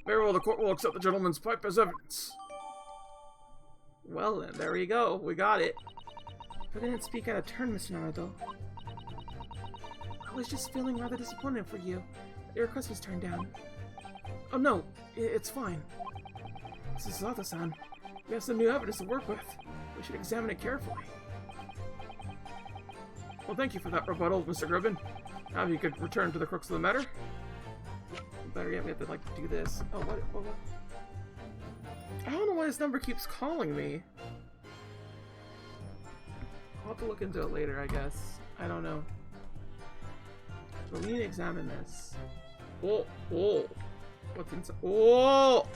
Very well, the court will accept the gentleman's pipe as evidence. Well then, there you go, we got it. But I didn't speak out of turn, Mr. Naruto. I was just feeling rather disappointed for you. Your request was turned down. Oh no, it's fine. This is Sato-san. We have some new evidence to work with. We should examine it carefully. Well, thank you for that rebuttal, Mr. Gerbin. Now you could return to the crux of the matter. Better yet, we have to, like, do this. Oh, what? I don't know why this number keeps calling me. I'll have to look into it later, I guess. I don't know. So we need to examine this. Oh! What's inside? Oh!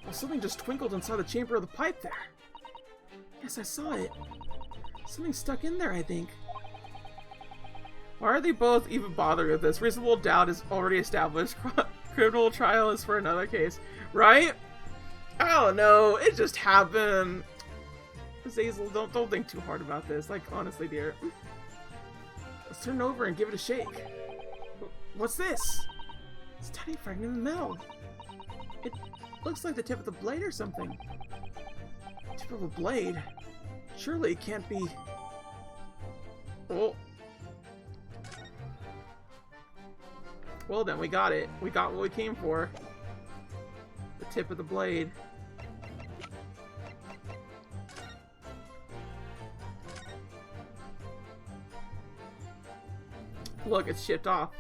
Well, something just twinkled inside the chamber of the pipe there. Yes, I saw it. Something stuck in there, I think. Why are they both even bothering with this? Reasonable doubt is already established. Criminal trial is for another case. Right? I don't know. It just happened. Zazel, don't think too hard about this. Like, honestly, dear. Let's turn it over and give it a shake. What's this? It's a tiny fragment of metal. It looks like the tip of the blade or something. Tip of a blade? Surely it can't be... Oh. Well then, we got it. We got what we came for. The tip of the blade. Look, it's chipped off.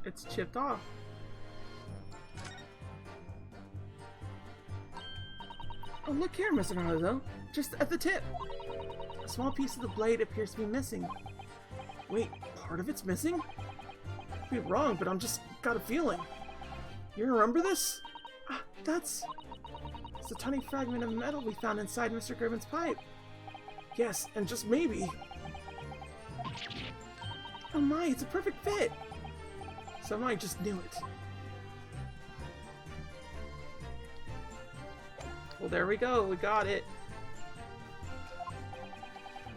It's chipped off. Oh, look here, Mr. Naruto. Just at the tip. A small piece of the blade appears to be missing. Wait, part of it's missing? Could be wrong, but I'm just got a feeling. You remember this? Ah, it's a tiny fragment of metal we found inside Mr. Gerben's pipe. Yes, and just maybe. Oh my, it's a perfect fit. Somehow I just knew it. Well, there we go. We got it.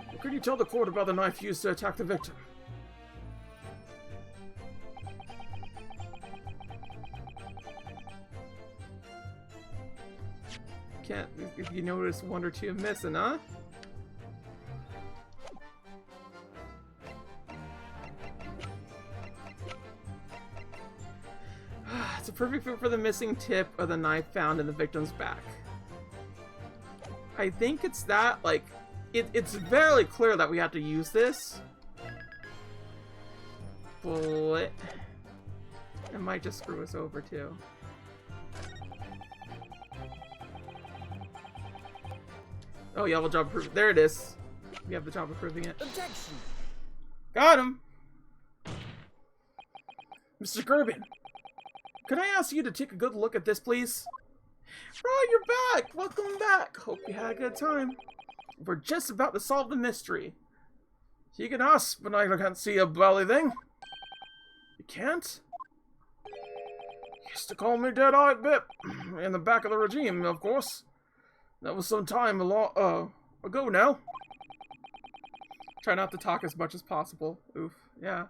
What could you tell the court about the knife used to attack the victim? Can't. If you notice one or two missing, huh? It's a perfect fit for the missing tip of the knife found in the victim's back. I think it's that, like, it's very clear that we have to use this. But it might just screw us over, too. Oh, yeah, we'll job proof. There it is. We have the job of proving it. Objection! Got him! Mr. Gerben, could I ask you to take a good look at this, please? Oh, you're back! Welcome back! Hope you had a good time. We're just about to solve the mystery. You can ask, but I can't see a bloody thing. You can't? Used to call me Dead-Eyed Bip. In the back of the regime, of course. That was some time ago now. Try not to talk as much as possible. Oof, yeah.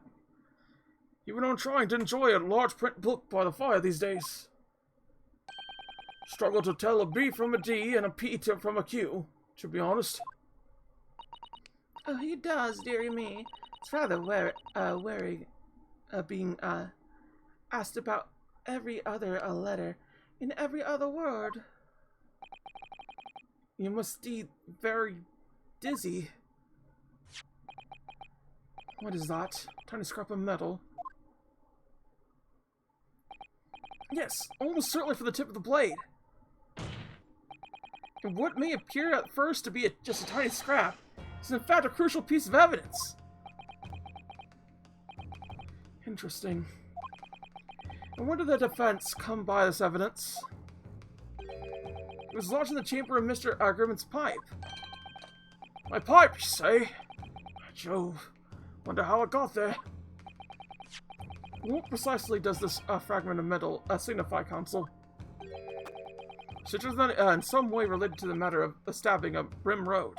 Even I'm trying to enjoy a large print book by the fire these days. Struggle to tell a B from a D and a P from a Q, to be honest. Oh, he does, dearie me. It's rather wary being asked about every other letter in every other word. You must be very dizzy. What is that? Tiny scrap of metal. Yes, almost certainly for the tip of the blade. And what may appear at first to be just a tiny scrap is in fact a crucial piece of evidence. Interesting. And when did the defense come by this evidence? It was lodged in the chamber of Mr. Gerben's pipe. My pipe, you say? Jove. Wonder how it got there. What precisely does this fragment of metal signify, Counsel? Such as that in some way related to the matter of the stabbing of Brim Road.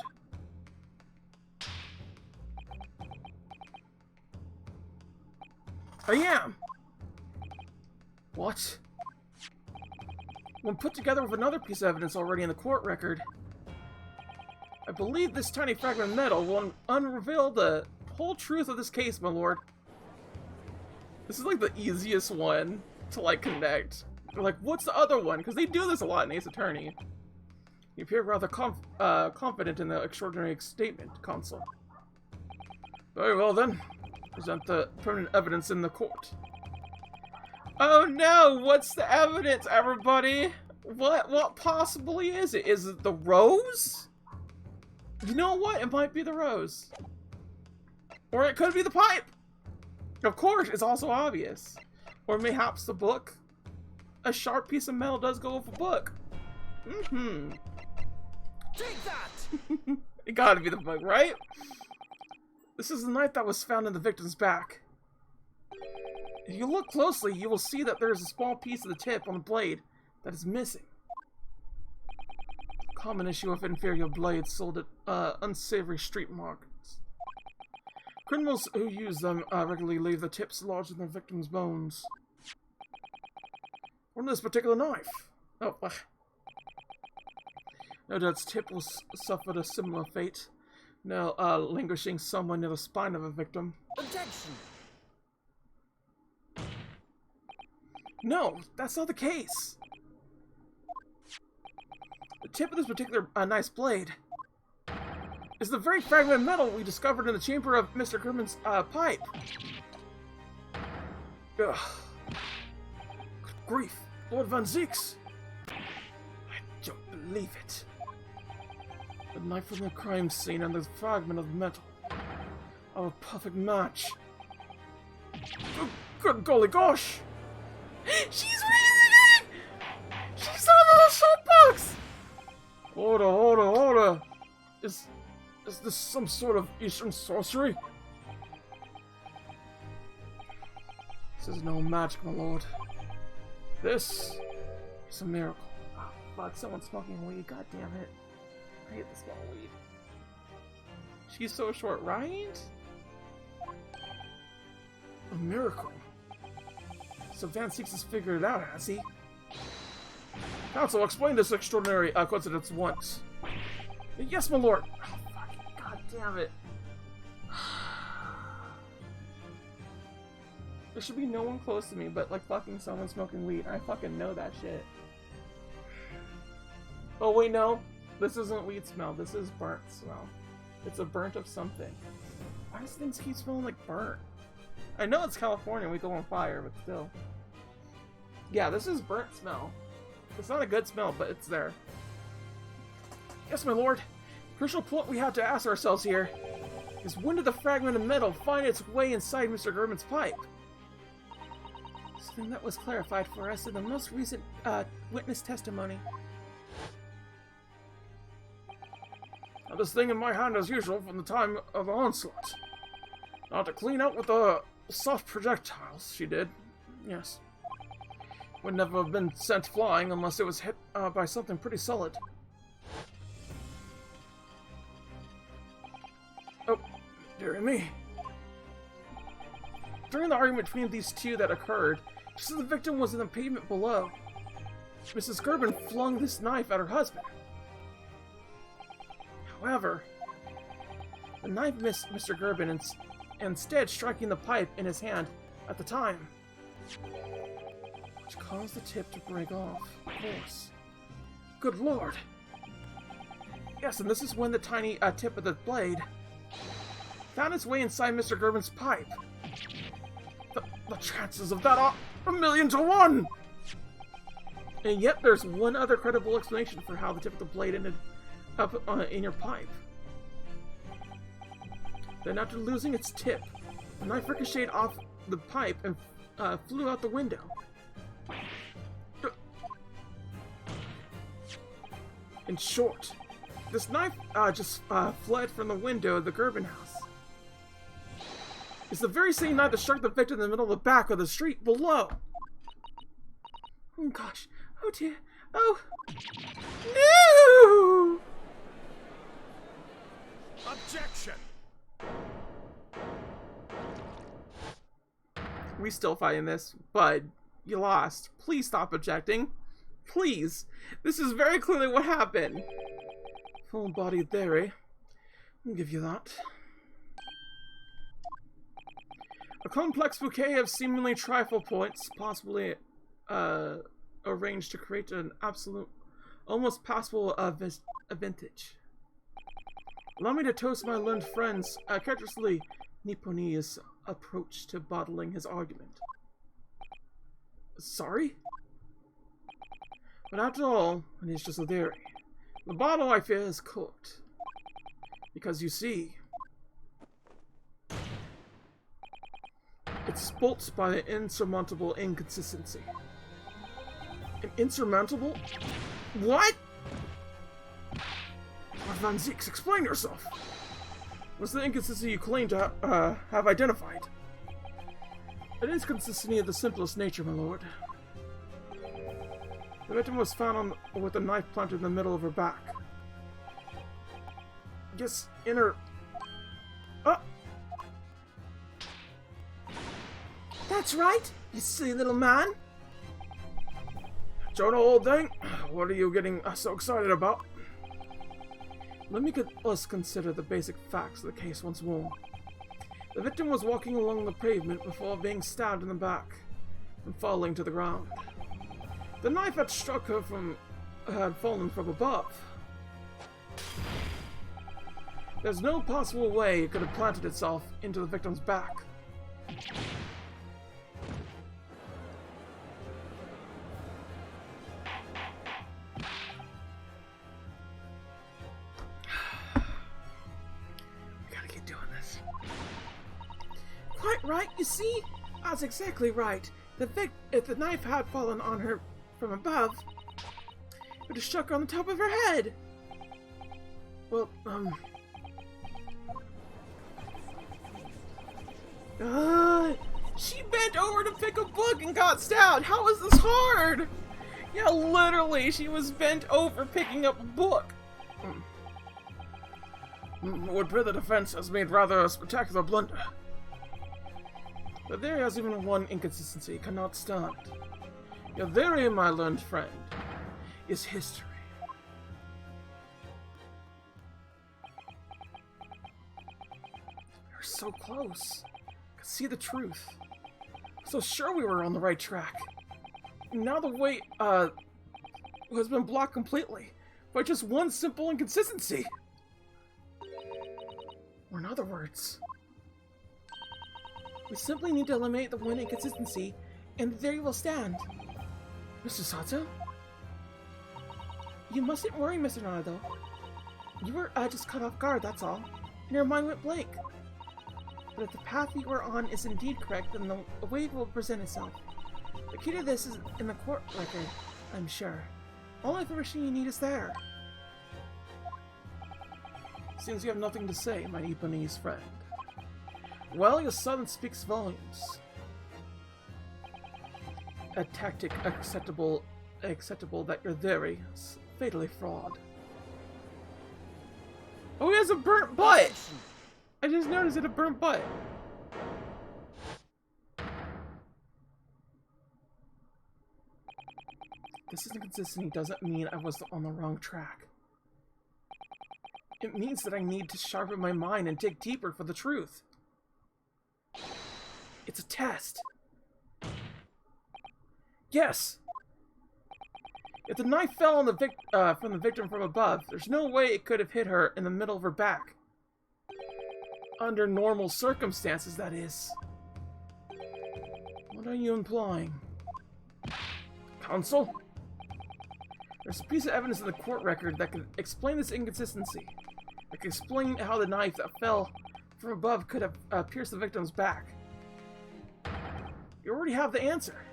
I am! What? When put together with another piece of evidence already in the court record, I believe this tiny fragment of metal will unreveal the whole truth of this case, my lord. This is like the easiest one to like connect. Like, what's the other one? Because they do this a lot in Ace Attorney. You appear rather confident in the extraordinary statement, Consul. Very well then. Present the permanent evidence in the court. Oh no! What's the evidence, everybody? What possibly is it? Is it the rose? You know what? It might be the rose. Or it could be the pipe! Of course, it's also obvious. Or mayhaps the book. A sharp piece of metal does go with a book. Mm-hmm. Take that! It gotta be the book, right? This is the knife that was found in the victim's back. If you look closely, you will see that there is a small piece of the tip on the blade that is missing. Common issue of inferior blades sold at unsavory street markets. Criminals who use them regularly leave the tips lodged in their victims' bones. Or in this particular knife. Oh, no doubt its tip will suffer a similar fate. Now, languishing somewhere near the spine of a victim. Objection! No, that's not the case. The tip of this particular nice blade is the very fragment of metal we discovered in the chamber of Mr. Gerben's pipe. Ugh. Good grief, Lord Van Zieks! I don't believe it. The knife from the crime scene and the fragment of metal are a perfect match. Good golly gosh! She's raising it! She's on the soapbox! Order! Is this some sort of Eastern sorcery? This is no magic, my lord. This is a miracle. Oh, fuck, someone's smoking weed, god damn it. I hate the smell of weed. She's so short, right? A miracle? So Van Zieks has figured it out, has he? Council, explain this extraordinary coincidence once. Yes, my lord. Oh, fuck, god damn it. There should be no one close to me but like fucking someone smoking weed. I fucking know that shit. Oh wait, no. This isn't weed smell. This is burnt smell. It's a burnt of something. Why does things keep smelling like burnt? I know it's California, we go on fire, but still. Yeah, this is burnt smell. It's not a good smell, but it's there. Yes, my lord. Crucial point we have to ask ourselves here is when did the fragment of metal find its way inside Mr. Gerben's pipe? Something that was clarified for us in the most recent witness testimony. Now, this thing in my hand as usual from the time of the onslaught. Not to clean out with the soft projectiles she did. Yes. Would never have been sent flying unless it was hit by something pretty solid. Oh, dearie me. During the argument between these two that occurred, just as the victim was in the pavement below, Mrs. Gerben flung this knife at her husband. However, the knife missed Mr. Gerben, instead striking the pipe in his hand at the time, which caused the tip to break off, of course. Good lord! Yes, and this is when the tiny tip of the blade found its way inside Mr. Gerben's pipe. The chances of that are 1,000,000 to 1! And yet there's one other credible explanation for how the tip of the blade ended up in your pipe. Then after losing its tip, the knife ricocheted off the pipe and flew out the window. In short, this knife just fled from the window of the Gerben house. It's the very same knife that struck the victim in the middle of the back of the street below. Oh gosh. Oh dear. Oh. No! Objection! We still fighting this, but you lost. Please stop objecting. Please. This is very clearly what happened. Full-bodied theory. I'll give you that. A complex bouquet of seemingly trifle points, possibly arranged to create an absolute, almost passable vintage. Allow me to toast my learned friend's characteristically Nipponese approach to bottling his argument. Sorry? But after all, it is just a theory. The bottle, I fear, is cooked. Because you see, it spolts by an insurmountable inconsistency. An insurmountable? What? Lord Van Zieks, explain yourself. What's the inconsistency you claim to have identified? An inconsistency of the simplest nature, my lord. The victim was found with a knife planted in the middle of her back. Yes, in her... Oh! That's right, you silly little man! Jonah, old thing, what are you getting so excited about? Let me us consider the basic facts of the case once more. The victim was walking along the pavement before being stabbed in the back and falling to the ground. The knife had struck her had fallen from above. There's no possible way it could have planted itself into the victim's back. right? You see? That's exactly right. If the knife had fallen on her from above, it would have struck her on the top of her head. Well, she bent over to pick a book and got stabbed. How is this hard? Yeah, literally, she was bent over picking up a book. Would appear the defense has made rather a spectacular blunder. But there is even one inconsistency cannot stand. Your theory, my learned friend, is history. We're so close. I could see the truth. So sure we were on the right track. Now the way, has been blocked completely by just one simple inconsistency. Or in other words, we simply need to eliminate the one inconsistency, and there you will stand. Mr. Sato? You mustn't worry, Mr. Nardo. You were just caught off guard, that's all, and your mind went blank. But if the path you are on is indeed correct, then the way will present itself. The key to this is in the court record, I'm sure. All information you need is there. Seems you have nothing to say, my Ibanese friend. Well, your silence speaks volumes. A tactic acceptable that your theory is fatally flawed. Oh, he has a burnt butt! I just noticed it, a burnt butt. This inconsistency doesn't mean I was on the wrong track. It means that I need to sharpen my mind and dig deeper for the truth. It's a test. Yes. If the knife fell on from the victim from above, there's no way it could have hit her in the middle of her back. Under normal circumstances, that is. What are you implying? Counsel? There's a piece of evidence in the court record that can explain this inconsistency. That can explain how the knife that fell from above could have pierced the victim's back. You already have the answer.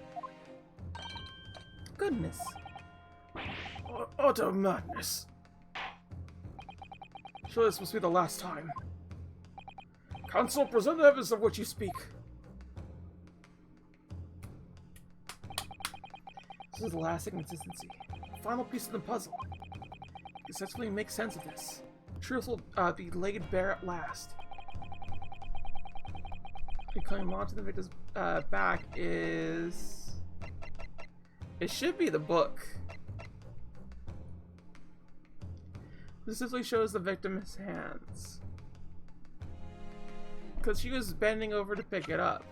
Goodness. Utter madness. Sure, this must be the last time. Counsel, present the evidence of which you speak. This is the last inconsistency. Final piece of the puzzle. You successfully make sense of this. Truth will be laid bare at last. The claim launch of the victim's back is... It should be the book. This simply shows the victim's hands. Because she was bending over to pick it up.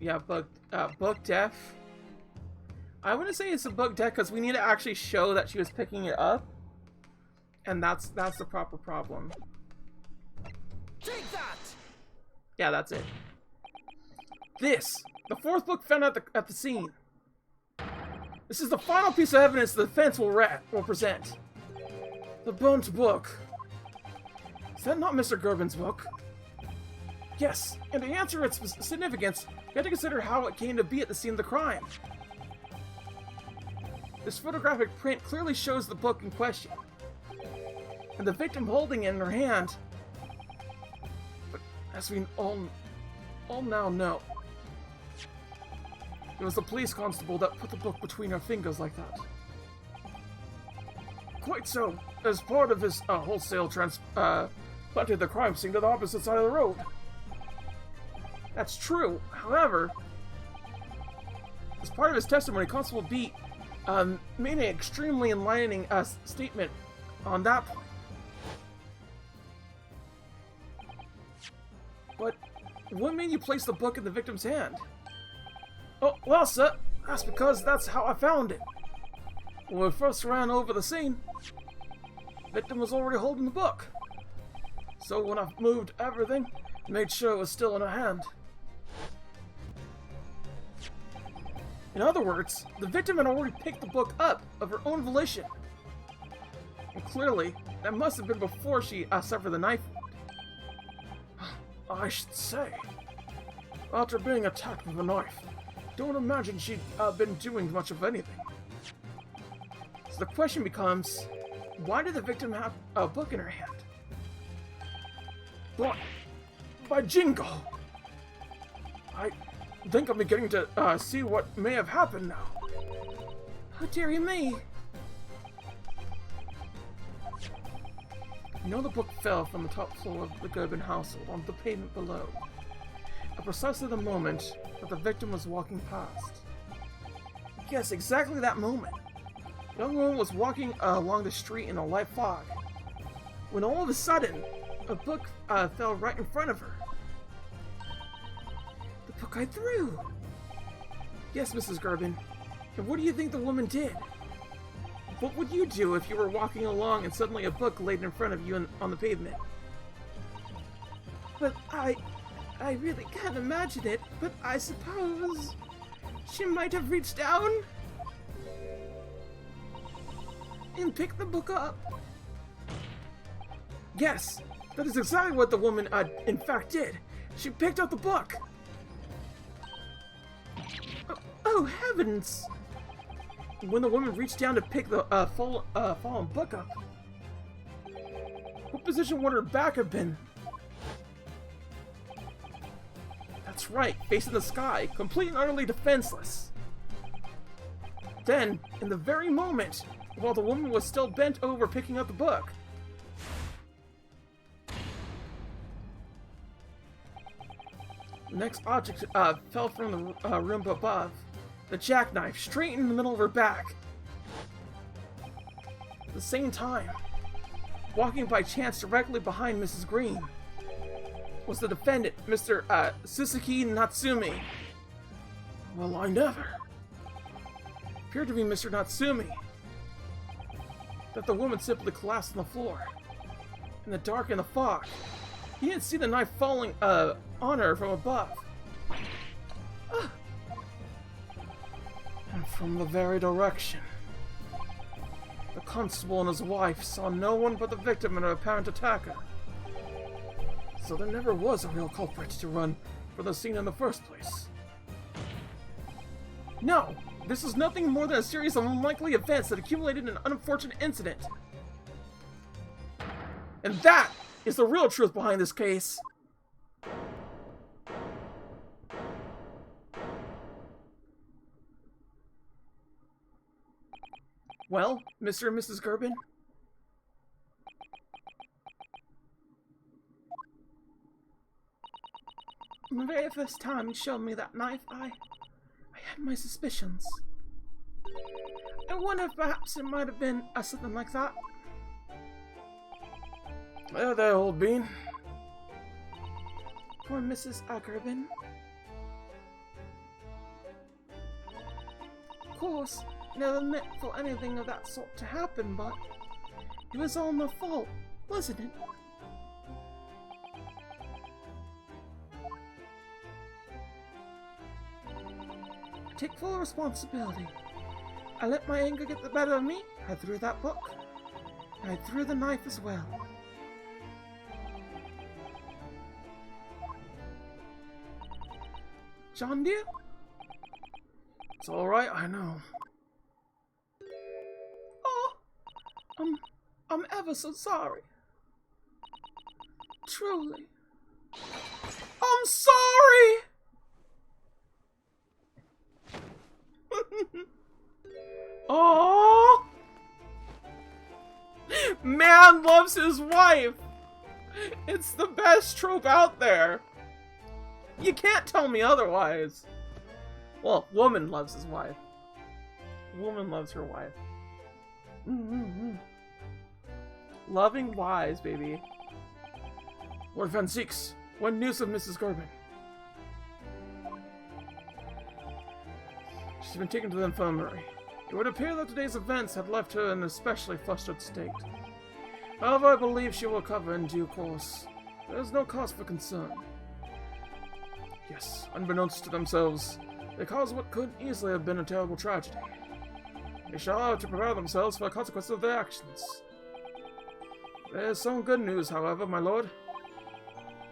Yeah, book def. I wouldn't say it's a book def because we need to actually show that she was picking it up. And that's the proper problem. Take that! Yeah, that's it. This! The fourth book found at the scene. This is the final piece of evidence the defense will present. The burnt book. Is that not Mr. Gerben's book? Yes, and to answer its significance, you have to consider how it came to be at the scene of the crime. This photographic print clearly shows the book in question, and the victim holding it in her hand. But as we all now know, it was the police constable that put the book between her fingers like that. Quite so. As part of his wholesale planted the crime scene to the opposite side of the road. That's true. However, as part of his testimony, Constable B made an extremely enlightening statement on that point. But what made you place the book in the victim's hand? Oh, well, sir, that's because that's how I found it. When we first ran over the scene, the victim was already holding the book. So when I moved everything, made sure it was still in her hand. In other words, the victim had already picked the book up of her own volition. And clearly, That must have been before she suffered the knife wound. I should say. After being attacked with a knife, don't imagine she'd been doing much of anything. So the question becomes, why did the victim have a book in her hand? By Jingo! I think I'm beginning to see what may have happened now. Oh, dearie me. You know the book fell from the top floor of the Gerben household onto the pavement below, at precisely the moment that the victim was walking past. Yes, exactly that moment. The young woman was walking along the street in a light fog, when all of a sudden, a book fell right in front of her. The book I threw! Yes, Mrs. Gerben. And what do you think the woman did? What would you do if you were walking along and suddenly a book laid in front of you on the pavement? But I really can't imagine it, but I suppose she might have reached down and picked the book up. Yes, that is exactly what the woman, in fact, did. She picked up the book. Oh, heavens! When the woman reached down to pick the fallen book up, what position would her back have been? That's right, facing the sky, complete and utterly defenseless. Then, in the very moment, while the woman was still bent over picking up the book, the next object fell from the room above, the jackknife, straight in the middle of her back. At the same time, walking by chance directly behind Mrs. Green, was the defendant, Mr. Suzuki Natsumi. Well, I never. Appeared to be Mr. Natsumi. That the woman simply collapsed on the floor. In the dark and the fog. He didn't see the knife falling on her from above. And from the very direction, the constable and his wife saw no one but the victim and her apparent attacker. So there never was a real culprit to run for the scene in the first place. No, this is nothing more than a series of unlikely events that accumulated in an unfortunate incident. And that is the real truth behind this case. Well, Mr. and Mrs. Gerben? The very first time you showed me that knife, I had my suspicions. I wonder if perhaps it might have been something like that. There, old bean. Poor Mrs. Gerben. Of course, never meant for anything of that sort to happen, but it was all my fault, wasn't it? I take full responsibility. I let my anger get the better of me. I threw that book. And I threw the knife as well. John dear? It's alright, I know. Oh, I'm ever so sorry. Truly. I'm sorry! Oh, man loves his wife. It's the best trope out there. You can't tell me otherwise. Well, woman loves his wife. Woman loves her wife. Loving wives, baby. Lord Van Zeeks, what news of Mrs. Gerben? She's been taken to the infirmary. It would appear that today's events had left her in an especially flustered state. However, I believe she will recover in due course. There is no cause for concern. Yes, unbeknownst to themselves, they caused what could easily have been a terrible tragedy. They shall have to prepare themselves for the consequences of their actions. There's some good news, however, my lord.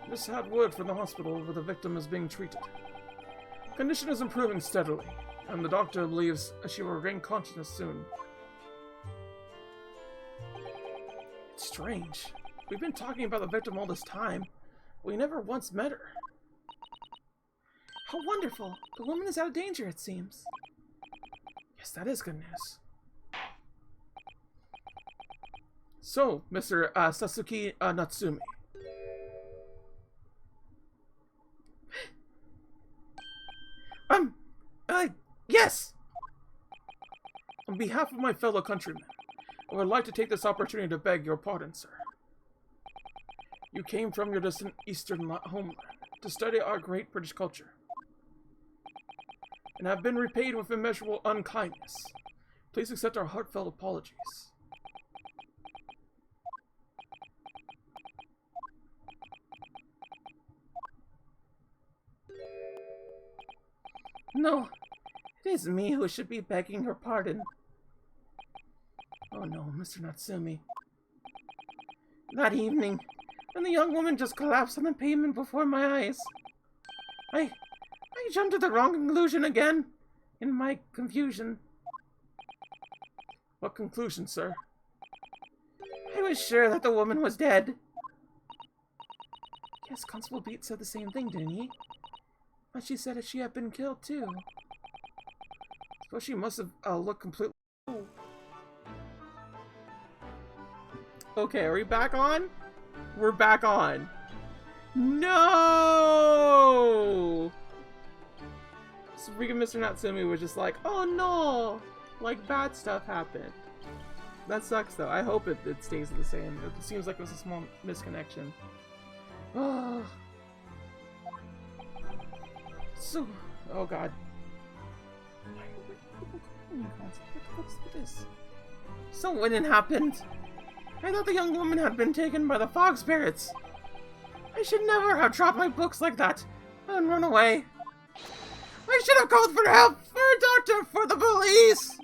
Just had word from the hospital where the victim is being treated. Condition is improving steadily, and the doctor believes she will regain consciousness soon. It's strange. We've been talking about the victim all this time. We never once met her. How wonderful! The woman is out of danger, it seems. Yes, that is good news. So, Mr. Sasuke Natsumi. Yes! On behalf of my fellow countrymen, I would like to take this opportunity to beg your pardon, sir. You came from your distant eastern homeland to study our great British culture, and have been repaid with immeasurable unkindness. Please accept our heartfelt apologies. No, it is me who should be begging her pardon. Oh no, Mr. Natsumi. That evening, when the young woman just collapsed on the pavement before my eyes, I jumped to the wrong conclusion again, in my confusion. What conclusion, sir? I was sure that the woman was dead. Yes, Constable Beat said the same thing, didn't he? But she said that she had been killed, too. Suppose she must have looked completely... Okay, are we back on? We're back on. No! So freaking Mr. Natsumi was just like, oh no! Like, bad stuff happened. That sucks, though. I hope it stays the same. It seems like it was a small misconnection. Oh... So, oh god. What's this? So when it happened, I thought the young woman had been taken by the fog spirits. I should never have dropped my books like that and run away. I should have called for help, for a doctor, for the police.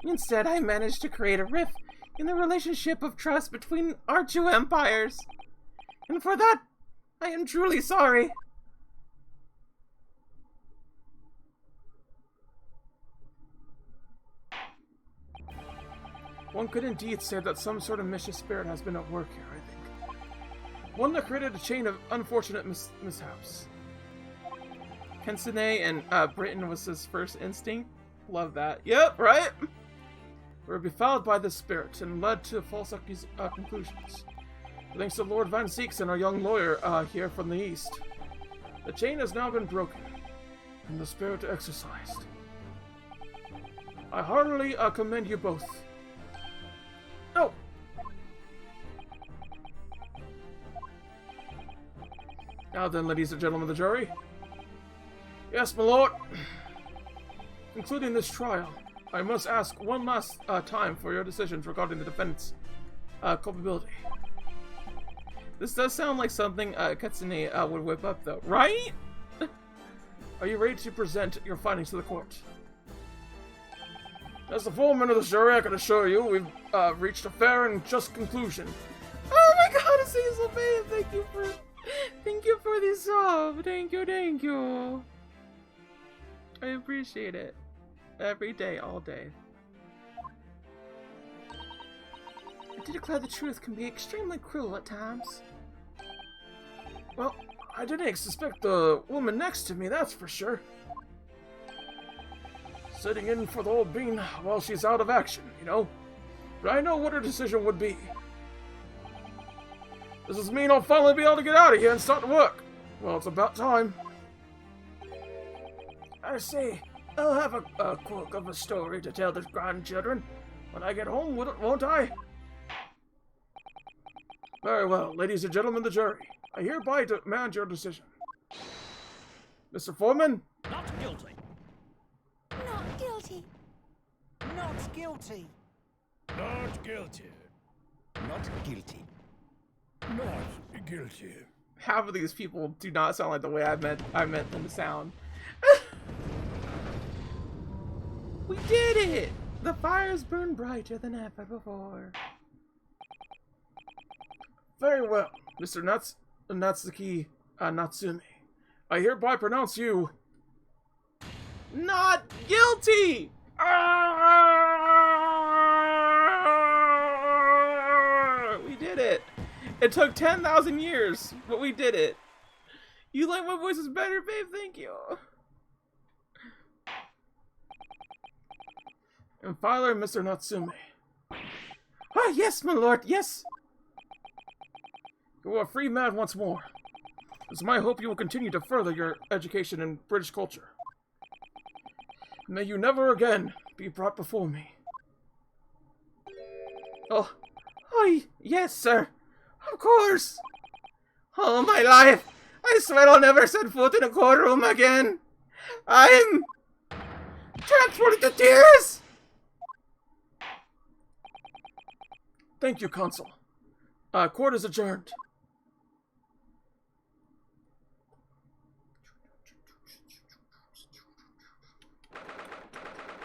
Instead, I managed to create a rift in the relationship of trust between our two empires. And for that, I am truly sorry. One could indeed say that some sort of mischief spirit has been at work here, I think. One that created a chain of unfortunate mishaps. Kensune and Britain was his first instinct. Love that. Yep, right? We were befouled by this spirit and led to false conclusions. Thanks to Lord Van Zeeks and our young lawyer here from the east. The chain has now been broken, and the spirit exorcised. I heartily commend you both. Oh! Now then, ladies and gentlemen of the jury. Yes, my lord. Concluding this trial, I must ask one last time for your decisions regarding the defendant's culpability. This does sound like something Katsune would whip up, though, right? Are you ready to present your findings to the court? As the foreman of the jury, I can assure you we've reached a fair and just conclusion. Oh my god, Cecil Bay, thank you for this sub. Thank you. I appreciate it. Every day, all day. To declare the truth can be extremely cruel at times. Well, I didn't suspect the woman next to me, that's for sure. Sitting in for the old bean while she's out of action, you know? But I know what her decision would be. Does this mean I'll finally be able to get out of here and start to work? Well, it's about time. I say, I'll have a quirk of a story to tell the grandchildren when I get home, won't I? Very well, ladies and gentlemen of the jury. I hereby demand your decision. Mr. Foreman? Not guilty. Not guilty. Not guilty. Not guilty. Not guilty. Not guilty. Half of these people do not sound like the way I meant them to sound. We did it! The fires burn brighter than ever before. Very well, Mr. Natsuki Natsume. I hereby pronounce you not guilty! We did it! It took 10,000 years, but we did it. You like my voices better, babe? Thank you. And Father, Mr. Natsume. Ah, yes, my lord, yes! You are a free man once more. It's my hope you will continue to further your education in British culture. May you never again be brought before me. Oh, yes, sir. Of course. All my life, I swear I'll never set foot in a courtroom again. I'm transported to tears. Thank you, Consul. Court is adjourned.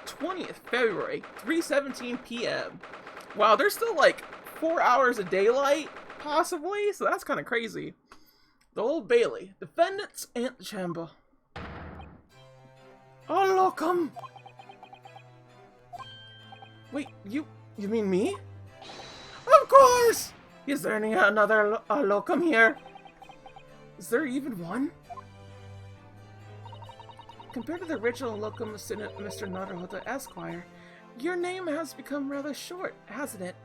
20th February, 3:17 p.m. Wow, there's still like 4 hours of daylight, possibly, so that's kind of crazy. The Old Bailey, defendant's antechamber. Oh, locum. Wait, you mean me? Of course! Is there any another locum here? Is there even one? Compared to the original locum of Mr. Naruhodo Esquire, your name has become rather short, hasn't it?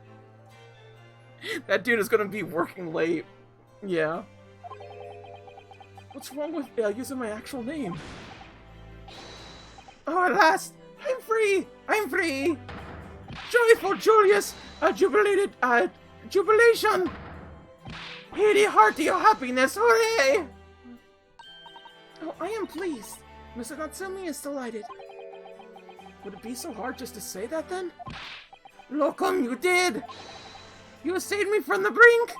That dude is gonna be working late. Yeah. What's wrong with using my actual name? Oh, at last! I'm free! I'm free! Joyful Julius! Jubilation! Hearty hearty happiness! Hooray! Oh, I am pleased. Mr. Natsumi is delighted. Would it be so hard just to say that then? Locum, you did! You saved me from the brink!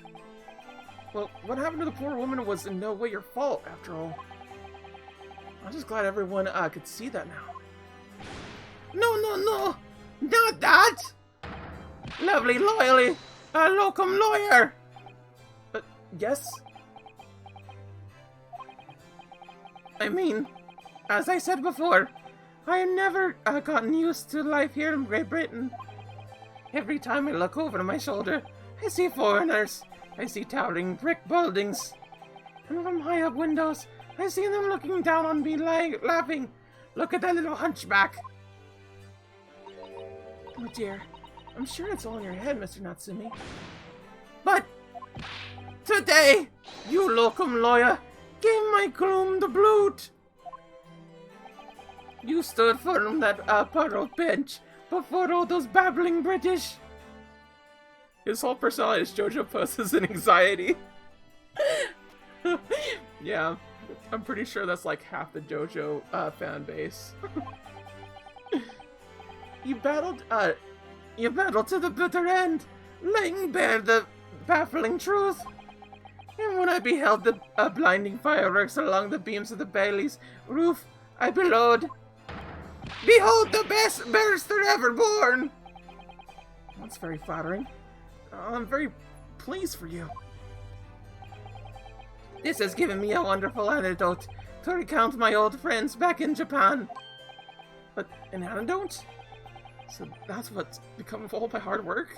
Well, what happened to the poor woman was in no way your fault, after all. I'm just glad everyone could see that now. No! Not that! Lovely loyally! A locum lawyer! Yes? I mean, as I said before, I have never gotten used to life here in Great Britain. Every time I look over my shoulder, I see foreigners. I see towering brick buildings. And from high up windows, I see them looking down on me laughing. Look at that little hunchback. Oh dear, I'm sure it's all in your head, Mr. Natsumi. But today, you locum lawyer gave my gloom the bloot. You stood firm that puddle bench before all those babbling British. His whole personality is JoJo poses in anxiety. Yeah, I'm pretty sure that's like half the JoJo fan base. You battled to the bitter end, laying bare the baffling truth. And when I beheld the blinding fireworks along the beams of the Bailey's roof, I bellowed, "Behold the best barrister ever born!" That's very flattering. I'm very pleased for you. This has given me a wonderful anecdote to recount my old friends back in Japan. But an anecdote? So that's what's become of all my hard work?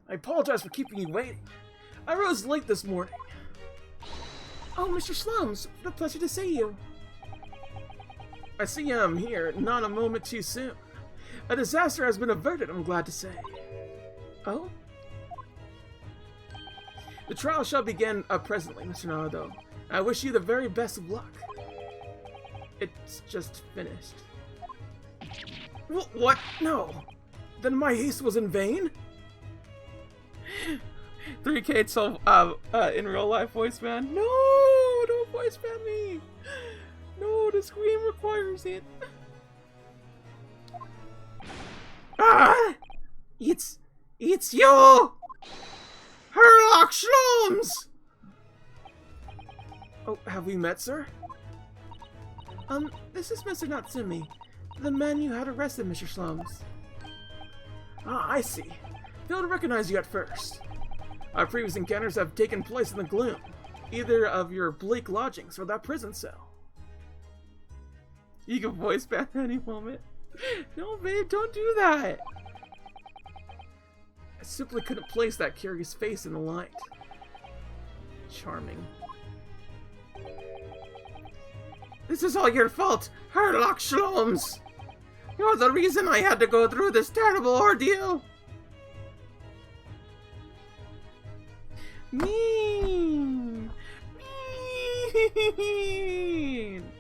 I apologize for keeping you waiting. I rose late this morning. Oh, Mr. Slums, what a pleasure to see you. I see I'm here, not a moment too soon. A disaster has been averted, I'm glad to say. Oh? The trial shall begin presently, Mr. Naruto. I wish you the very best of luck. It's just finished. What? No. Then my haste was in vain? 3K so in real life voice man. No, don't voice man me. No, the scream requires it. Ah! It's you! Herlock Shlums! Oh, have we met, sir? This is Mr. Natsumi, the man you had arrested, Mr. Slums. Ah, I see. Failed to recognize you at first. Our previous encounters have taken place in the gloom, either of your bleak lodgings or that prison cell. You can voice back at any moment. No, babe, don't do that. I simply couldn't place that curious face in the light. Charming. This is all your fault, Herlock Sholmes! You're the reason I had to go through this terrible ordeal! Mean! Mean!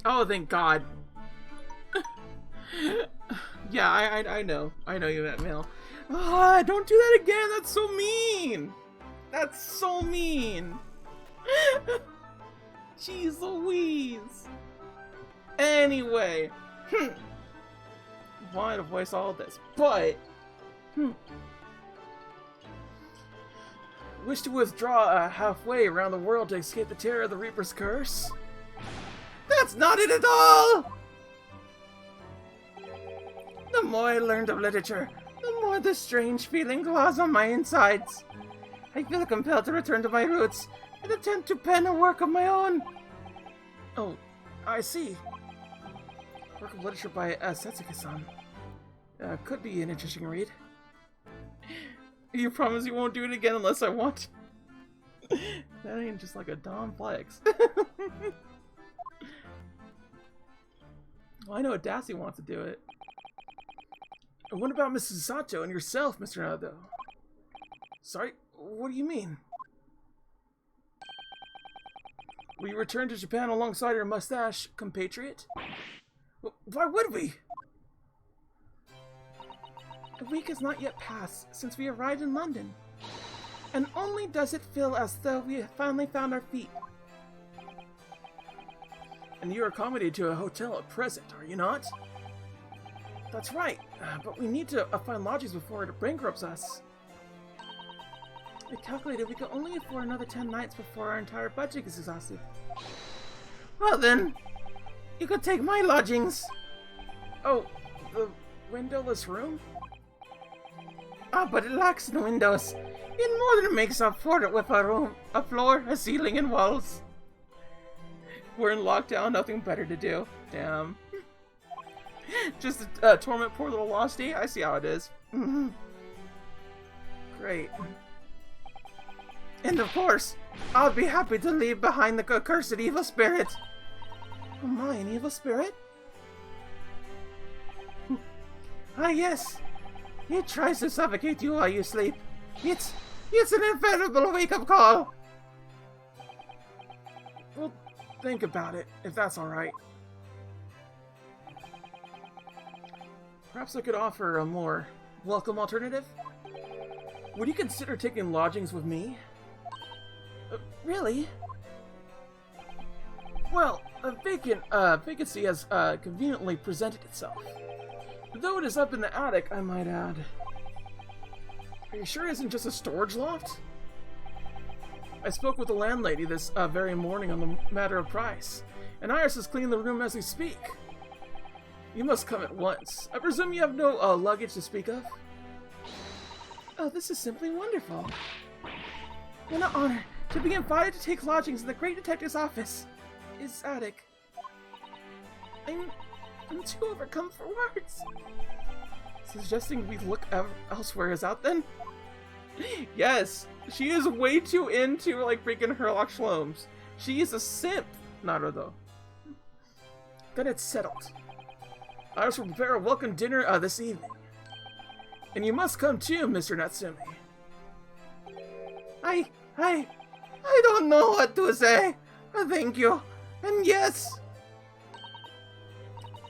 Oh, thank God. Yeah, I know. I know you meant mail. Ah, don't do that again. That's so mean. That's so mean. Jeez Louise. Anyway. Wanted to voice all of this, but... Wish to withdraw halfway around the world to escape the terror of the Reaper's curse? That's not it at all! The more I learned of literature, the more this strange feeling claws on my insides. I feel compelled to return to my roots and attempt to pen a work of my own. Oh, I see. Work of literature by Setsuke-san. Could be an interesting read. You promise you won't do it again unless I want? That ain't just like a Dom flex. Well, I know Dassy wants to do it. And what about Mrs. Sato and yourself, Mr. Nado? Sorry, what do you mean? Will you return to Japan alongside your mustache compatriot? Why would we? A week has not yet passed since we arrived in London, and only does it feel as though we have finally found our feet. And you are accommodated to a hotel at present, are you not? That's right, but we need to find lodgings before it bankrupts us. I calculated we could only afford another 10 nights before our entire budget is exhausted. Well then, you could take my lodgings. Oh, the windowless room? Ah, but it lacks no windows. It more than makes up for it with a room, a floor, a ceiling, and walls. We're in lockdown, nothing better to do. Damn. Just torment poor little Losty? I see how it is. Great. And of course, I'll be happy to leave behind the accursed evil spirit. Oh my, an evil spirit? Ah yes. It tries to suffocate you while you sleep. It's an infallible wake-up call. Well, think about it, if that's alright. Perhaps I could offer a more welcome alternative? Would you consider taking lodgings with me? Really? Well, a vacancy has conveniently presented itself. Though it is up in the attic, I might add. Are you sure it isn't just a storage loft? I spoke with the landlady this very morning on the matter of price, and Iris is cleaning the room as we speak. You must come at once. I presume you have no luggage to speak of? Oh, this is simply wonderful. What an honor to be invited to take lodgings in the great detective's office. His attic. I'm too overcome for words. Suggesting we look elsewhere is out then? Yes, she is way too into like freaking Herlock Shlooms. She is a simp. Not her though. Then it's settled. I will prepare a welcome dinner this evening. And you must come too, Mr. Natsumi. I don't know what to say. Thank you. And yes.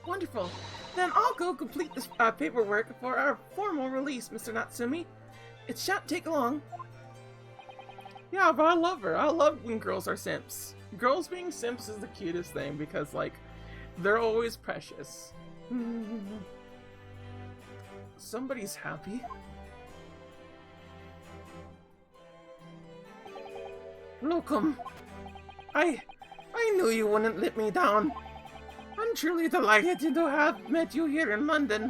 Wonderful. Then I'll go complete this paperwork for our formal release, Mr. Natsumi. It shan't take long. Yeah, but I love her. I love when girls are simps. Girls being simps is the cutest thing because, like, they're always precious. Somebody's happy. Locum, I knew you wouldn't let me down. I'm truly delighted to have met you here in London.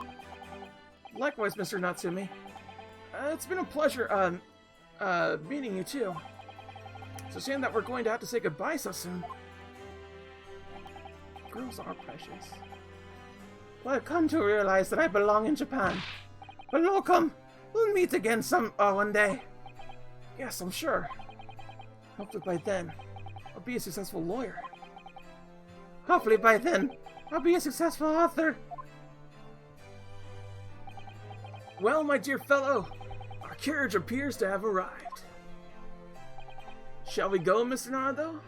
Likewise, Mr. Natsumi. It's been a pleasure, meeting you too. It's a shame that we're going to have to say goodbye so soon. Girls are precious. Well, I've come to realize that I belong in Japan. But Locum, we'll meet again one day. Yes, I'm sure. Hopefully by then, I'll be a successful lawyer. Hopefully by then, I'll be a successful author. Well, my dear fellow, our carriage appears to have arrived. Shall we go, Mr. Nardo?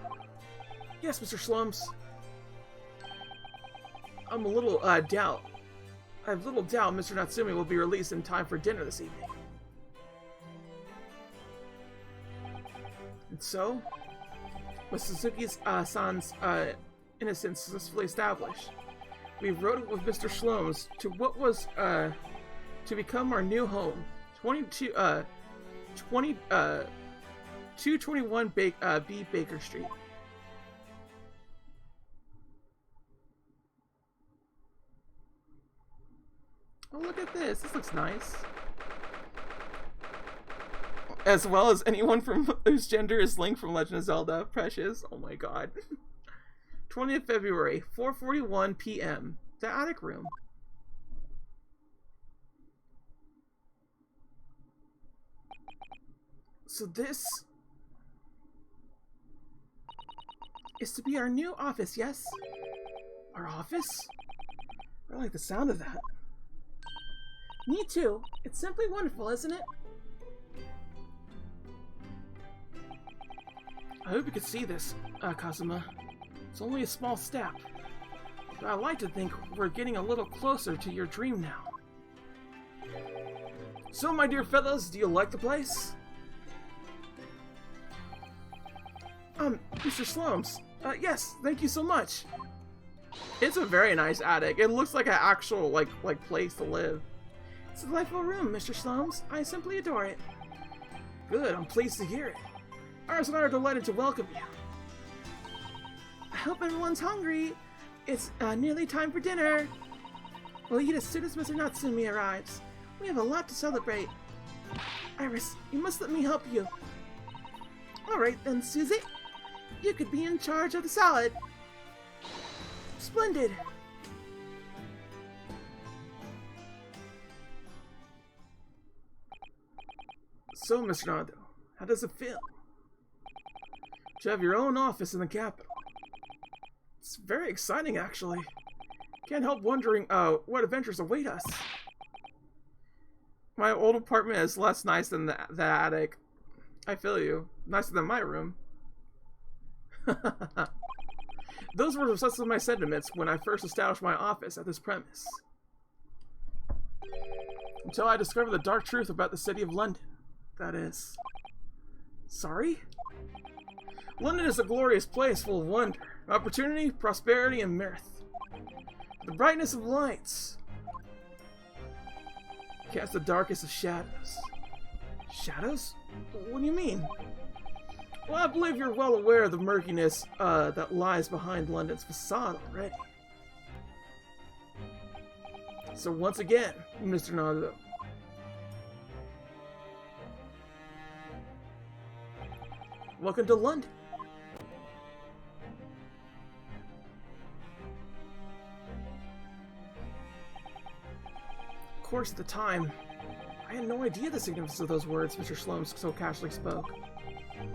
Yes, Mr. Slums. I'm a little, doubt. I have little doubt Mr. Natsumi will be released in time for dinner this evening. And so, with Suzuki's, san's, innocence successfully established, we rode it with Mr. Shlomes to what was, to become our new home. 221 B Baker Street. Oh, look at this. This looks nice. As well as anyone from whose gender is Link from Legend of Zelda. Precious. Oh my god. 20th February, 4:41 p.m. The attic room. So this is to be our new office, yes? Our office? I like the sound of that. Me too. It's simply wonderful, isn't it? I hope you could see this, Kazuma. It's only a small step. But I like to think we're getting a little closer to your dream now. So, my dear fellows, do you like the place? Mr. Shlomes. Yes, thank you so much. It's a very nice attic. It looks like an actual, like place to live. It's a delightful room, Mr. Shlomes. I simply adore it. Good, I'm pleased to hear it. Ours and I are delighted to welcome you. I hope everyone's hungry. It's nearly time for dinner. We'll eat as soon as Mr. Natsumi arrives. We have a lot to celebrate. Iris, you must let me help you. Alright then, Susie. You could be in charge of the salad. Splendid. So, Mr. Nando, how does it feel to have your own office in the capital? It's very exciting, actually. Can't help wondering, what adventures await us. My old apartment is less nice than the attic. I feel you. Nicer than my room. Those were some of my sentiments when I first established my office at this premise. Until I discovered the dark truth about the city of London. That is... Sorry? London is a glorious place full of wonder, opportunity, prosperity, and mirth. The brightness of lights cast the darkest of shadows. Shadows? What do you mean? Well, I believe you're well aware of the murkiness that lies behind London's facade already. So once again, Mr. Naruto, welcome to London. Of course, at the time, I had no idea the significance of those words Mr. Shlomes so casually spoke.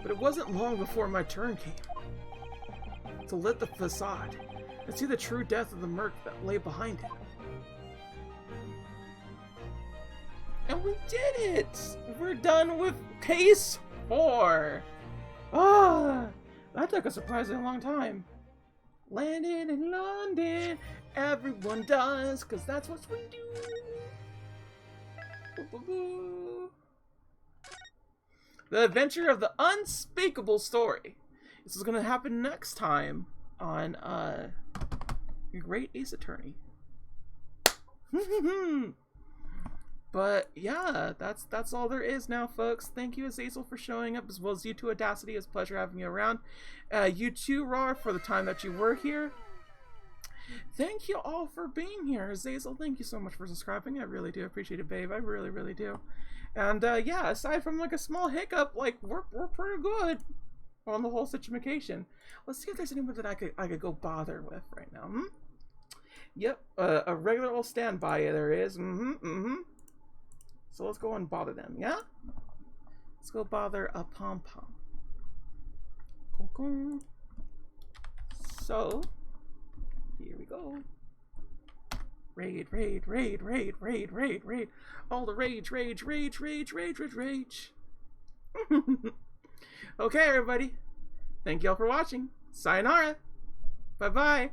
But it wasn't long before my turn came to lift the facade and see the true depth of the murk that lay behind it. And we did it! We're done with Case 4! Ah! That took a surprisingly long time. Landing in London, everyone does, because that's what we do. Boo-boo-boo. The adventure of the unspeakable story. This is gonna happen next time on Your Great Ace Attorney. But yeah, that's all there is now, folks. Thank you, Azazel, for showing up, as well as you two, Audacity. It's a pleasure having you around. You too, Rar, for the time that you were here. Thank you all for being here. Azazel, thank you so much for subscribing. I really do appreciate it, babe. I really, really do. And yeah, aside from like a small hiccup, like we're pretty good on the whole situation. Let's see if there's anyone that I could go bother with right now. Yep, a regular old standby there is. So let's go and bother them, yeah? Let's go bother a pom-pom. So, here we go. Raid. All the rage. Okay, everybody. Thank y'all for watching. Sayonara. Bye-bye.